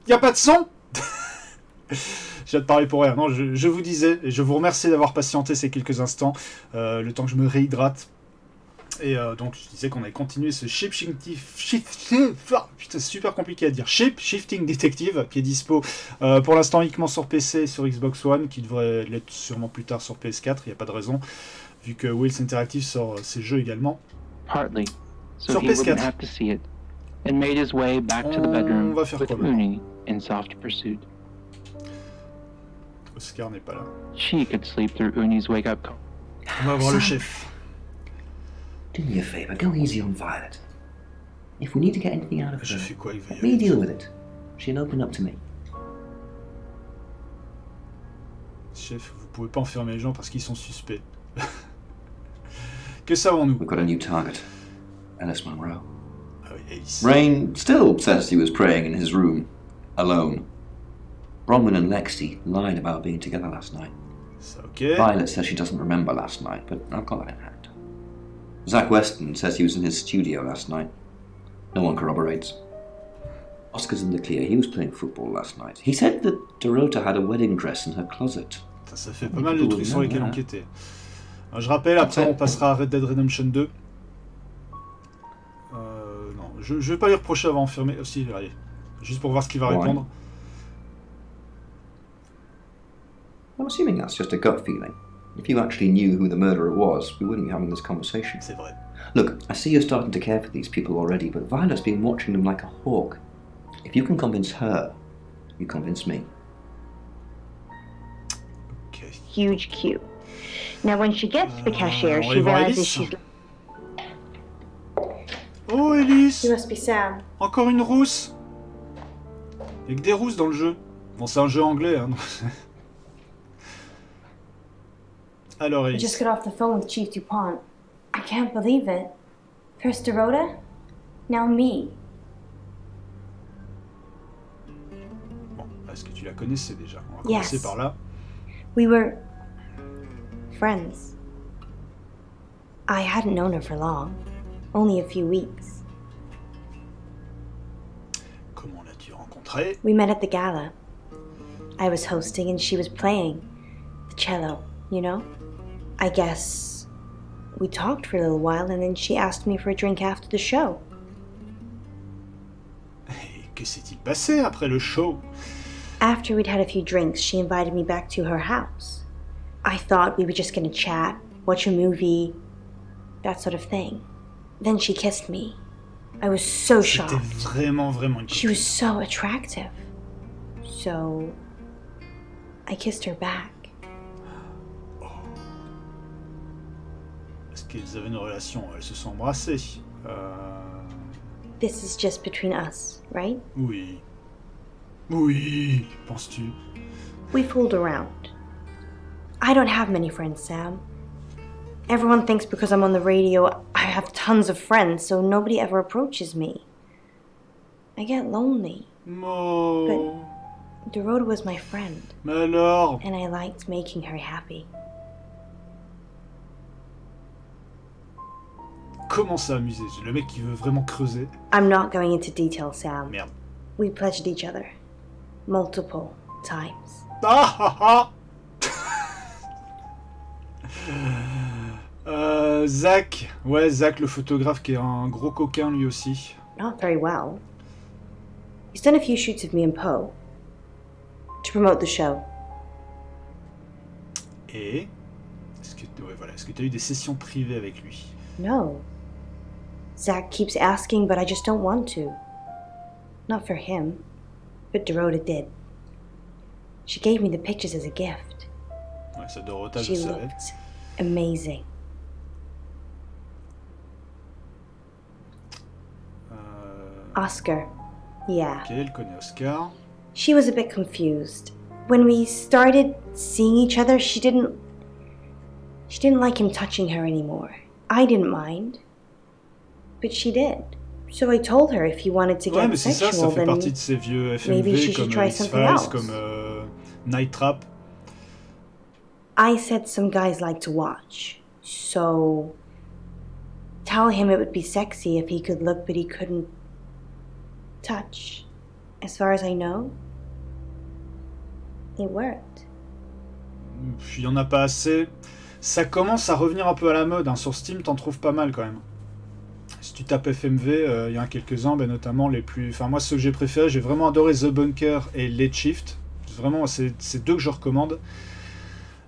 Y a pas de son. Je viens de parler pour rien. Non, je vous disais, et je vous remercie d'avoir patienté ces quelques instants, le temps que je me réhydrate. Et donc je disais qu'on allait continuer ce Shapeshifting, putain, c'est super compliqué à dire, Shapeshifting Detective, qui est dispo pour l'instant uniquement sur PC et sur Xbox One, qui devrait l'être sûrement plus tard sur PS4, il n'y a pas de raison, vu que Wheels Interactive sort ses jeux également. Sur PS4. On va faire quoi maintenant? Oscar n'est pas là. On va voir le chef. Do me a favor, go easy on Violet. If we need to get anything out of her, fais quoi avec Violet? me deal with it. She'll open up to me. Chef, vous pouvez pas enfermer les gens parce qu'ils sont suspects. Que savons-nous? We've got a new target. Alice Monroe. Oh, yes. Rain still says he was praying in his room, alone. Bronwyn and Lexi lied about being together last night. Okay. Violet says she doesn't remember last night, but I've got that in hand. Zach Weston says he was in his studio last night. No one corroborates. Oscar's in the clear. He was playing football last night. He said that Dorota had a wedding dress in her closet. Ça fait pas mal de trucs sur lesquels enquêter. Alors, je rappelle, après on passera à Red Dead Redemption 2. Non, je vais pas lui reprocher d'avoir enfermé. Oh, si, allez. Juste pour voir ce qu'il va répondre. I'm assuming that's just a gut feeling. If you actually knew who the murderer was, we wouldn't be having this conversation. C'est vrai. Look, I see you're starting to care for these people already, but Violet's been watching them like a hawk. If you can convince her, you convince me. Okay. Huge cue. Now when she gets to the cashier, she realizes she's... Oh, Ellis! You must be Sam. Encore une rousse! Il y a que des rousses dans le jeu. Bon, c'est un jeu anglais, hein. Alors, I Ellis. just got off the phone with Chief DuPont. I can't believe it. First Dorota, now me. Bon, est-ce que tu la connaissais déjà? On va commencer par là. We were friends. I hadn't known her for long, only a few weeks. Comment l'as-tu rencontrée? We met at the gala. I was hosting and she was playing the cello, you know? I guess we talked for a little while and then she asked me for a drink after the show. Et que s'est-il passé après le show? After we'd had a few drinks, she invited me back to her house. I thought we were just gonna chat, watch a movie, that sort of thing. Then she kissed me. I was so shocked. C'était vraiment She was so attractive. So I kissed her back. Est-ce qu'ils avaient une relation? Elles se sont embrassées. This is just between us, right? Oui. Oui, penses-tu? We fooled around. I don't have many friends, Sam. Everyone thinks because I'm on the radio, I have tons of friends, so nobody ever approaches me. I get lonely. No. But Dorota was my friend. Mais alors? And I liked making her happy. Comment ça amuser? Le mec qui veut vraiment creuser. I'm not going into detail, Sam. Merde. We pledged each other. Multiple times. Ah Zach. Ouais, Zach, le photographe qui est un gros coquin lui aussi. Not very well. He's done a few shoots of me and Poe. To promote the show. Et est-ce que tu as eu des sessions privées avec lui? No. Zach keeps asking, but I just don't want to. Not for him, but Dorota did. She gave me the pictures as a gift. Ouais, ça Dorota, she je savais. Looked amazing. Oscar. Yeah. Ok, elle connaît Oscar. She was a bit confused. When we started seeing each other, she didn't like him touching her anymore. I didn't mind. But she did. So I told her if he wanted to get sexual, ça fait partie de ces vieux FMV comme X-Files, comme Night Trap. I said some guys like to watch. So tell him it would be sexy if he could look but he couldn't touch. As far as I know, it worked. Il y en a pas assez. Ça commence à revenir un peu à la mode, hein. Sur Steam, t'en trouves pas mal quand même. Si tu tapes FMV, il y en a quelques-uns, ben, notamment les plus... Enfin, moi, ceux que j'ai préférés, j'ai vraiment adoré The Bunker et Late Shift. Vraiment, c'est deux que je recommande.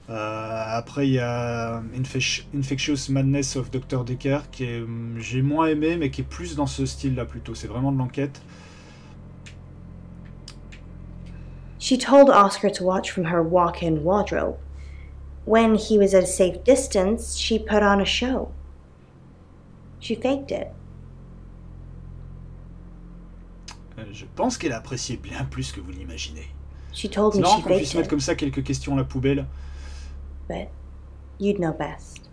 Après, il y a Infectious Madness of Dr. Decker, qui est j'ai moins aimé, mais qui est plus dans ce style-là plutôt. C'est vraiment de l'enquête. She told Oscar to watch from her walk-in wardrobe. When he was at a safe distance, she put on a show. She faked it. Je pense qu'elle appréciait bien plus que vous l'imaginez. She told me she faked it. C'est marrant qu'on puisse mettre comme ça quelques questions à la poubelle. But you'd know best.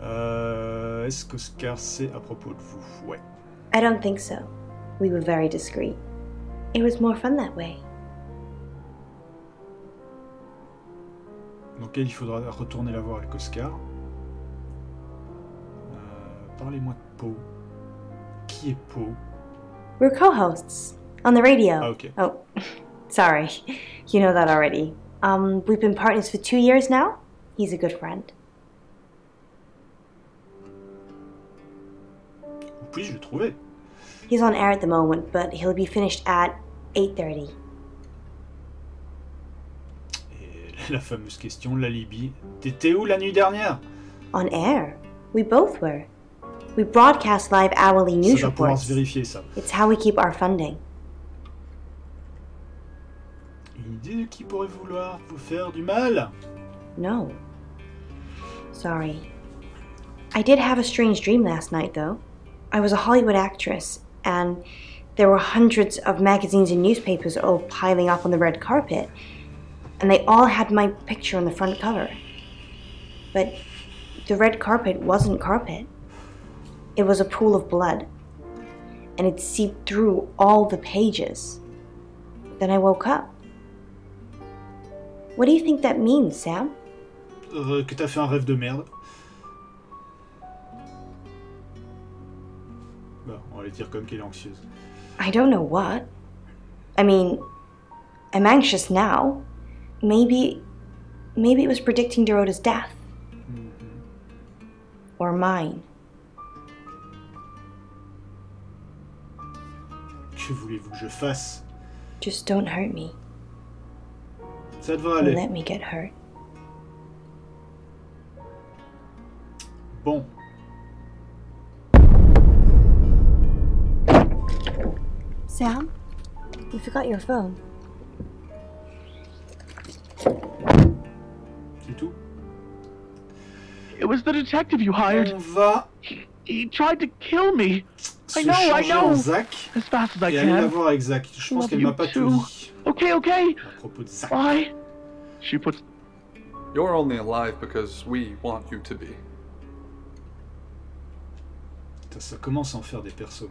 Est-ce qu'Oscar c'est à propos de vous? Ouais. I don't think so. We were very discreet. It was more fun that way. Donc il faudra retourner la voir avec Oscar. Parlez-moi de Poe. Qui est Poe? We're co-hosts on the radio. Ah, okay. Oh, sorry. You know that already. We've been partners for 2 years now. He's a good friend. Puis-je le trouver? He's on air at the moment, but he'll be finished at 8:30. Et la fameuse question, l'alibi. T'étais où la nuit dernière? On air. We both were. We broadcast live hourly news reports. Ça va pouvoir se vérifier, ça. It's how we keep our funding. Une idée de qui pourrait vouloir vous faire du mal? No. Sorry. I did have a strange dream last night, though. I was a Hollywood actress, and there were hundreds of magazines and newspapers all piling up on the red carpet, and they all had my picture on the front cover. But the red carpet wasn't carpet. It was a pool of blood, and it seeped through all the pages. Then I woke up. What do you think that means, Sam? Que t'as fait un rêve de merde. Bon, on va lui dire comme qu'elle est anxieuse. I don't know what. I mean, I'm anxious now. Maybe it was predicting Dorota's death. Or mine. Que voulez-vous que je fasse? Just don't hurt me. Ça devrait aller. Let me get hurt. Bon. Sam, you forgot your phone. C'est tout. It was the detective you hired. On va. He tried to kill me. I know. Zach, as fast as I et can. aller la voir avec Zach. Je pense qu'elle m'a pas tout dit. Okay. À propos de Zach. Why? She puts. You're only alive because we want you to be. Putain, ça commence à en faire des persos.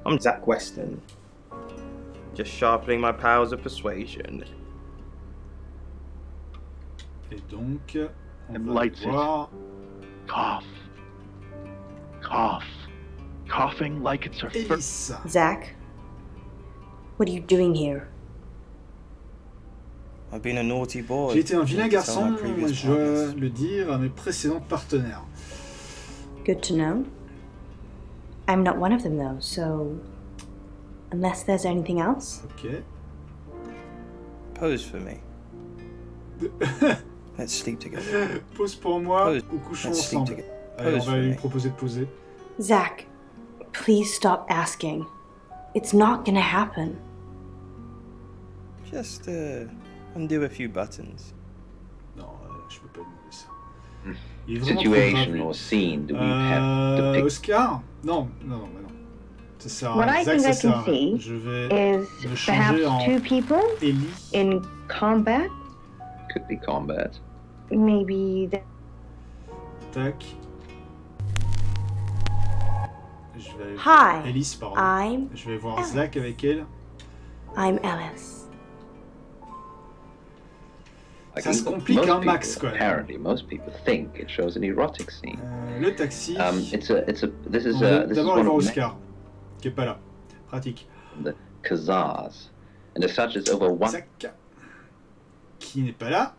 I'm Zach Weston. Just sharpening my powers of persuasion. Et donc, on And va lights voir. Cough. Coughing like it's her first. Zach, what are you doing here? I've been a naughty boy. J'ai été un vilain garçon, je dois le dire à mes précédents partenaires. Good to know. I'm not one of them though, so unless there's anything else. Ok. Pose for me. Let's sleep together. Pose pour moi ou couchons ensemble. Allez, on va lui proposer de poser. Zach, please stop asking. It's not gonna happen. Just undo a few buttons. Non, je peux pas demander ça. Situation or scene do we have to pick? Oscar? Non. Ça sert à What I Zach, think ça I sert à can see je vais is me changer en perhaps two people Ellie. in combat. Could be combat. Maybe. Tac. Je vais Hi, Alice, pardon. Je vais voir Alice. Zach avec elle. I'm Alice. Ça se complique un max, quoi. Apparently, most people think it shows an erotic scene. Le taxi. This is d'abord one voir of Oscar, qui est pas là. Pratique. the Khazars, and as such, it's over one. Zach, qui n'est pas là.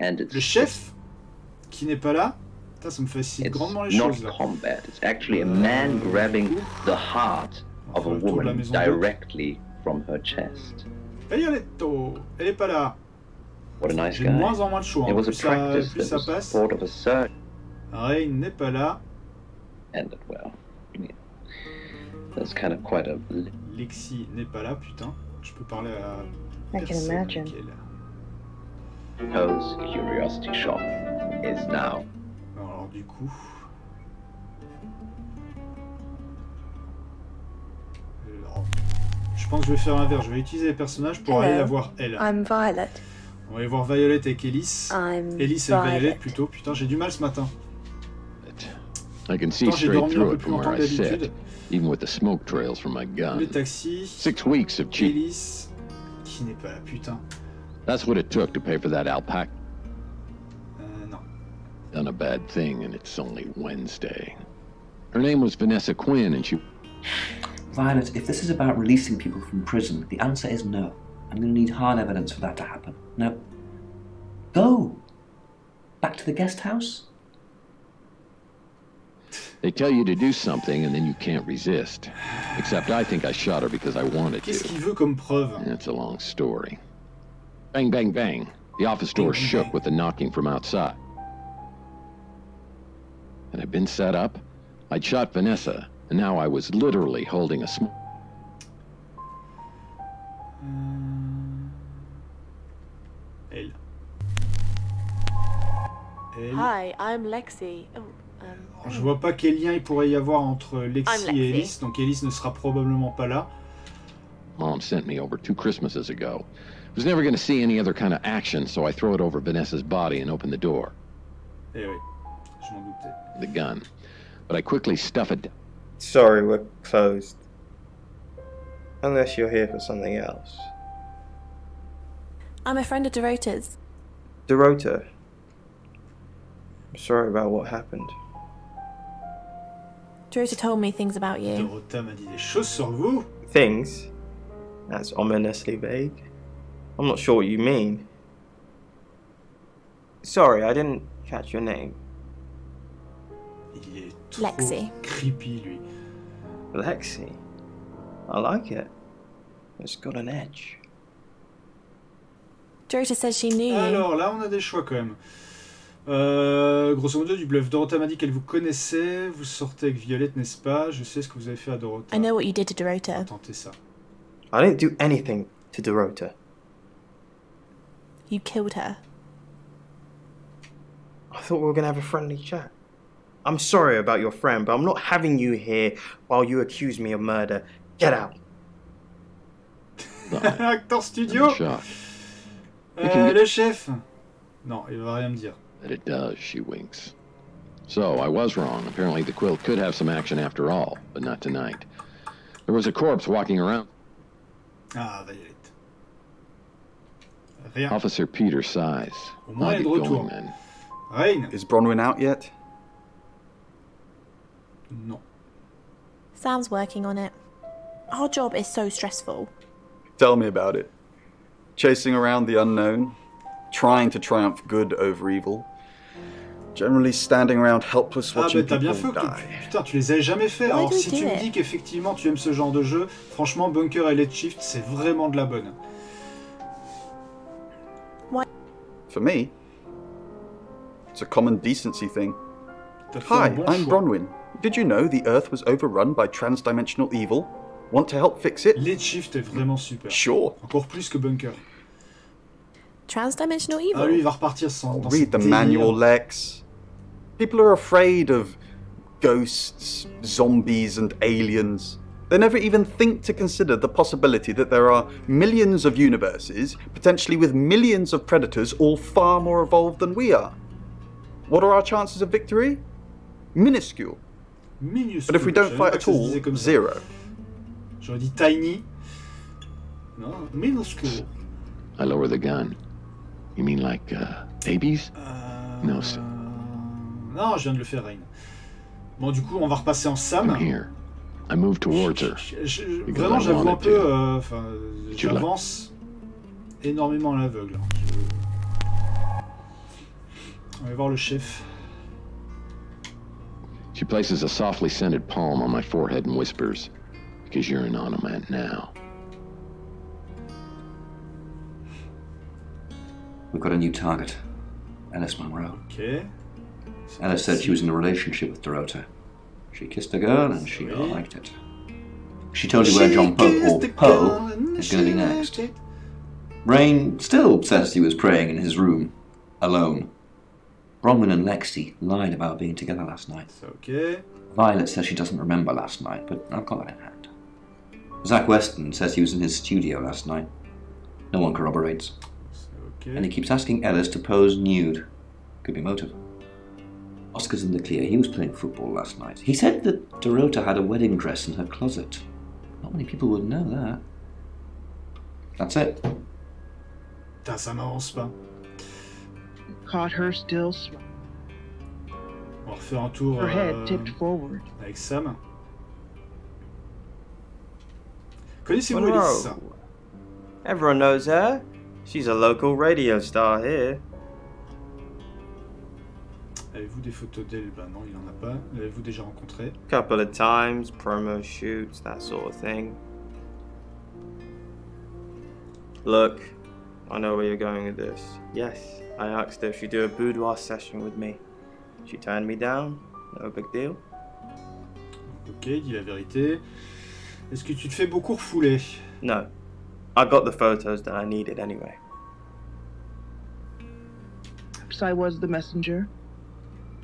And it's, le chef, qui n'est pas là. Putain, ça me facilite grandement les choses là. It's not combat. It's actually a man grabbing the heart of a woman directly from her chest. Violetto, elle est pas là. What a nice J'ai guy. de moins en moins de choix. It was a Plus practice ça that was passe. sort of a surgeon. Ray n'est pas là. And well, yeah. That's kind of quite a. Lexi n'est pas là, putain. Je peux parler à. I can imagine. Whose curiosity shop is now. Alors du coup. Alors, je pense que je vais faire l'inverse. Je vais utiliser les personnages pour aller la voir elle. I'm Violet. On va aller voir Violet avec Ellis. Ellis avec Violet plutôt. Putain, j'ai du mal ce matin. I can see straight through it from where I sit, even with the smoke trails from my gun. Le taxi. 6 weeks of cheap. Ellis, qui n'est pas là, putain. That's what it took to pay for that alpaca. Non. Done a bad thing, and it's only Wednesday. Her name was Vanessa Quinn, and she. Violet, if this is about releasing people from prison, the answer is no. I'm going to need hard evidence for that to happen. Now, go! Back to the guest house? They tell you to do something, and then you can't resist. Except I think I shot her because I wanted to. Qu'est-ce qu'il veut comme preuve? It's a long story. Bang, bang, bang. The office door shook with the knocking from outside. Had I been set up? I'd shot Vanessa, and now I was literally holding a small... Elle. Hi, I'm Lexi. Oh, Alors, je vois pas quel lien il pourrait y avoir entre Lexi et Ellis, donc Ellis ne sera probablement pas là. Mom sent me over 2 Christmases ago. Was never going to see any other kind of action, so I throw it over Vanessa's body and open the door. Eh oui, je m'en doutais. The gun. But I quickly stuff it. Sorry, we're closed. Unless you're here for something else. I'm a friend of Dorota's. Dorota? I'm sorry about what happened. Dorota told me things about you. Dorota m'a dit des choses sur vous. Things? That's ominously vague. I'm not sure what you mean. Sorry, I didn't catch your name. Il est trop Lexi. Creepy, lui. Lexi? I like it. It's got an edge. Dorota says she knew you. Alors là, on a des choix quand même. Grosso modo, du bluff. Dorota m'a dit qu'elle vous connaissait. Vous sortez avec Violette, n'est-ce pas? Je sais ce que vous avez fait à Dorota. I know what you did to Dorota. Tentez ça. I didn't do anything to Dorota. You killed her. I thought we were going to have a friendly chat. I'm sorry about your friend, but I'm not having you here while you accuse me of murder. Get out. Acteur studio. Le chef. Non, il va rien me dire. That it does, she winks. So, I was wrong. Apparently the quilt could have some action after all, but not tonight. There was a corpse walking around. Ah, Violette. Rien. Officer Peter sighs. Au moins, il est de retour. Rain. Is Bronwyn out yet? No. Sam's working on it. Our job is so stressful. Tell me about it. Chasing around the unknown, trying to triumph good over evil, generally standing around helpless watching people die. Putain, tu les avais jamais fait. Alors si tu me dis qu'effectivement tu aimes ce genre de jeu, franchement Bunker et Let's Shift, c'est vraiment de la bonne. What? For me, it's a common decency thing. Hi, I'm Bronwyn. Did you know the Earth was overrun by trans-dimensional evil? Want to help fix it? Let's Shift est vraiment super. Sure. Encore plus que Bunker. Trans-dimensional evil? Ah, lui, il va repartir sans... Read the manual, Lex. People are afraid of ghosts, zombies, and aliens. They never even think to consider the possibility that there are millions of universes, potentially with millions of predators, all far more evolved than we are. What are our chances of victory? Minuscule. But if we don't fight at all, zero. J'aurais dit tiny. No, minuscule. I lower the gun. You mean like babies? No, sir. Non, je viens de le faire, Rain. Bon, du coup, on va repasser en Sam. Come here. I move towards her. Vraiment, j'avoue un peu. Enfin, j'avance énormément à l'aveugle. On va voir le chef. She places a softly scented palm on my forehead and whispers, "Because you're an onomant now." We've got a new target, Alice Monroe. Okay. Alice said she was in a relationship with Dorota. She kissed a girl and she liked it. She told you where John Pope, or Poe, is going to be next. Rain still says he was praying in his room, alone. Bronwyn and Lexi lied about being together last night. Okay. Violet says she doesn't remember last night, but I've got that in hand. Zach Weston says he was in his studio last night. No one corroborates. Okay. And he keeps asking Ellis to pose nude. Could be motive. Oscar's in the clear. He was playing football last night. He said that Dorota had a wedding dress in her closet. Not many people would know that. That's it. Putain, ça m'avance pas. Caught her still smiling. On va refaire un tour her head tipped forward. Avec Sam. Connaissez-vous Ellis? Everyone knows her. She's a local radio star here. Avez-vous des photos d'elle? Ben non, il en a pas. L'avez-vous déjà rencontré? Couple of times, promo shoots, that sort of thing. Look, I know where you're going with this. Yes, I asked her if she'd do a boudoir session with me. She turned me down. No big deal. Ok, dis la vérité. Est-ce que tu te fais beaucoup refouler? No. I got the photos that I needed anyway. Perhaps I was the messenger.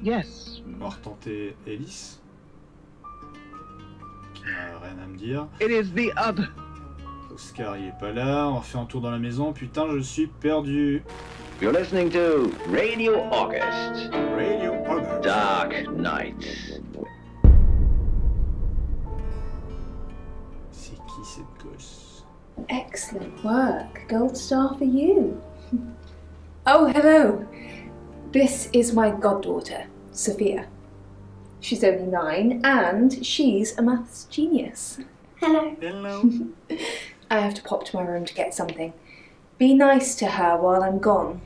Yes. On va retenter Alice. Qui n'a rien à me dire. It is the other. Oscar, il est pas là. On refait un tour dans la maison. Putain, je suis perdu. You're listening to Radio August. Radio August. Dark Nights. C'est qui cette gosse? Excellent work. Gold star for you. Oh, hello. This is my goddaughter, Sophia. She's only 9 and she's a maths genius. Hello. Hello. I have to pop to my room to get something. Be nice to her while I'm gone.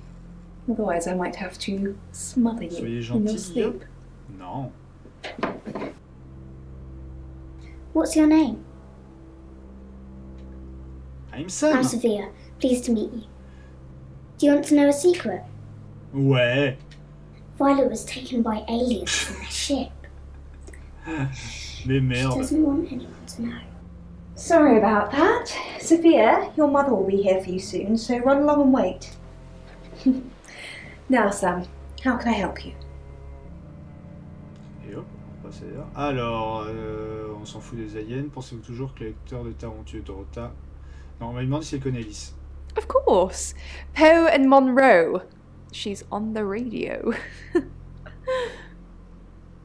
Otherwise I might have to smother you in your sleep. No. What's your name? I'm Sam. I'm Sophia. Pleased to meet you. Do you want to know a secret? Ouais. Violet was taken by aliens from their ship. Mais merde. She doesn't want anyone to know. Sorry about that. Sophia, your mother will be here for you soon, so run along and wait. Now, Sam, how can I help you? Et hop, on va passer là. Alors, on s'en fout des aliens. Pensez-vous toujours que les lecteurs de Tarot ont tué Dorota? Non, on m'a demandé si elle connaît Alice. Of course. Poe and Monroe. She's on the radio.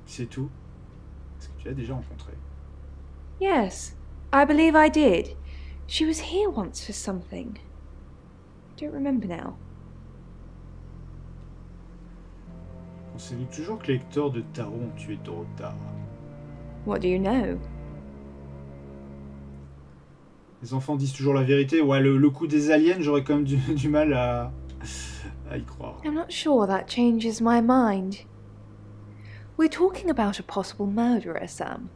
C'est tout. Est-ce que tu l'as déjà rencontrée? Yes, I believe I did. She was here once for something. I don't remember now. Pensez-vous toujours que les lecteurs de Tarot ont tué Dorota? What do you know? Les enfants disent toujours la vérité. Ouais, le coup des aliens, j'aurais quand même du mal à y croire. I'm not sure that changes my mind. We're talking about a possible murderer, Sam.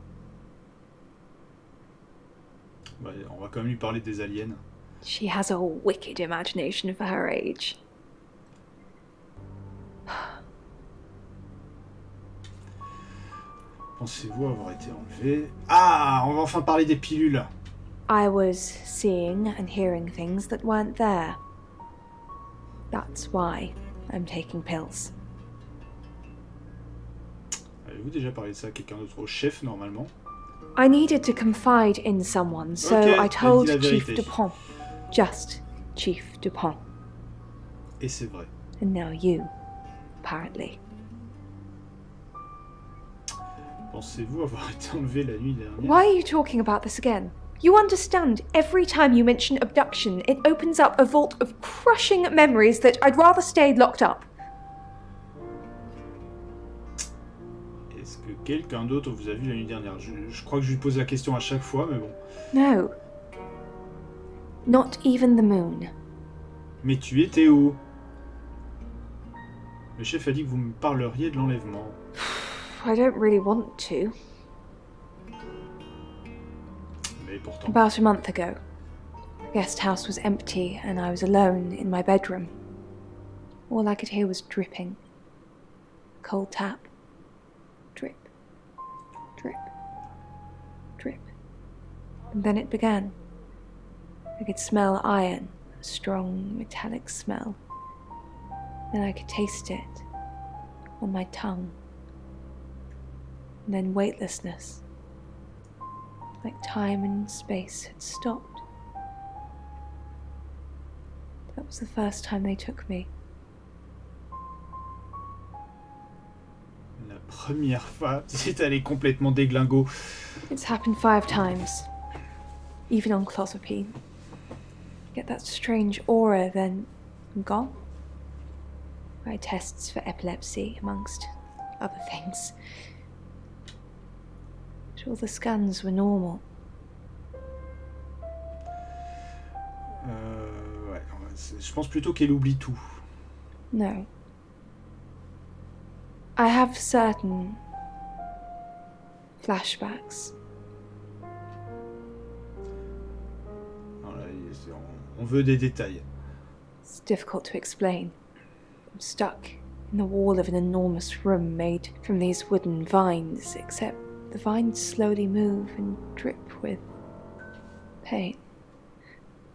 Ouais, on va quand même lui parler des aliens. She has a wicked imagination for her age. Pensez-vous avoir été enlevé? Ah, on va enfin parler des pilules. I was seeing and hearing things that weren't there. That's why I'm taking pills. Avez-vous déjà parlé de ça à quelqu'un d'autre? Au chef, normalement? I needed to confide in someone, so okay, I told Chief vérité. Dupont. Just Chief Dupont. Et c'est vrai. And now you, apparently. Pensez-vous avoir été enlevé la nuit dernière? Why are you talking about this again? You understand, every time you mention abduction, it opens up a vault of crushing memories that I'd rather stayed locked up. Est-ce que quelqu'un d'autre vous a vu la nuit dernière? Je crois que je lui pose la question à chaque fois, mais bon. No. Not even the moon. Mais tu étais où? Le chef a dit que vous me parleriez de l'enlèvement. I don't really want to. Mais pourtant. About a month ago, the guest house was empty and I was alone in my bedroom. All I could hear was dripping. Cold tap. Drip. Drip. Drip. And then it began. I could smell iron, a strong metallic smell. Then I could taste it on my tongue. And then weightlessness. Like time and space had stopped. That was the first time they took me. La première fois, c'est allé complètement déglingo. It's happened 5 times. Even on clozapine. Get that strange aura, then I'm gone. I had tests for epilepsy, amongst other things. But all the scans were normal. Ouais, je pense plutôt qu'elle oublie tout. No. I have certain flashbacks. On veut des détails. It's difficult to explain. I'm stuck in the wall of an enormous room made from these wooden vines, except the vines slowly move and drip with pain.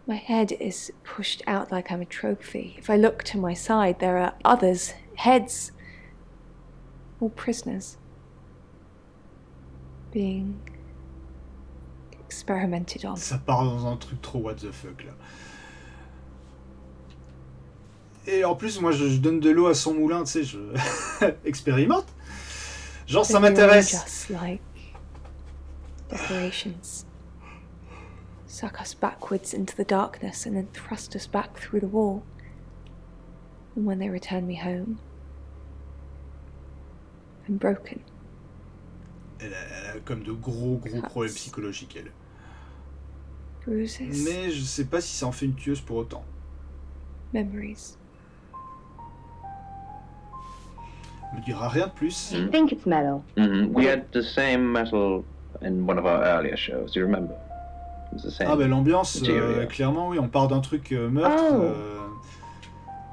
My head is pushed out like I'm a trophy. If I look to my side, there are others' heads. all prisoners, being experimented on. Ça part dans un truc trop what the fuck là. Et en plus, moi je donne de l'eau à son moulin, tu sais, je expérimente. Genre ça m'intéresse. Just like decorations. Suck us backwards into the darkness and then thrust us back through the wall. And when they return me home, I'm broken. Elle a comme de gros problèmes psychologiques, elle. Bruises. Mais je sais pas si ça en fait une tueuse pour autant. Memories. Elle me dira rien de plus. I think it's metal. We had the same metal in one of our earlier shows. Do you remember? It was the same. Ah ben l'ambiance, clairement oui, on part d'un truc meurtre.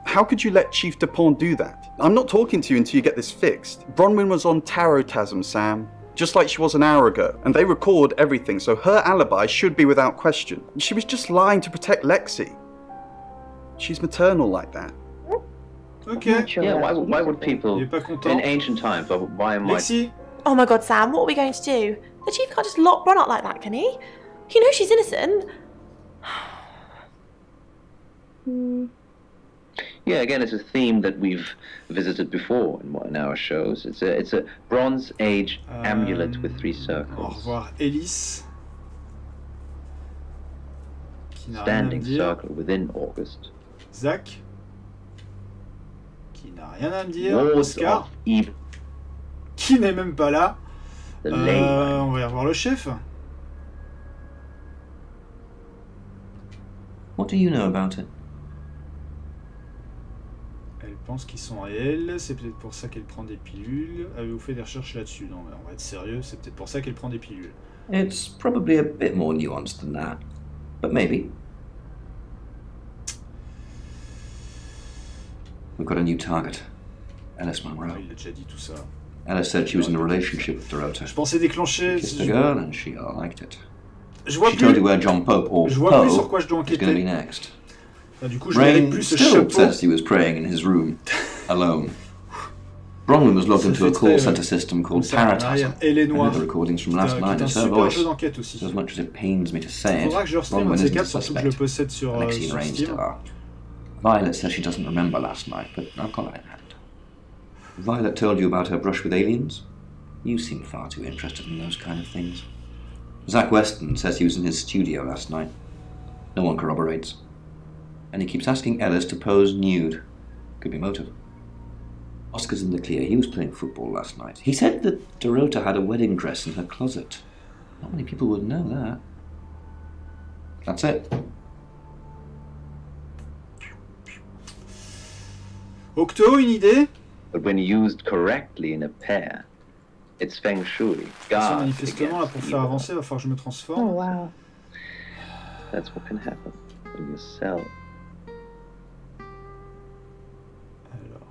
How could you let Chief Dupont do that? I'm not talking to you until you get this fixed. Bronwyn was on Tarotasm, Sam. Just like she was an hour ago. And they record everything, so her alibi should be without question. She was just lying to protect Lexi. She's maternal like that. Okay. Yeah, why would people in ancient times, why am Lexi? Oh my god, Sam, what are we going to do? The Chief can't just lock Bron up like that, can he? You know she's innocent. Yeah, again, it's a theme that we've visited before in our shows. It's a Bronze Age amulet with 3 circles. Au revoir, Ellis. Standing circle within August. Zach. Qui n'a rien à me dire. Oscar. Qui n'est même pas là. On va y revoir le chef. What do you know about it? Elle pense qu'ils sont réels, c'est peut-être pour ça qu'elle prend des pilules. Avez-vous fait des recherches là-dessus? Non, mais on va être sérieux, c'est peut-être pour ça qu'elle prend des pilules. It's probably a bit more nuanced than that, but maybe. We've got a new target, Alice Monroe. Il a déjà dit tout ça. Alice said she was in a relationship with Dorota. Je pensais déclencher. She kissed the girl and she liked it. Je vois she plus. told you where John Pope or je vois Poe plus sur quoi je dois is enquêter. going to be next. Du coup, je verrai plus ce chapeau. says he was praying in his room, alone. Bronwyn was logged into a call center system called Tarotasm. And the recordings from last night is her voice. So as much as it pains me to say it, Bronwyn isn't a suspect. Lexi and Rain still are. Violet says she doesn't remember last night, but I've got that in hand. Violet told you about her brush with aliens? You seem far too interested in those kind of things. Zach Weston says he was in his studio last night. No one corroborates. And he keeps asking Ellis to pose nude. Could be motive. Oscar's in the clear. He was playing football last night. He said that Dorota had a wedding dress in her closet. Not many people would know that. That's it. Octo, une idée? But when used correctly in a pair, it's feng shui. Manifestement, là, pour faire avancer, il va falloir que je me transforme. Oh wow. That's what can happen when you sell. Alors,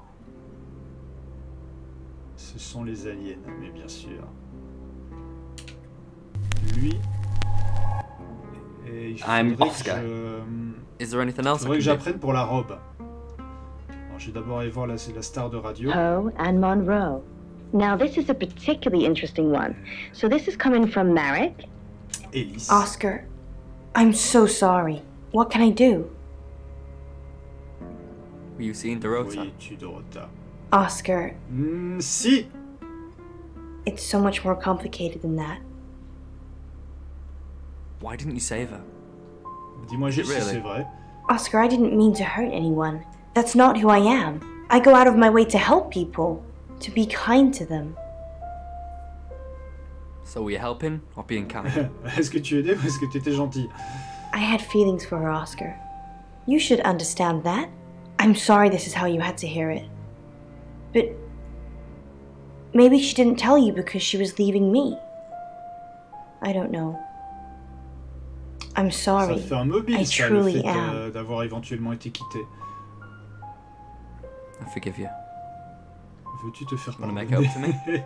ce sont les aliens, mais bien sûr. Lui. Et I'm Oscar. Is there anything else? Il faudrait que j'apprenne pour la robe. Je vais d'abord aller voir la star de radio. Poe and Monroe. Now this is a particularly interesting one. So this is coming from Marek. Ellis. Oscar, I'm so sorry. What can I do? Were you seeing Dorota? Voyais-tu Dorota? Oscar. Si. It's so much more complicated than that. Why didn't you save her? Dis-moi juste si c'est vrai. Oscar, I didn't mean to hurt anyone. That's not who I am. I go out of my way to help people, to be kind to them. So were you helping or being kind? Est-ce que tu aidais ou est-ce que tu étais gentil? I had feelings for her, Oscar. You should understand that. I'm sorry this is how you had to hear it. But maybe she didn't tell you because she was leaving me. I don't know. I'm sorry. Ça fait un mobile, I ça, truly le fait am. d'avoir éventuellement été quitté. I forgive you. Veux-tu te faire pardonner? Make up to me?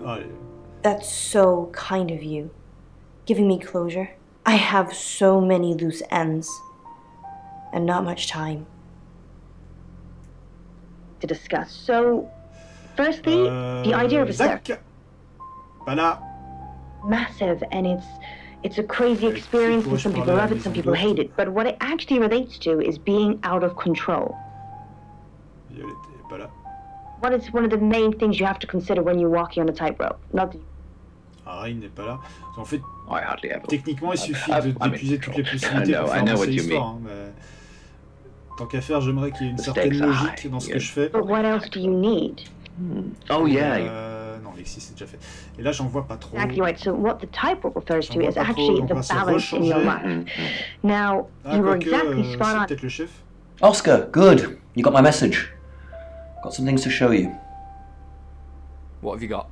Allez. That's so kind of you. Giving me closure. I have so many loose ends. And not much time. To discuss. So, Firstly, the idea of a Zach. Pas là. Massive, and it's a crazy experience, and some people love it, some people hate it. But what it actually relates to is being out of control. Pas là. What is one of the main things you have to consider when you're walking on a tightrope? Not the... Ah, il n'est pas là. En fait, techniquement, il suffit d'épuiser toutes les possibilités pour faire avancer l'histoire. Mais tant qu'à faire, j'aimerais qu'il y ait une certaine logique dans ce que je fais. But what else do you need? Oh yeah. Non, Lexi, c'est déjà fait. Et là, j'en vois pas trop. Exactly right. So what the type refers to is actually the balance in your life. Now, you were exactly spot on. Peut-être le chef. Oscar, good. You got my message. Got some things to show you. What have you got?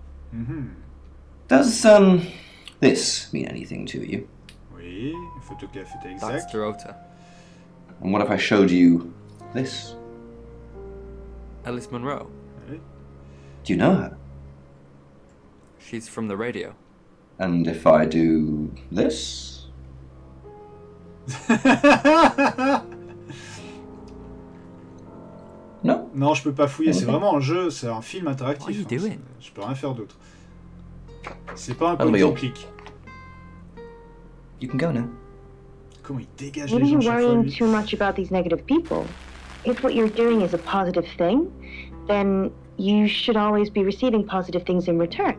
Does this mean anything to you? Oui, photographe exact. That's Dorota. And what if I showed you this? Alice Monroe. Oui. Do you know her? She's from the radio. And if I do this? No. Non, je peux pas fouiller, c'est vraiment un jeu, c'est un film interactif. What are you doing? Je peux rien faire d'autre. C'est pas un point and click. You can go now. Comment il dégage les Maybe gens you're chaque fois, worrying lui. too much about these negative people. If what you're doing is a positive thing, then you should always be receiving positive things in return.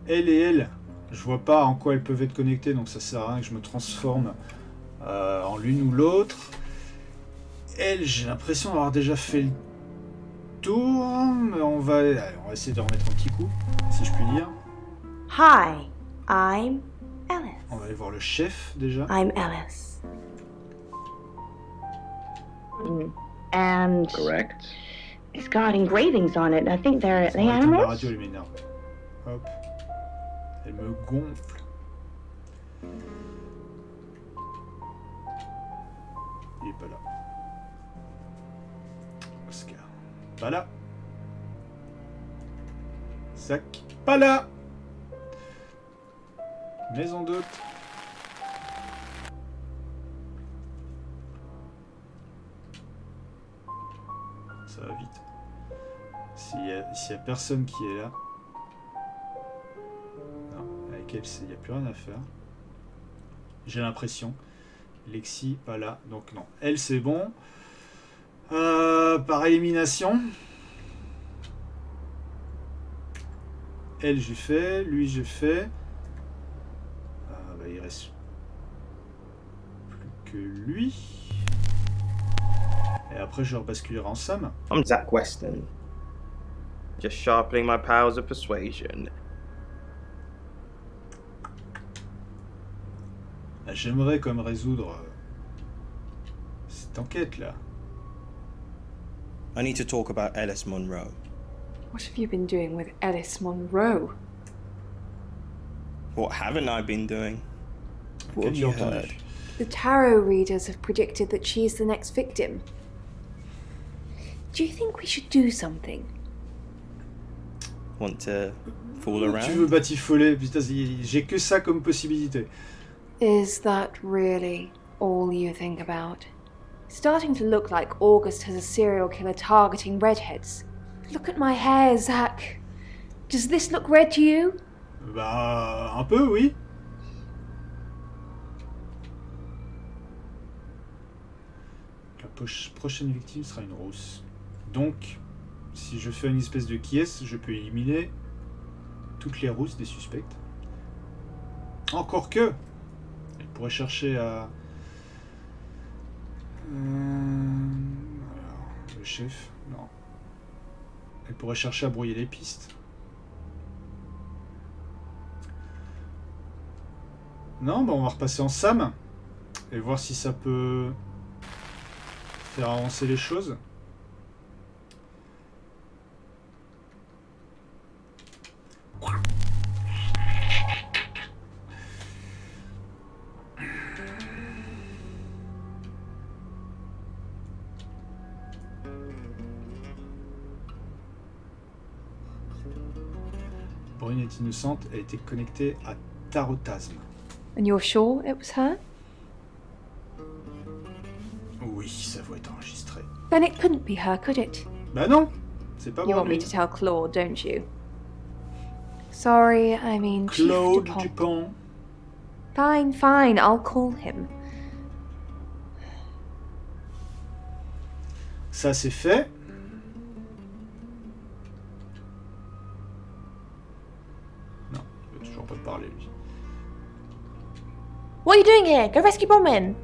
Elle et elle, je vois pas en quoi elles peuvent être connectées, donc ça sert à rien que je me transforme en l'une ou l'autre. Elle, j'ai l'impression d'avoir déjà fait le tour, mais on va essayer de remettre un petit coup, si je puis dire. Hi, I'm Alice. On va aller voir le chef déjà. I'm Alice. And Correct. it's got engravings on it. I think they're La animals. radio, elle m'énerve. Hop. Elle me gonfle. Il est pas là. Oscar. Pas là. Zach. Pas là. Maison d'hôte. Ça va vite. S'il y a personne qui est là. Avec elle, il n'y a plus rien à faire. J'ai l'impression. Lexi, pas là. Donc non. Elle, c'est bon. Par élimination. Elle, j'ai fait. Lui, j'ai fait. Bah, il reste plus que lui. Et après, je rebasculerai en Sam. I'm Zach Weston. Just sharpening my powers of persuasion. J'aimerais comme résoudre cette enquête là. I need to talk about Alice Monroe. What have you been doing with Alice Monroe? What haven't I been doing? What have you heard? The tarot readers have predicted that she's the next victim. Do you think we should do something? Want to fool around? Tu veux batifoler? Putain, j'ai que ça comme possibilité. Is that really all you think about? It's starting to look like August has a serial killer targeting redheads. Look at my hair, Zach. Does this look red to you? Bah, un peu, oui. La prochaine victime sera une rousse. Donc, si je fais une espèce de qui est, je peux éliminer toutes les rousses des suspects. Encore que, elle pourrait chercher à... Alors, le chef, non. Elle pourrait chercher à brouiller les pistes. Non, bah on va repasser en Sam et voir si ça peut faire avancer les choses. Brune est innocente, elle a été connectée à Tarotasme. And you're sure it was her? Oui, sa voix est enregistrée. Then it couldn't be her, could it? Bah non, c'est pas You want me to tell Claude, don't you? Sorry, I mean Claude Chief Dupont. Fine, fine, I'll call him. Ça c'est fait. Non, il veut toujours pas parler lui. What are you doing here? Go rescue Bronwyn.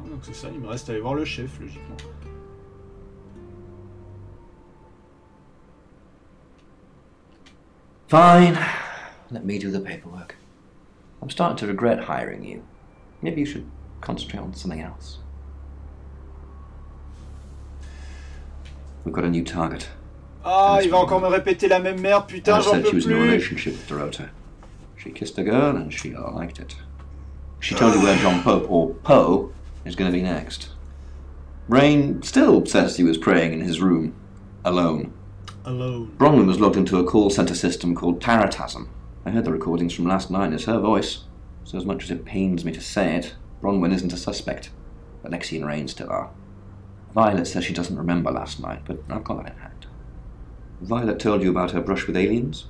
Donc c'est ça, il me reste à aller voir le chef, logiquement. Fine. Let me do the paperwork. I'm starting to regret hiring you. Maybe you should concentrate on something else. We've got a new target. Ah, il va encore me répéter la même merde, putain, j'en peux plus. She was in a relationship with Dorota. She kissed a girl and she liked it. She told you where John Pope, or Poe, is going to be next. Rain still says he was praying in his room, alone. Alone. Bronwyn was logged into a call centre system called Taratasm. I heard the recordings from last night. It's her voice. So as much as it pains me to say it, Bronwyn isn't a suspect. But Lexi and Rain still are. Violet says she doesn't remember last night, but I've got that in hand. Violet told you about her brush with aliens?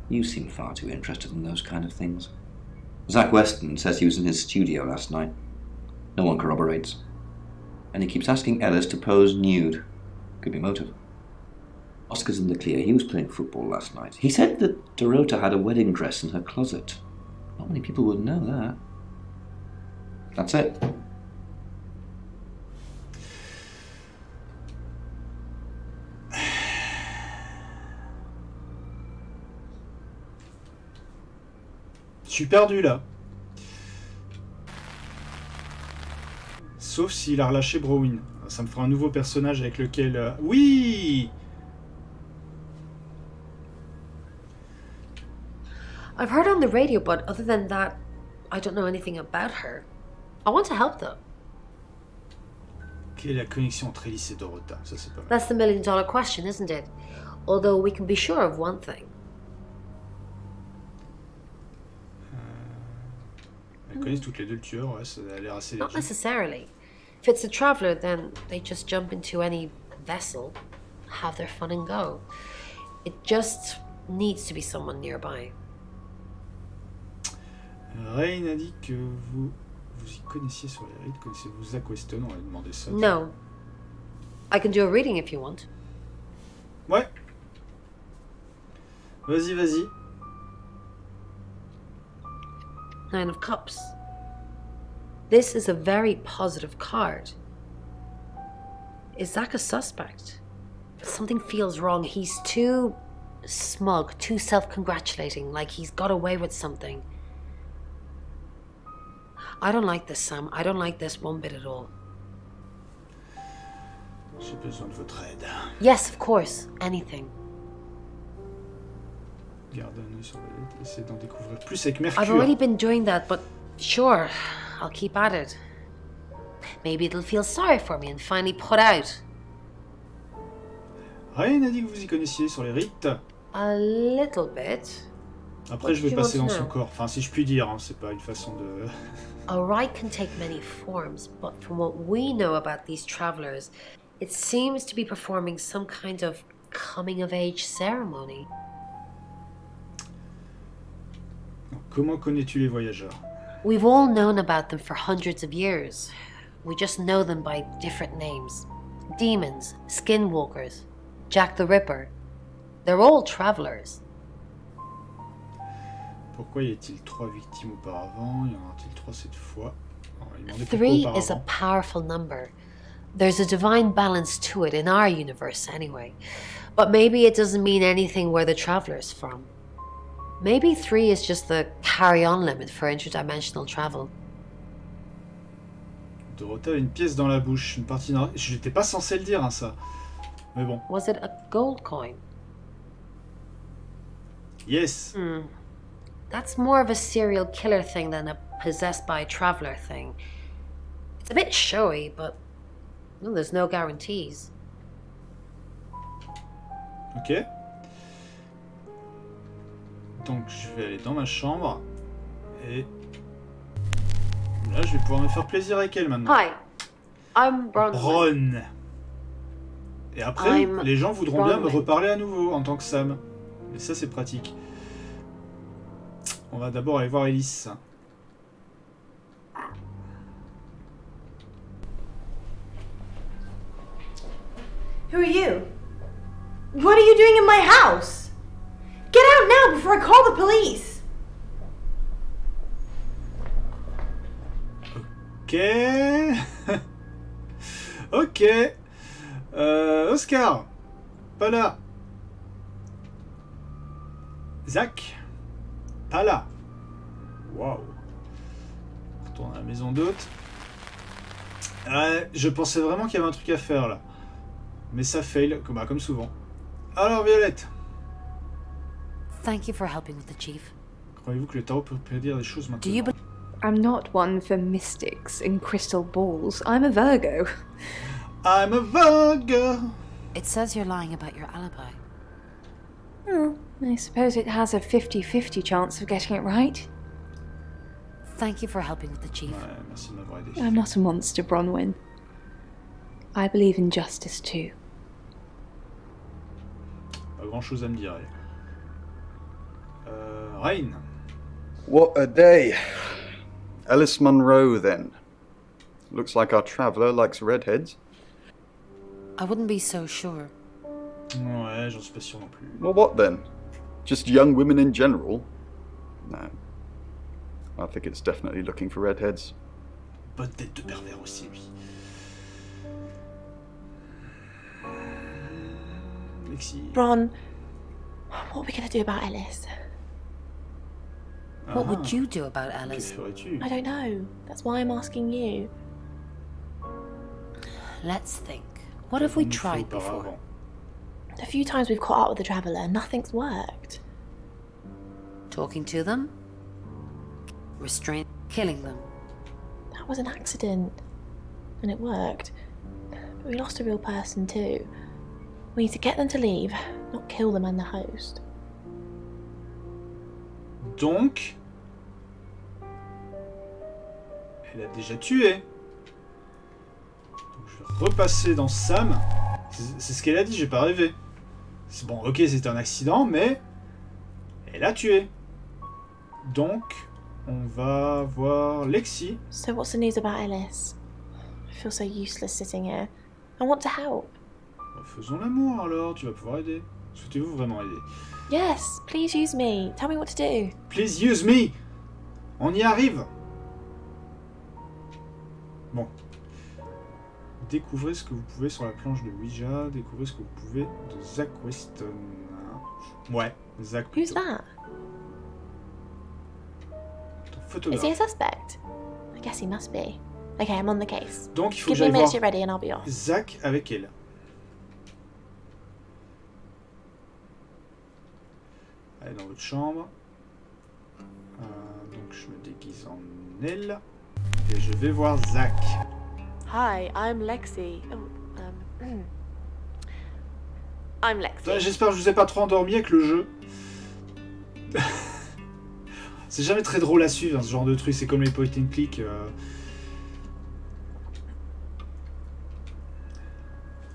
You seem far too interested in those kind of things. Zach Weston says he was in his studio last night. No one corroborates. And he keeps asking Ellis to pose nude. Could be motive. Oscar's in the clear. He was playing football last night. He said that Dorota had a wedding dress in her closet. Not many people would know that. That's it. Je suis perdu là. Sauf s'il a relâché Bronwyn. Ça me fera un nouveau personnage avec lequel... Oui! I've heard on the radio, but other than that, I don't know anything about her. I want to help though. Quelle est la connexion entre Ellis et Dorota? Ça c'est pas mal. That's the million-dollar question, isn't it? Although we can be sure of one thing. Elles connaissent toutes les deux le tueur, ouais, ça a l'air assez Not legit. necessarily. If it's a traveler, then they just jump into any vessel, have their fun and go. It just needs to be someone nearby. Rain a dit que vous y connaissiez sur les rites. Connaissez-vous Zach Weston? On va demander ça. No. I can do a reading if you want. Ouais. Vas-y, vas-y. Nine of Cups. This is a very positive card. Is Zach a suspect? Something feels wrong. He's too smug, too self-congratulating, like he's got away with something. I don't like this, Sam. I don't like this one bit at all. J'ai besoin de votre aide. Yes, of course. Anything. Garde un œil sur la lettre. Essayez d'en découvrir plus avec Mercure. I've already been doing that, but sure, I'll keep at it. Maybe it'll feel sorry for me and finally put out. Rien n'a dit que vous y connaissiez sur les rites. A little bit. Après, je vais passer dans son corps. Enfin, si je puis dire, hein, c'est pas une façon de... A rite can take many forms, but from what we know about these travelers, it seems to be performing some kind of coming-of-age ceremony. Comment connais-tu les voyageurs? We've all known about them for hundreds of years. We just know them by different names. Demons, skinwalkers, Jack the Ripper. They're all travelers. Pourquoi y a-t-il 3 victimes auparavant? Y en a-t-il 3 cette fois? 3 is a powerful number. There's a divine balance to it in our universe anyway. But maybe it doesn't mean anything where the traveler's from. Maybe 3 is just the carry-on limit for interdimensional travel. Dorota a une pièce dans la bouche, une partie dans... Je n'étais pas censé le dire, hein, ça. Mais bon. Was it a gold coin? Yes. That's more of a serial killer thing than a possessed by a traveler thing. It's a bit showy, but well, there's no guarantees. Ok. Donc je vais aller dans ma chambre et là je vais pouvoir me faire plaisir avec elle maintenant. Hi, I'm Bron. Et après, les gens voudront bien me reparler à nouveau en tant que Sam. Et ça c'est pratique. On va d'abord aller voir Ellis. Who are you? What are you doing in my house? Get out now before I call the police! Ok. Ok. Oscar. Pas là. Zach. Pas là. Waouh. Retourne à la maison d'hôte. Je pensais vraiment qu'il y avait un truc à faire là. Mais ça fail, comme souvent. Alors Violette. Thank you for helping with the chief. Croyez-vous que le tarot peut prédire des choses maintenant? I'm not one for mystics and crystal balls. I'm a Virgo. I'm a Virgo. It says you're lying about your alibi. Oh, I suppose it has a 50-50 chance of getting it right. Thank you for helping with the chief. Ouais, merci de m'avoir aidé. I'm not a monster, Bronwyn. I believe in justice too. Pas grand chose à me dire. Rain. What a day. Alice Munro, then. Looks like our traveller likes redheads. I wouldn't be so sure. Ouais, j'en suis pas sûr non plus. Well, what then? Just young women in general? No. I think it's definitely looking for redheads. Bonne tête de pervers aussi, lui. Lexi. Bron, what are we going to do about Alice? What would you do about Alice? I don't know. That's why I'm asking you. Let's think. What have we tried before? A few times we've caught up with the traveller, nothing's worked. Talking to them? Restraint, killing them? That was an accident. And it worked. But we lost a real person too. We need to get them to leave, not kill them and the host. Donc, elle a déjà tué. Donc je vais repasser dans Sam. C'est ce qu'elle a dit, j'ai pas rêvé. C'est bon, ok, c'était un accident, mais elle a tué. Donc, on va voir Lexi. So what's the news about Alice? I feel so useless sitting here. I want to help. Faisons l'amour alors, tu vas pouvoir aider. Souhaitez-vous vraiment aider? Yes, please use me. Tell me what to do. Please use me. On y arrive. Bon. Découvrez ce que vous pouvez sur la planche de Ouija. Découvrez ce que vous pouvez de Zach Weston. Ouais, Zach. Who's that? Ton photographe. Is he a suspect? I guess he must be. Okay, I'm on the case. Donc il faut Give que me a j'aille minute voir to get ready and I'll be off. Zach avec elle. Allez dans votre chambre. Donc je me déguise en elle. Et je vais voir Zach. Hi, I'm Lexi. Oh, I'm Lexi. J'espère que je vous ai pas trop endormi avec le jeu. C'est jamais très drôle à suivre, hein, ce genre de truc. C'est comme les point and click.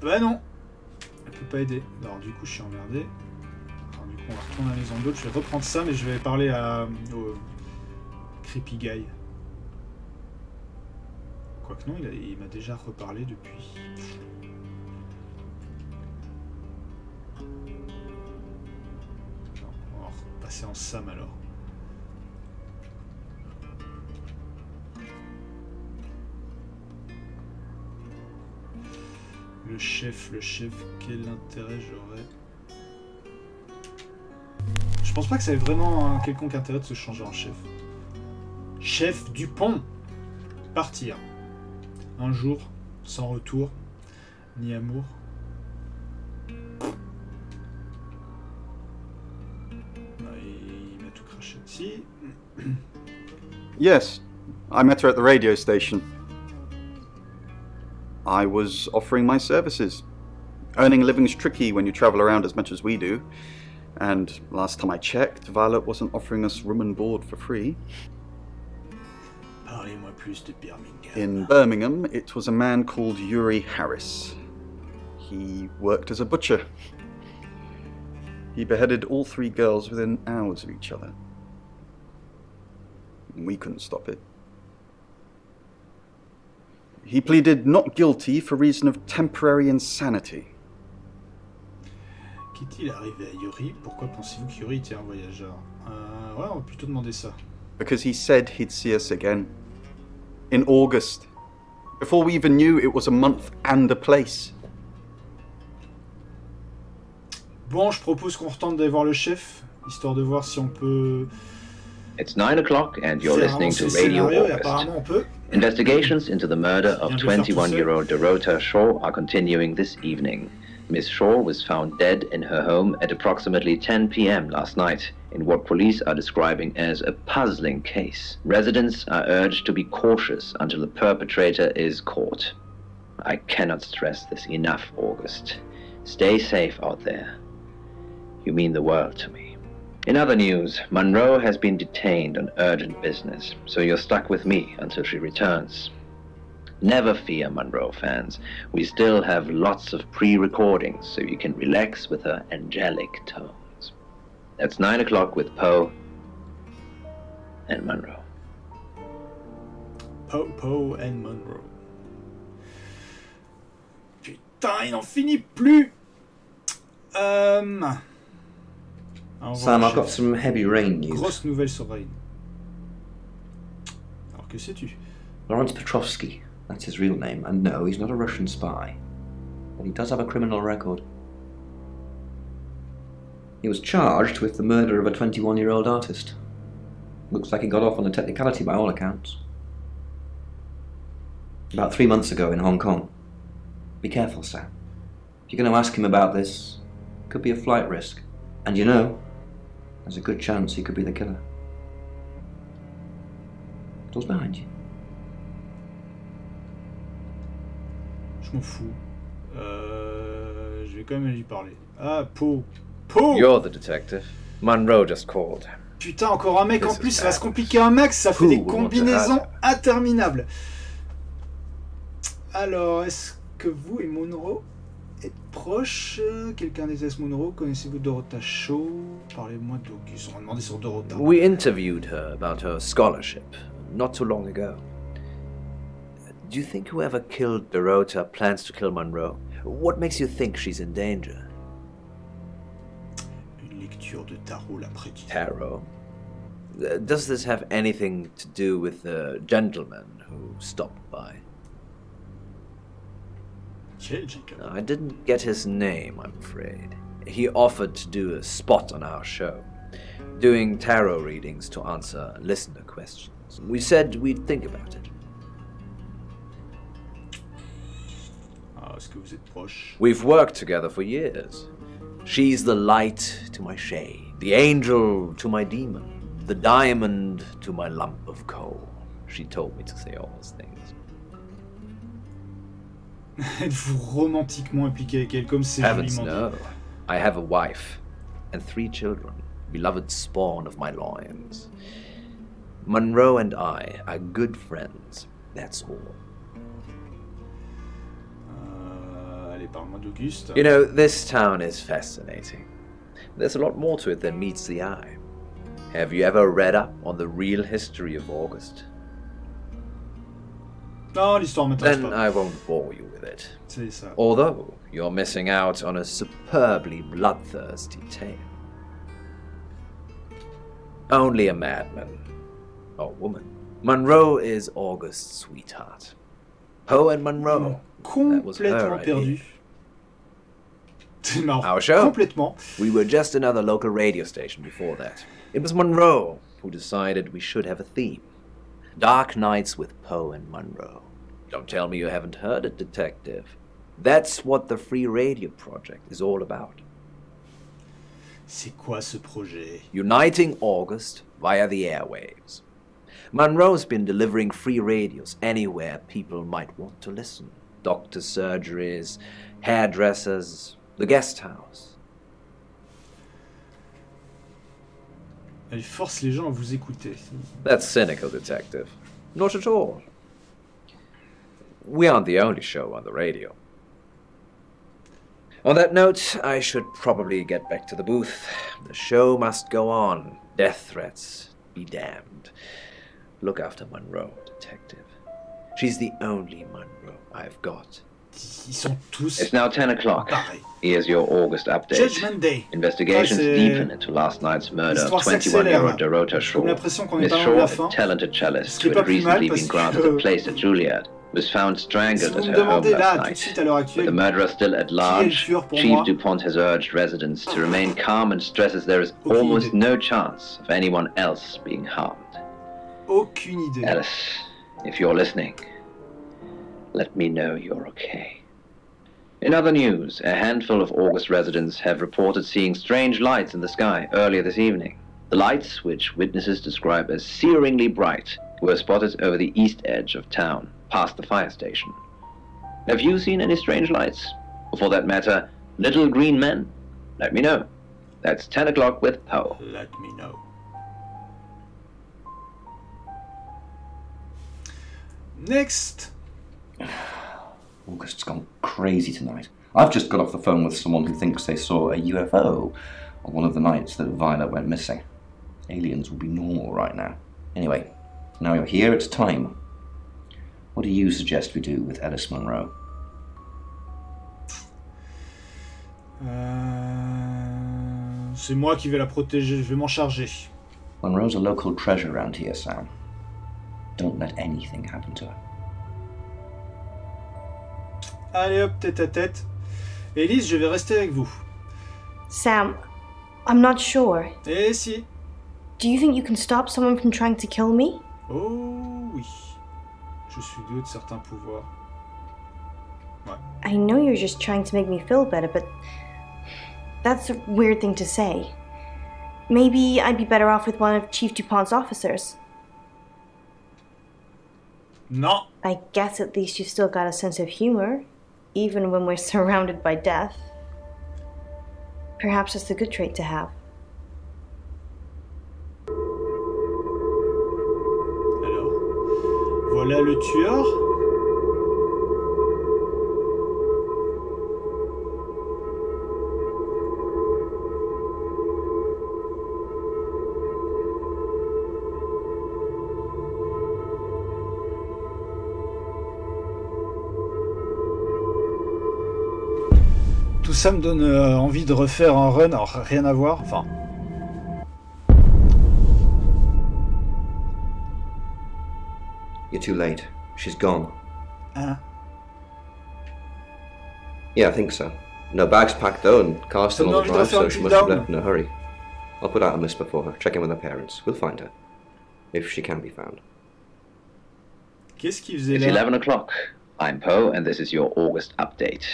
Bah non. Elle peut pas aider. Alors du coup je suis emmerdé. Alors du coup on va retourner à la maison d'autre. Je vais reprendre ça mais je vais parler au creepy guy. Quoique non, il m'a déjà reparlé depuis. Non, on va repasser en Sam alors. Le chef, quel intérêt j'aurais? Je pense pas que ça ait vraiment un quelconque intérêt de se changer en chef. Chef Dupont. Partir. Un jour, sans retour, ni amour. Si. Yes, I met her at the radio station. I was offering my services. Earning a living's tricky when you travel around as much as we do. And last time I checked, Violet wasn't offering us room and board for free. Parlez-moi plus de Birmingham. In Birmingham, it was a man called Yuri Harris. He worked as a butcher. He beheaded all 3 girls within hours of each other. We couldn't stop it. He pleaded not guilty for reason of temporary insanity. Qu'est-il arrivé à Yuri? Pourquoi pensez-vous que Yuri était un voyageur? Ouais, on va plutôt demander ça. Because he said he'd see us again. In August. Before we even knew it was a month and a place. Bon, je propose qu'on retente d'aller voir le chef, histoire de voir si on peut... It's 9 o'clock and you're listening to Radio August. Investigations into the murder of 21-year-old Dorota Shaw are continuing this evening. Miss Shaw was found dead in her home at approximately 10 p.m. last night in what police are describing as a puzzling case. Residents are urged to be cautious until the perpetrator is caught. I cannot stress this enough, August. Stay safe out there. You mean the world to me. In other news, Monroe has been detained on urgent business, so you're stuck with me until she returns. Never fear, Monroe fans. We still have lots of pre-recordings, so you can relax with her angelic tones. That's 9 o'clock with Poe and Monroe. Poe and Monroe. Putain, il n'en finit plus. Sam, I've got some heavy rain news. Grosse nouvelle sur Rain. Alors que sais-tu? Lawrence Petrovsky, that's his real name, and no, he's not a Russian spy. But he does have a criminal record. He was charged with the murder of a 21-year-old artist. Looks like he got off on a technicality by all accounts. About 3 months ago in Hong Kong. Be careful, Sam. If you're going to ask him about this, it could be a flight risk. And you know, there's a good chance he could be the killer. Door's behind you. Je m'en fous. Je vais quand même lui parler. Ah, Poe. Poe! You're the detective. Monroe just called. Putain, encore un mec en plus, ça va se compliquer un max, ça fait des combinaisons interminables. Alors, est-ce que vous et Monroe êtes proches? Quelqu'un des S. Monroe, connaissez-vous Dorota Shaw? Parlez-moi d'August, on m'a demandé sur Dorota. We interviewed her about her scholarship not too long ago. Do you think whoever killed Dorota plans to kill Monroe? What makes you think she's in danger? Une lecture de tarot l'a prédit. Tarot? Does this have anything to do with the gentleman who stopped by? I didn't get his name, I'm afraid. He offered to do a spot on our show, doing tarot readings to answer listener questions. We said we'd think about it. Est-ce que vous êtes proches? We've worked together for years. She's the light to my shade, the angel to my demon, the diamond to my lump of coal. She told me to say all those things. Êtes-vous romantiquement impliqué avec elle comme c'est Heavens joliment dit? no. I have a wife and 3 children, beloved spawn of my loins. Monroe and I are good friends, that's all. Allez, parle-moi d'Auguste. You know, this town is fascinating. There's a lot more to it than meets the eye. Have you ever read up on the real history of August? Non, l'histoire m'intéresse Then pas. I won't bore you with it. C'est ça. Although you're missing out on a superbly bloodthirsty tale. Only a madman, or woman. Monroe is August's sweetheart. Poe and Monroe. That was her Complètement perdu. idea. C'est marrant. Our show? Complètement. We were just another local radio station before that. It was Monroe who decided we should have a theme. Dark Nights with Poe and Monroe. Don't tell me you haven't heard it, Detective. That's what the Free Radio Project is all about. C'est quoi ce projet? Uniting August via the airwaves. Monroe's been delivering free radios anywhere people might want to listen. Doctors' surgeries, hairdressers, the guest house. Elle force les gens à vous écouter. That's cynical, Detective. Not at all. We aren't the only show on the radio. On that note, I should probably get back to the booth. The show must go on. Death threats be damned. Look after Monroe, Detective. She's the only Monroe I've got. Ils sont tous It's now 10 o'clock. Here's your August update. Judgment Day. Investigations deepen into last night's murder of 21-year-old Dorota Shaw. Miss Shaw, a talented cellist who had recently been granted a place at Juilliard, was found strangled at her home last night. With the murderer still at large, Chief DuPont has urged residents to remain calm and stresses there is almost no chance of anyone else being harmed. Aucune idée. Alice, if you're listening, let me know you're okay. In other news, a handful of August residents have reported seeing strange lights in the sky earlier this evening. The lights, which witnesses describe as searingly bright, were spotted over the east edge of town, past the fire station. Have you seen any strange lights? Or for that matter, little green men? Let me know. That's 10 o'clock with Poe. Let me know. Next. August's gone crazy tonight. I've just got off the phone with someone who thinks they saw a UFO on one of the nights that Violet went missing. Aliens will be normal right now. Anyway, now you're here, it's time. What do you suggest we do with Alice Monroe? C'est moi qui vais la protéger, je vais m'en charger. Monroe's a local treasure around here, Sam. Don't let anything happen to her. Allez hop, tête à tête. Elise, je vais rester avec vous. Sam, I'm not sure. Eh si. Do you think you can stop someone from trying to kill me? Oh oui. Je suis doué de certains pouvoirs. Ouais. I know you're just trying to make me feel better, but that's a weird thing to say. Maybe I'd be better off with one of Chief DuPont's officers. No. I guess at least you've still got a sense of humor, even when we're surrounded by death. Perhaps it's a good trait to have. Alors, voilà le tueur. Tout ça me donne envie de refaire un run, alors rien à voir, enfin... You're too late. She's gone. Hein? Yeah, I think so. No bags packed though, and car's still on the drive, so she must have left in a hurry. I'll put out a list before her, check in with her parents. We'll find her. If she can be found. Qu'est-ce qu'il faisait là? It's 11 o'clock. I'm Poe, and this is your August update.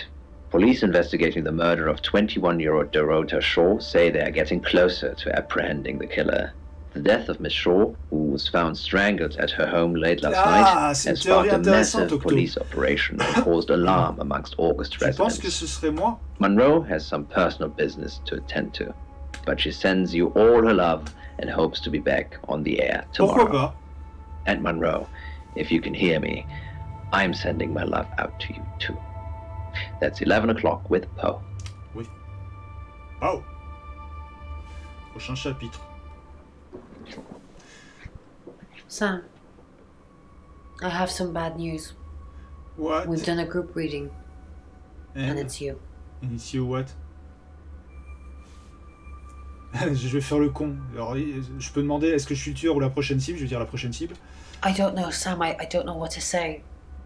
Police investigating the murder of 21-year-old Dorota Shaw say they are getting closer to apprehending the killer. The death of Miss Shaw, who was found strangled at her home late last night, has sparked a massive police operation and caused alarm amongst August residents. Que ce serait moi? Monroe has some personal business to attend to, but she sends you all her love and hopes to be back on the air tomorrow. And Monroe, if you can hear me, I'm sending my love out to you too. That's 11 o'clock with Poe. Oui. Poe. Prochain chapitre. Sam, I have some bad news. What? We've done a group reading. And it's you. And it's you what? Je vais faire le con. Alors, je peux demander est-ce que je suis le tueur ou la prochaine cible? Je vais dire la prochaine cible. I don't know, Sam. I don't know what to say.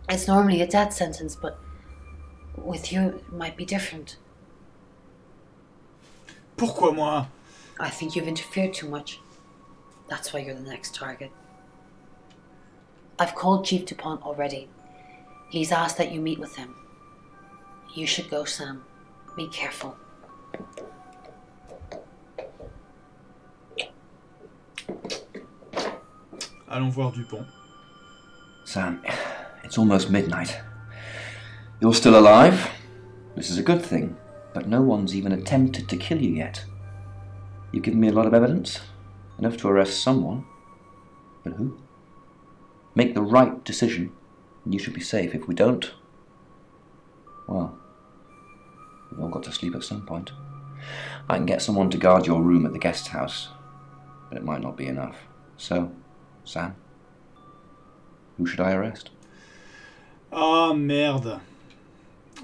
It's normally a death sentence, but with you, it might be different. Pourquoi moi? I think you've interfered too much. That's why you're the next target. I've called Chief DuPont already. He's asked that you meet with him. You should go, Sam. Be careful. Allons voir Dupont. Sam, it's almost midnight. You're still alive. This is a good thing, but no one's even attempted to kill you yet. You've given me a lot of evidence, enough to arrest someone. But who? Make the right decision, and you should be safe. If we don't, well, we've all got to sleep at some point. I can get someone to guard your room at the guest house, but it might not be enough. So, Sam, who should I arrest? Ah, merde.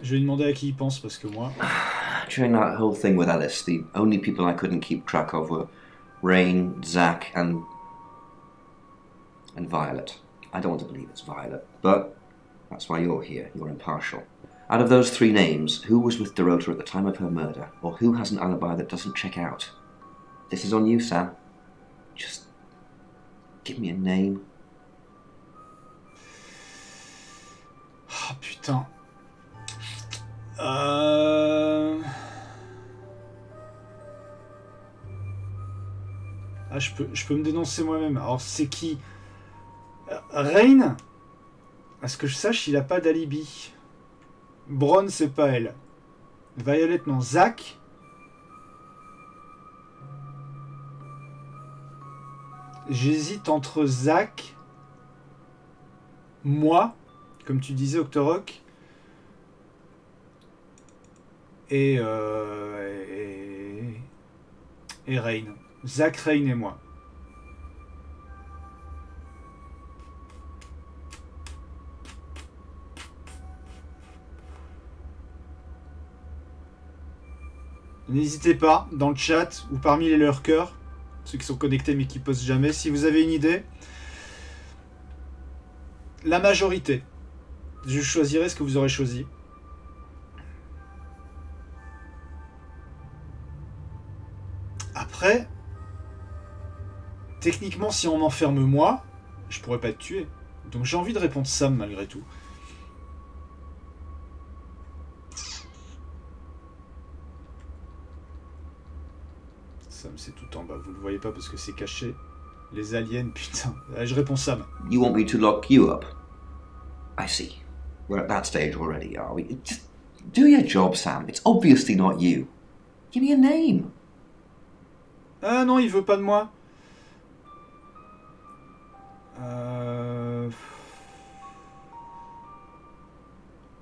Je vais demander à qui il pense, parce que moi... During that whole thing with Alice, the only people I couldn't keep track of were Rain, Zach, and Violet. I don't want to believe it's Violet, but that's why you're here. You're impartial. Out of those three names, who was with Dorota at the time of her murder, or who has an alibi that doesn't check out? This is on you, Sam. Just give me a name. Ah, putain. Ah, je peux me dénoncer moi-même. Alors, c'est qui? Rain? À ce que je sache, il a pas d'alibi. Bron, c'est pas elle. Violet, non. Zach? J'hésite entre Zach, moi, comme tu disais, Octorok, et Rain. Zach, Rain et moi. N'hésitez pas, dans le chat ou parmi les lurkers, ceux qui sont connectés mais qui postent jamais, si vous avez une idée, la majorité, je choisirai ce que vous aurez choisi. Après, techniquement, si on m'enferme moi, je pourrais pas te tuer. Donc j'ai envie de répondre Sam malgré tout. Sam, c'est tout en bas. Vous le voyez pas parce que c'est caché. Les aliens, putain. Allez, je réponds Sam. You want me to lock you up? I see. We're at that stage already, are we? Just do your job, Sam. It's obviously not you. Give me a name. Ah non, il veut pas de moi.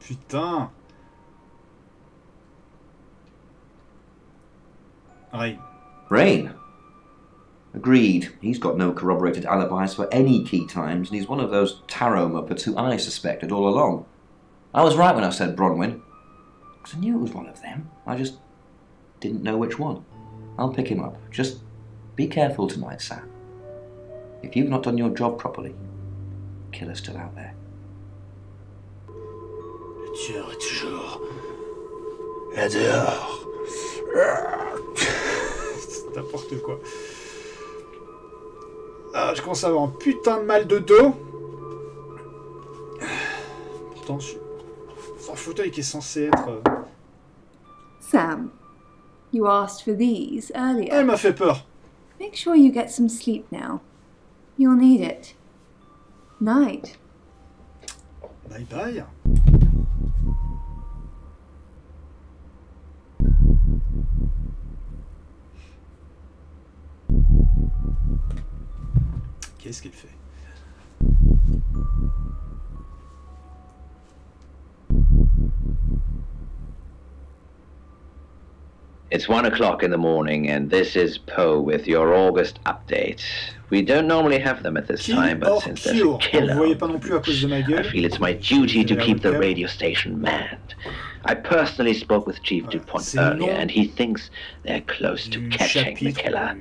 Putain. Rain. Rain? Agreed. He's got no corroborated alibis for any key times, and he's one of those tarot muppets who I suspected all along. I was right when I said Bronwyn, because I knew it was one of them. I just didn't know which one. I'll pick him up. Just be careful tonight, Sam. If you've not done your job properly, the killer's still out there. Le tueur est toujours là dehors. C'est n'importe quoi. Ah, je commence à avoir un putain de mal de dos. Pourtant, je suis sur un fauteuil qui est censé être... Sam, you asked for these earlier. Elle m'a fait peur. Make sure you get some sleep now. You'll need it. Night. Bye bye. Qu'est-ce qu'il fait? It's 1 o'clock in the morning, and this is Poe with your August update. We don't normally have them at this time, but since there's a killer, I feel it's my duty to keep the radio station manned. I personally spoke with Chief DuPont earlier, and he thinks they're close to catching the killer.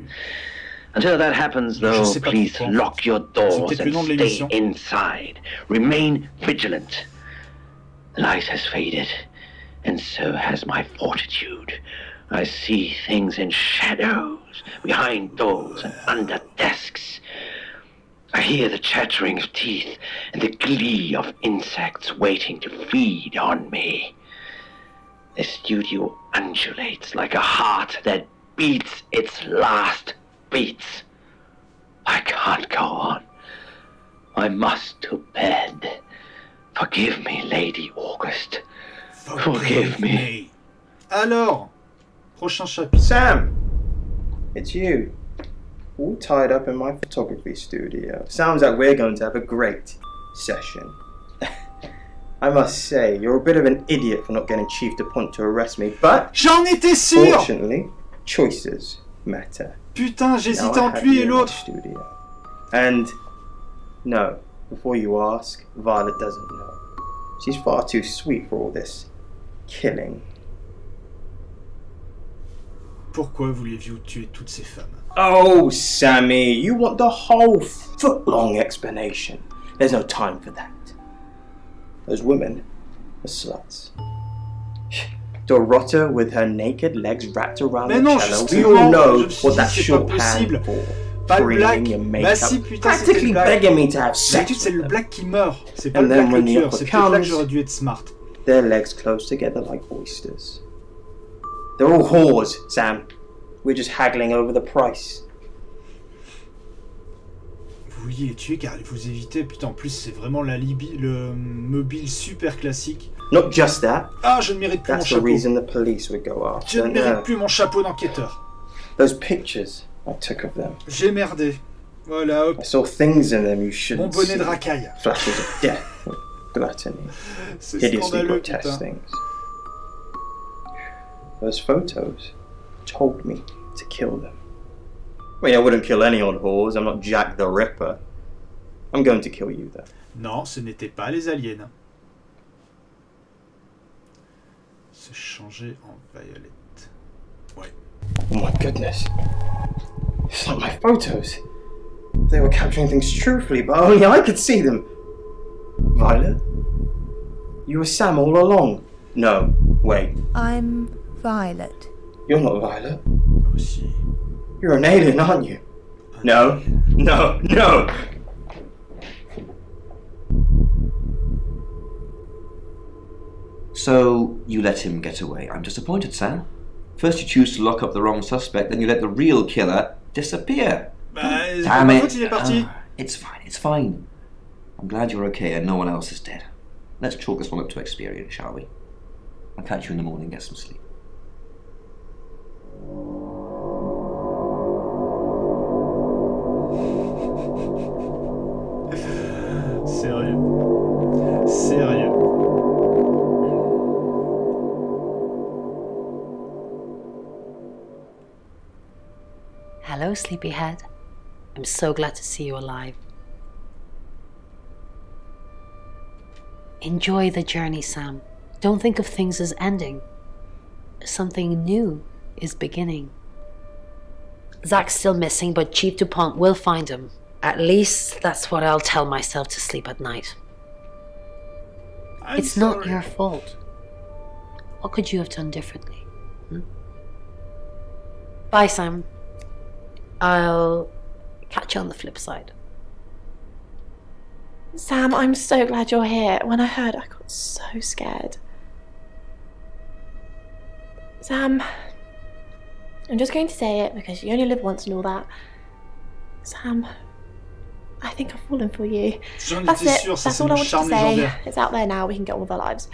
Until that happens, though, please lock your doors and stay inside. Remain vigilant. The light has faded, and so has my fortitude. I see things in shadows, behind doors and under desks. I hear the chattering of teeth and the glee of insects waiting to feed on me. The studio undulates like a heart that beats its last beats. I can't go on. I must to bed. Forgive me, Lady August. Forgive me. Alors, prochain chapitre. Sam, it's you. All tied up in my photography studio. Sounds like we're going to have a great session. I must say, you're a bit of an idiot for not getting Chief DuPont to arrest me, but j'en étais sûr. Fortunately, choices matter. Putain, j'hésitais entre lui et l'autre. And no, before you ask, Violet doesn't know. She's far too sweet for all this killing. Pourquoi vouliez-vous tuer toutes ces femmes? Oh, Sammy, you want the whole foot-long explanation. There's no time for that. Those women are sluts. Dorota with her naked legs wrapped around the cello. We all know what that shorthand for. Pas le black. Bah si, putain, practically begging me to have sex. C'est le black qui meurt. C'est pas le black le tueur. C'est peut-être là que j'aurais dû être smart. Their legs close together like oysters. They're all whores, Sam. We're just haggling over the price. Vous vouliez les tuer car vous évitez. Putain, en plus, c'est vraiment le mobile super classique. Not just that. Ah, je ne mérite plus mon chapeau. That's the reason the police would go after. Je ne mérite plus mon chapeau d'enquêteur. Those pictures I took of them. J'ai merdé. Voilà, hop. I saw things in them you shouldn't Mon bonnet see. de racaille. Flashes of death, gluttony, hideously grotesque things. Those photos told me to kill them. I mean, I wouldn't kill any old whores. I'm not Jack the Ripper. I'm going to kill you, though. Non, ce n'étaient pas les aliens. Se changer en violette. Ouais. Oh my goodness. It's like my photos. They were capturing things truthfully, but only I could see them. Violet? You were Sam all along. No, wait. I'm Violet. You're not Violet. Oh, si. You're an alien, aren't you? No, no, no! So, you let him get away. I'm disappointed, Sam. First you choose to lock up the wrong suspect, then you let the real killer disappear. Damn it. It's fine, it's fine. I'm glad you're okay and no one else is dead. Let's chalk this one up to experience, shall we? I'll catch you in the morning, get some sleep. Sérieux. Sérieux. Hello, sleepyhead. I'm so glad to see you alive. Enjoy the journey, Sam. Don't think of things as ending. Something new is beginning. Zach's still missing, but Chief DuPont will find him. At least that's what I'll tell myself to sleep at night. It's not your fault. What could you have done differently? Bye, Sam. I'll catch you on the flip side. Sam, I'm so glad you're here. When I heard, I got so scared. Sam, I'm just going to say it because you only live once and all that. Sam, I think I've fallen for you. That's it. That's all I wanted to say. It's out there now. We can get on with our lives.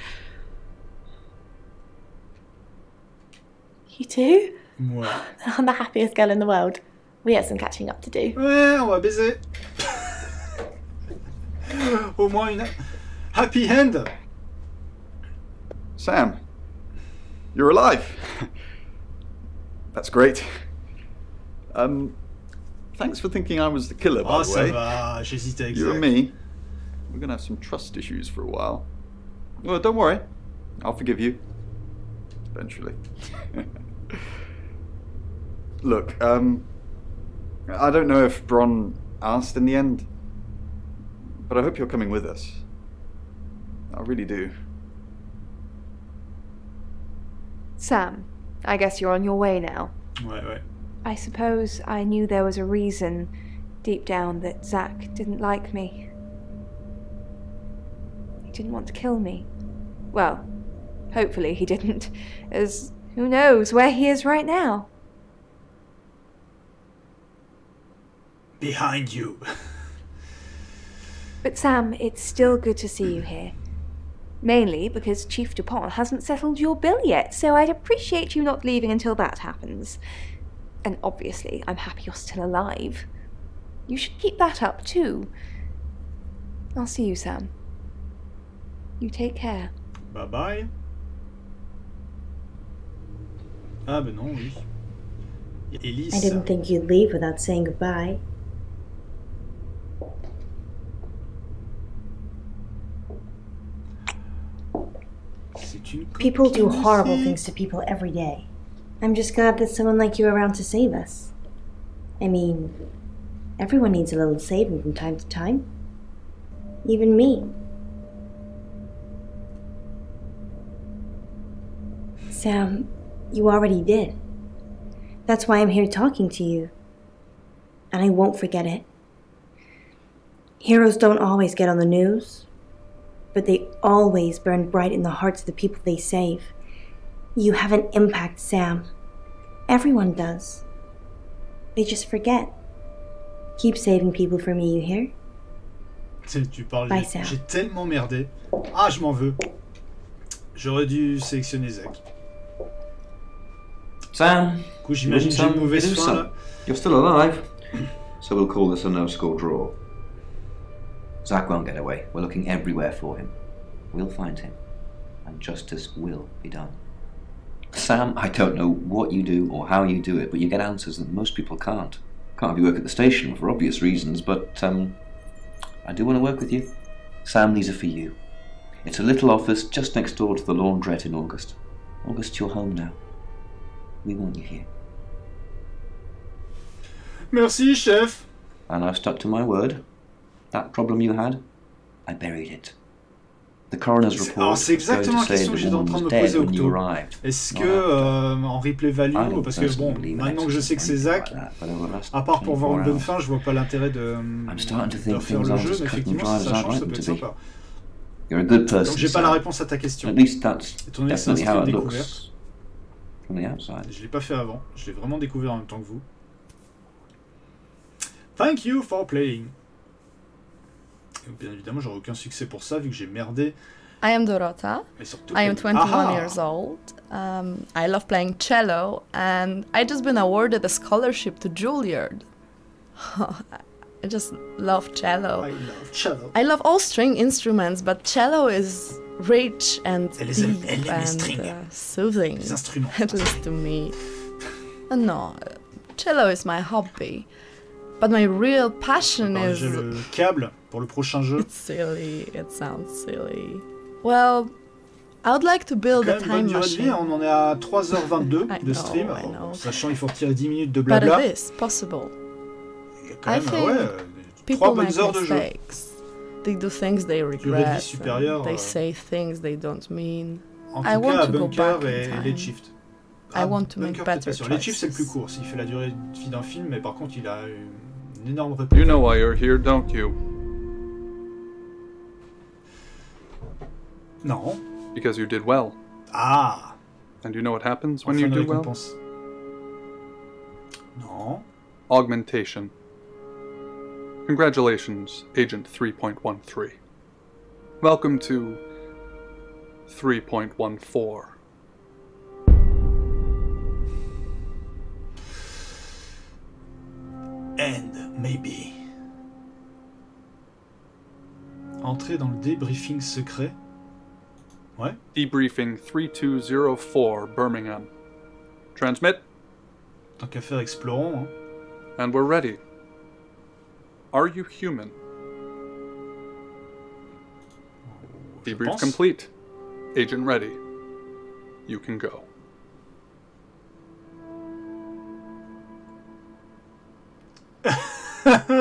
You too? Ouais. I'm the happiest girl in the world. We have some catching up to do. Ouais, on va baiser. Au moins une happy end. Sam, you're alive. That's great. Thanks for thinking I was the killer, by the way. Ça va, j'hésitais avec You and me, we're gonna have some trust issues for a while. Well, don't worry, I'll forgive you. Eventually. Look, I don't know if Bron asked in the end, but I hope you're coming with us. I really do. Sam, I guess you're on your way now. Ouais, ouais. I suppose I knew there was a reason deep down that Zach didn't like me. He didn't want to kill me. Well, hopefully he didn't, as who knows where he is right now. Behind you. But Sam, it's still good to see you here. Mainly because Chief DuPont hasn't settled your bill yet, so I'd appreciate you not leaving until that happens. And obviously, I'm happy you're still alive. You should keep that up too. I'll see you, Sam. You take care. Bye bye. Ah ben non, oui. Elise. I didn't think you'd leave without saying goodbye. People do horrible things to people every day. I'm just glad there's someone like you around to save us. I mean, everyone needs a little saving from time to time. Even me. Sam, you already did. That's why I'm here talking to you. And I won't forget it. Heroes don't always get on the news, but they always burn bright in the hearts of the people they save. You have an impact, Sam. Everyone does. They just forget. Keep saving people for me, you hear? Tu parles. Bye, Sam. J'ai tellement merdé. Ah, je m'en veux. J'aurais dû sélectionner Zach. Sam, du coup, j'imagine j'ai une mauvaise fin là. You're still alive, so we'll call this a no-score draw. Zach won't get away. We're looking everywhere for him. We'll find him, and justice will be done. Sam, I don't know what you do or how you do it, but you get answers that most people can't. Can't have you work at the station for obvious reasons, but I do want to work with you. Sam, these are for you. It's a little office just next door to the laundrette in August. August, you're home now. We want you here. Merci, chef. And I've stuck to my word. That problem you had, I buried it. The coroner's report c'est exactement la question que j'étais en train de me poser au Octo. Est-ce que en replay value, parce que bon, maintenant que je sais que c'est Zach, à part pour voir une bonne fin, je vois pas l'intérêt de faire le jeu, mais effectivement si ça change, ça peut être sympa. Donc j'ai pas la réponse à ta question. Étant donné que c'est un stream découverte. Je l'ai pas fait avant, je l'ai vraiment découvert en même temps que vous. Thank you for playing. Bien évidemment, j'aurai aucun succès pour ça vu que j'ai merdé. I am Dorota. I am 21 years old. I love playing cello, and I just been awarded a scholarship to Juilliard. I just love cello. I love cello. I love all string instruments, but cello is rich and deep and soothing, at least to me. No, cello is my hobby. But my real passion is... J'ai le câble pour le prochain jeu. It's silly, it sounds silly. Well, I would like to build a time machine. On en est à 3h22 de stream, sachant qu'il faut retirer 10 minutes de blabla. But it is possible. Quand même, I think people make mistakes. They do things they regret. They say things they don't mean. En tout cas, Bunker et Late Shift. I want to make better choices. Late Shift, c'est le plus court. S'il fait la durée de vie d'un film, mais par contre, il a une énorme réponse. You know why you're here, don't you? Non. Because you did well. Ah. And you know what happens when you do well? Non. Augmentation. Congratulations, Agent 3.13. Welcome to 3.14. And maybe. Entrer dans le débriefing secret. Ouais. Debriefing 3204 Birmingham. Transmit. Tant qu'à faire, explorons. Hein. And we're ready. Are you human? Debrief complete. Agent ready. You can go.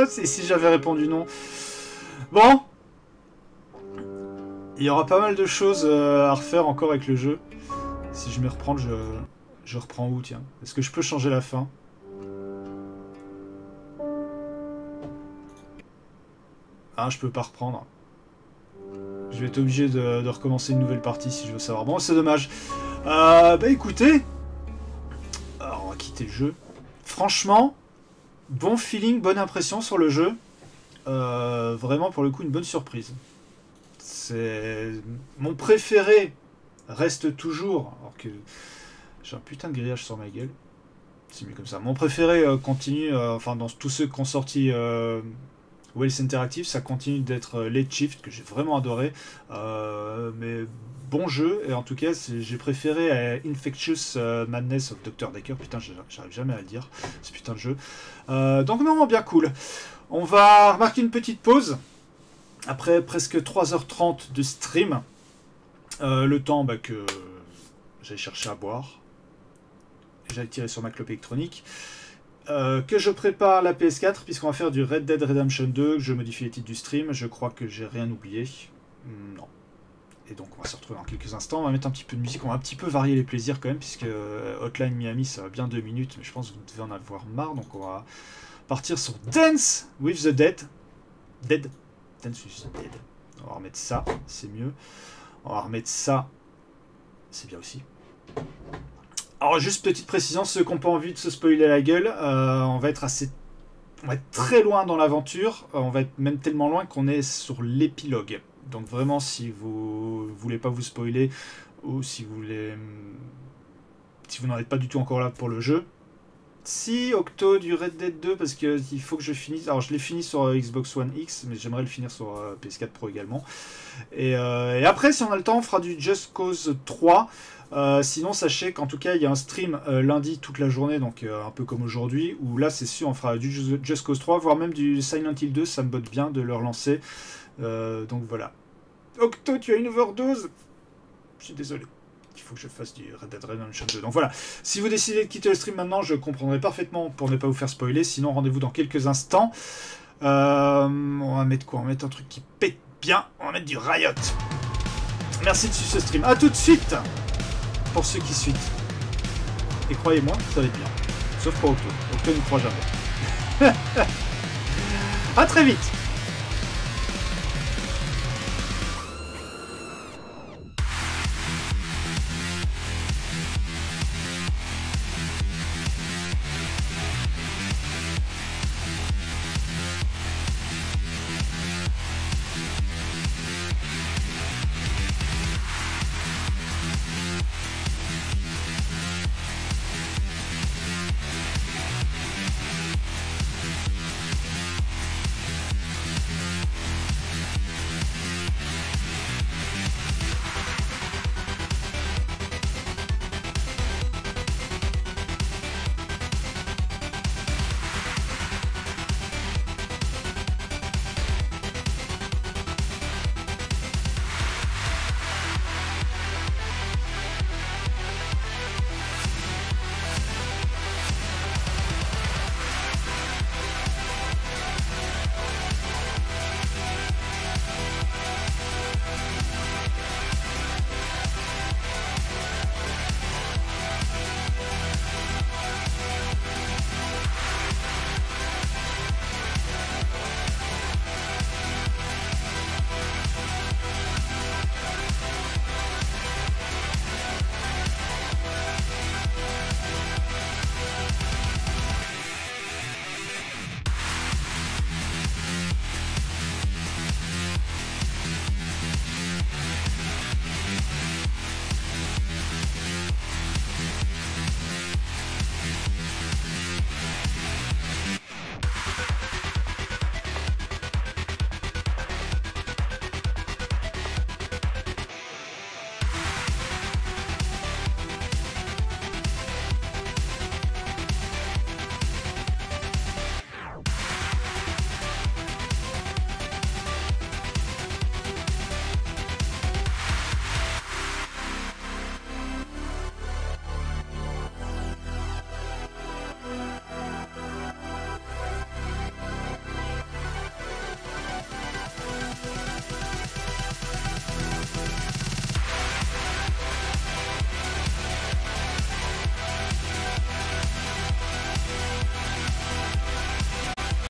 Si j'avais répondu non. Bon. Il y aura pas mal de choses à refaire encore avec le jeu. Si je me reprends, je reprends où, tiens? Est-ce que je peux changer la fin? Ah, je peux pas reprendre. Je vais être obligé de recommencer une nouvelle partie si je veux savoir. Bon, c'est dommage. Bah écoutez. Alors, on va quitter le jeu. Franchement, bon feeling, bonne impression sur le jeu. vraiment pour le coup une bonne surprise. C'est mon préféré reste toujours, alors que j'ai un putain de grillage sur ma gueule. C'est mieux comme ça. Mon préféré continue, enfin dans tous ceux qui ont sorti Wells Interactive, ça continue d'être Late Shift, que j'ai vraiment adoré. Mais bon jeu, et en tout cas j'ai préféré Infectious Madness of Dr. Decker. Putain, j'arrive jamais à le dire, ce putain de jeu. Donc non, bien cool. On va remarquer une petite pause. Après presque 3h30 de stream. Le temps que j'allais chercher à boire. J'allais tirer sur ma clope électronique. Que je prépare la PS4, puisqu'on va faire du Red Dead Redemption 2, que je modifie les titres du stream. Je crois que j'ai rien oublié. Non. Et donc on va se retrouver dans quelques instants. On va mettre un petit peu de musique, on va un petit peu varier les plaisirs quand même, puisque Hotline Miami ça va bien 2 minutes, mais je pense que vous devez en avoir marre. Donc on va partir sur Dance with the Dead. Dance with the Dead. On va remettre ça, c'est mieux. On va remettre ça, c'est bien aussi. Alors juste petite précision, ceux qui n'ont pas envie de se spoiler la gueule, on va être très loin dans l'aventure, on va être même tellement loin qu'on est sur l'épilogue. Donc vraiment, si vous voulez pas vous spoiler, ou si vous n'en êtes pas du tout encore là pour le jeu, si Octo du Red Dead 2, parce qu'il faut que je finisse, alors je l'ai fini sur Xbox One X, mais j'aimerais le finir sur PS4 Pro également. Et après, si on a le temps, on fera du Just Cause 3. Sinon, sachez qu'en tout cas, il y a un stream lundi toute la journée, donc un peu comme aujourd'hui, où là, c'est sûr, on fera du Just Cause 3, voire même du Silent Hill 2, ça me botte bien de le relancer. Donc voilà. Octo, tu as une overdose. Je suis désolé. Il faut que je fasse du Red Dead Redemption 2. Donc voilà. Si vous décidez de quitter le stream maintenant, je comprendrai parfaitement pour ne pas vous faire spoiler. Sinon, rendez-vous dans quelques instants. On va mettre quoi? On va mettre un truc qui pète bien. On va mettre du Riot. Merci de suivre ce stream. A tout de suite pour ceux qui suivent. Et croyez-moi, ça va être bien. Sauf pour Octo. Octo ne croit jamais. A très vite.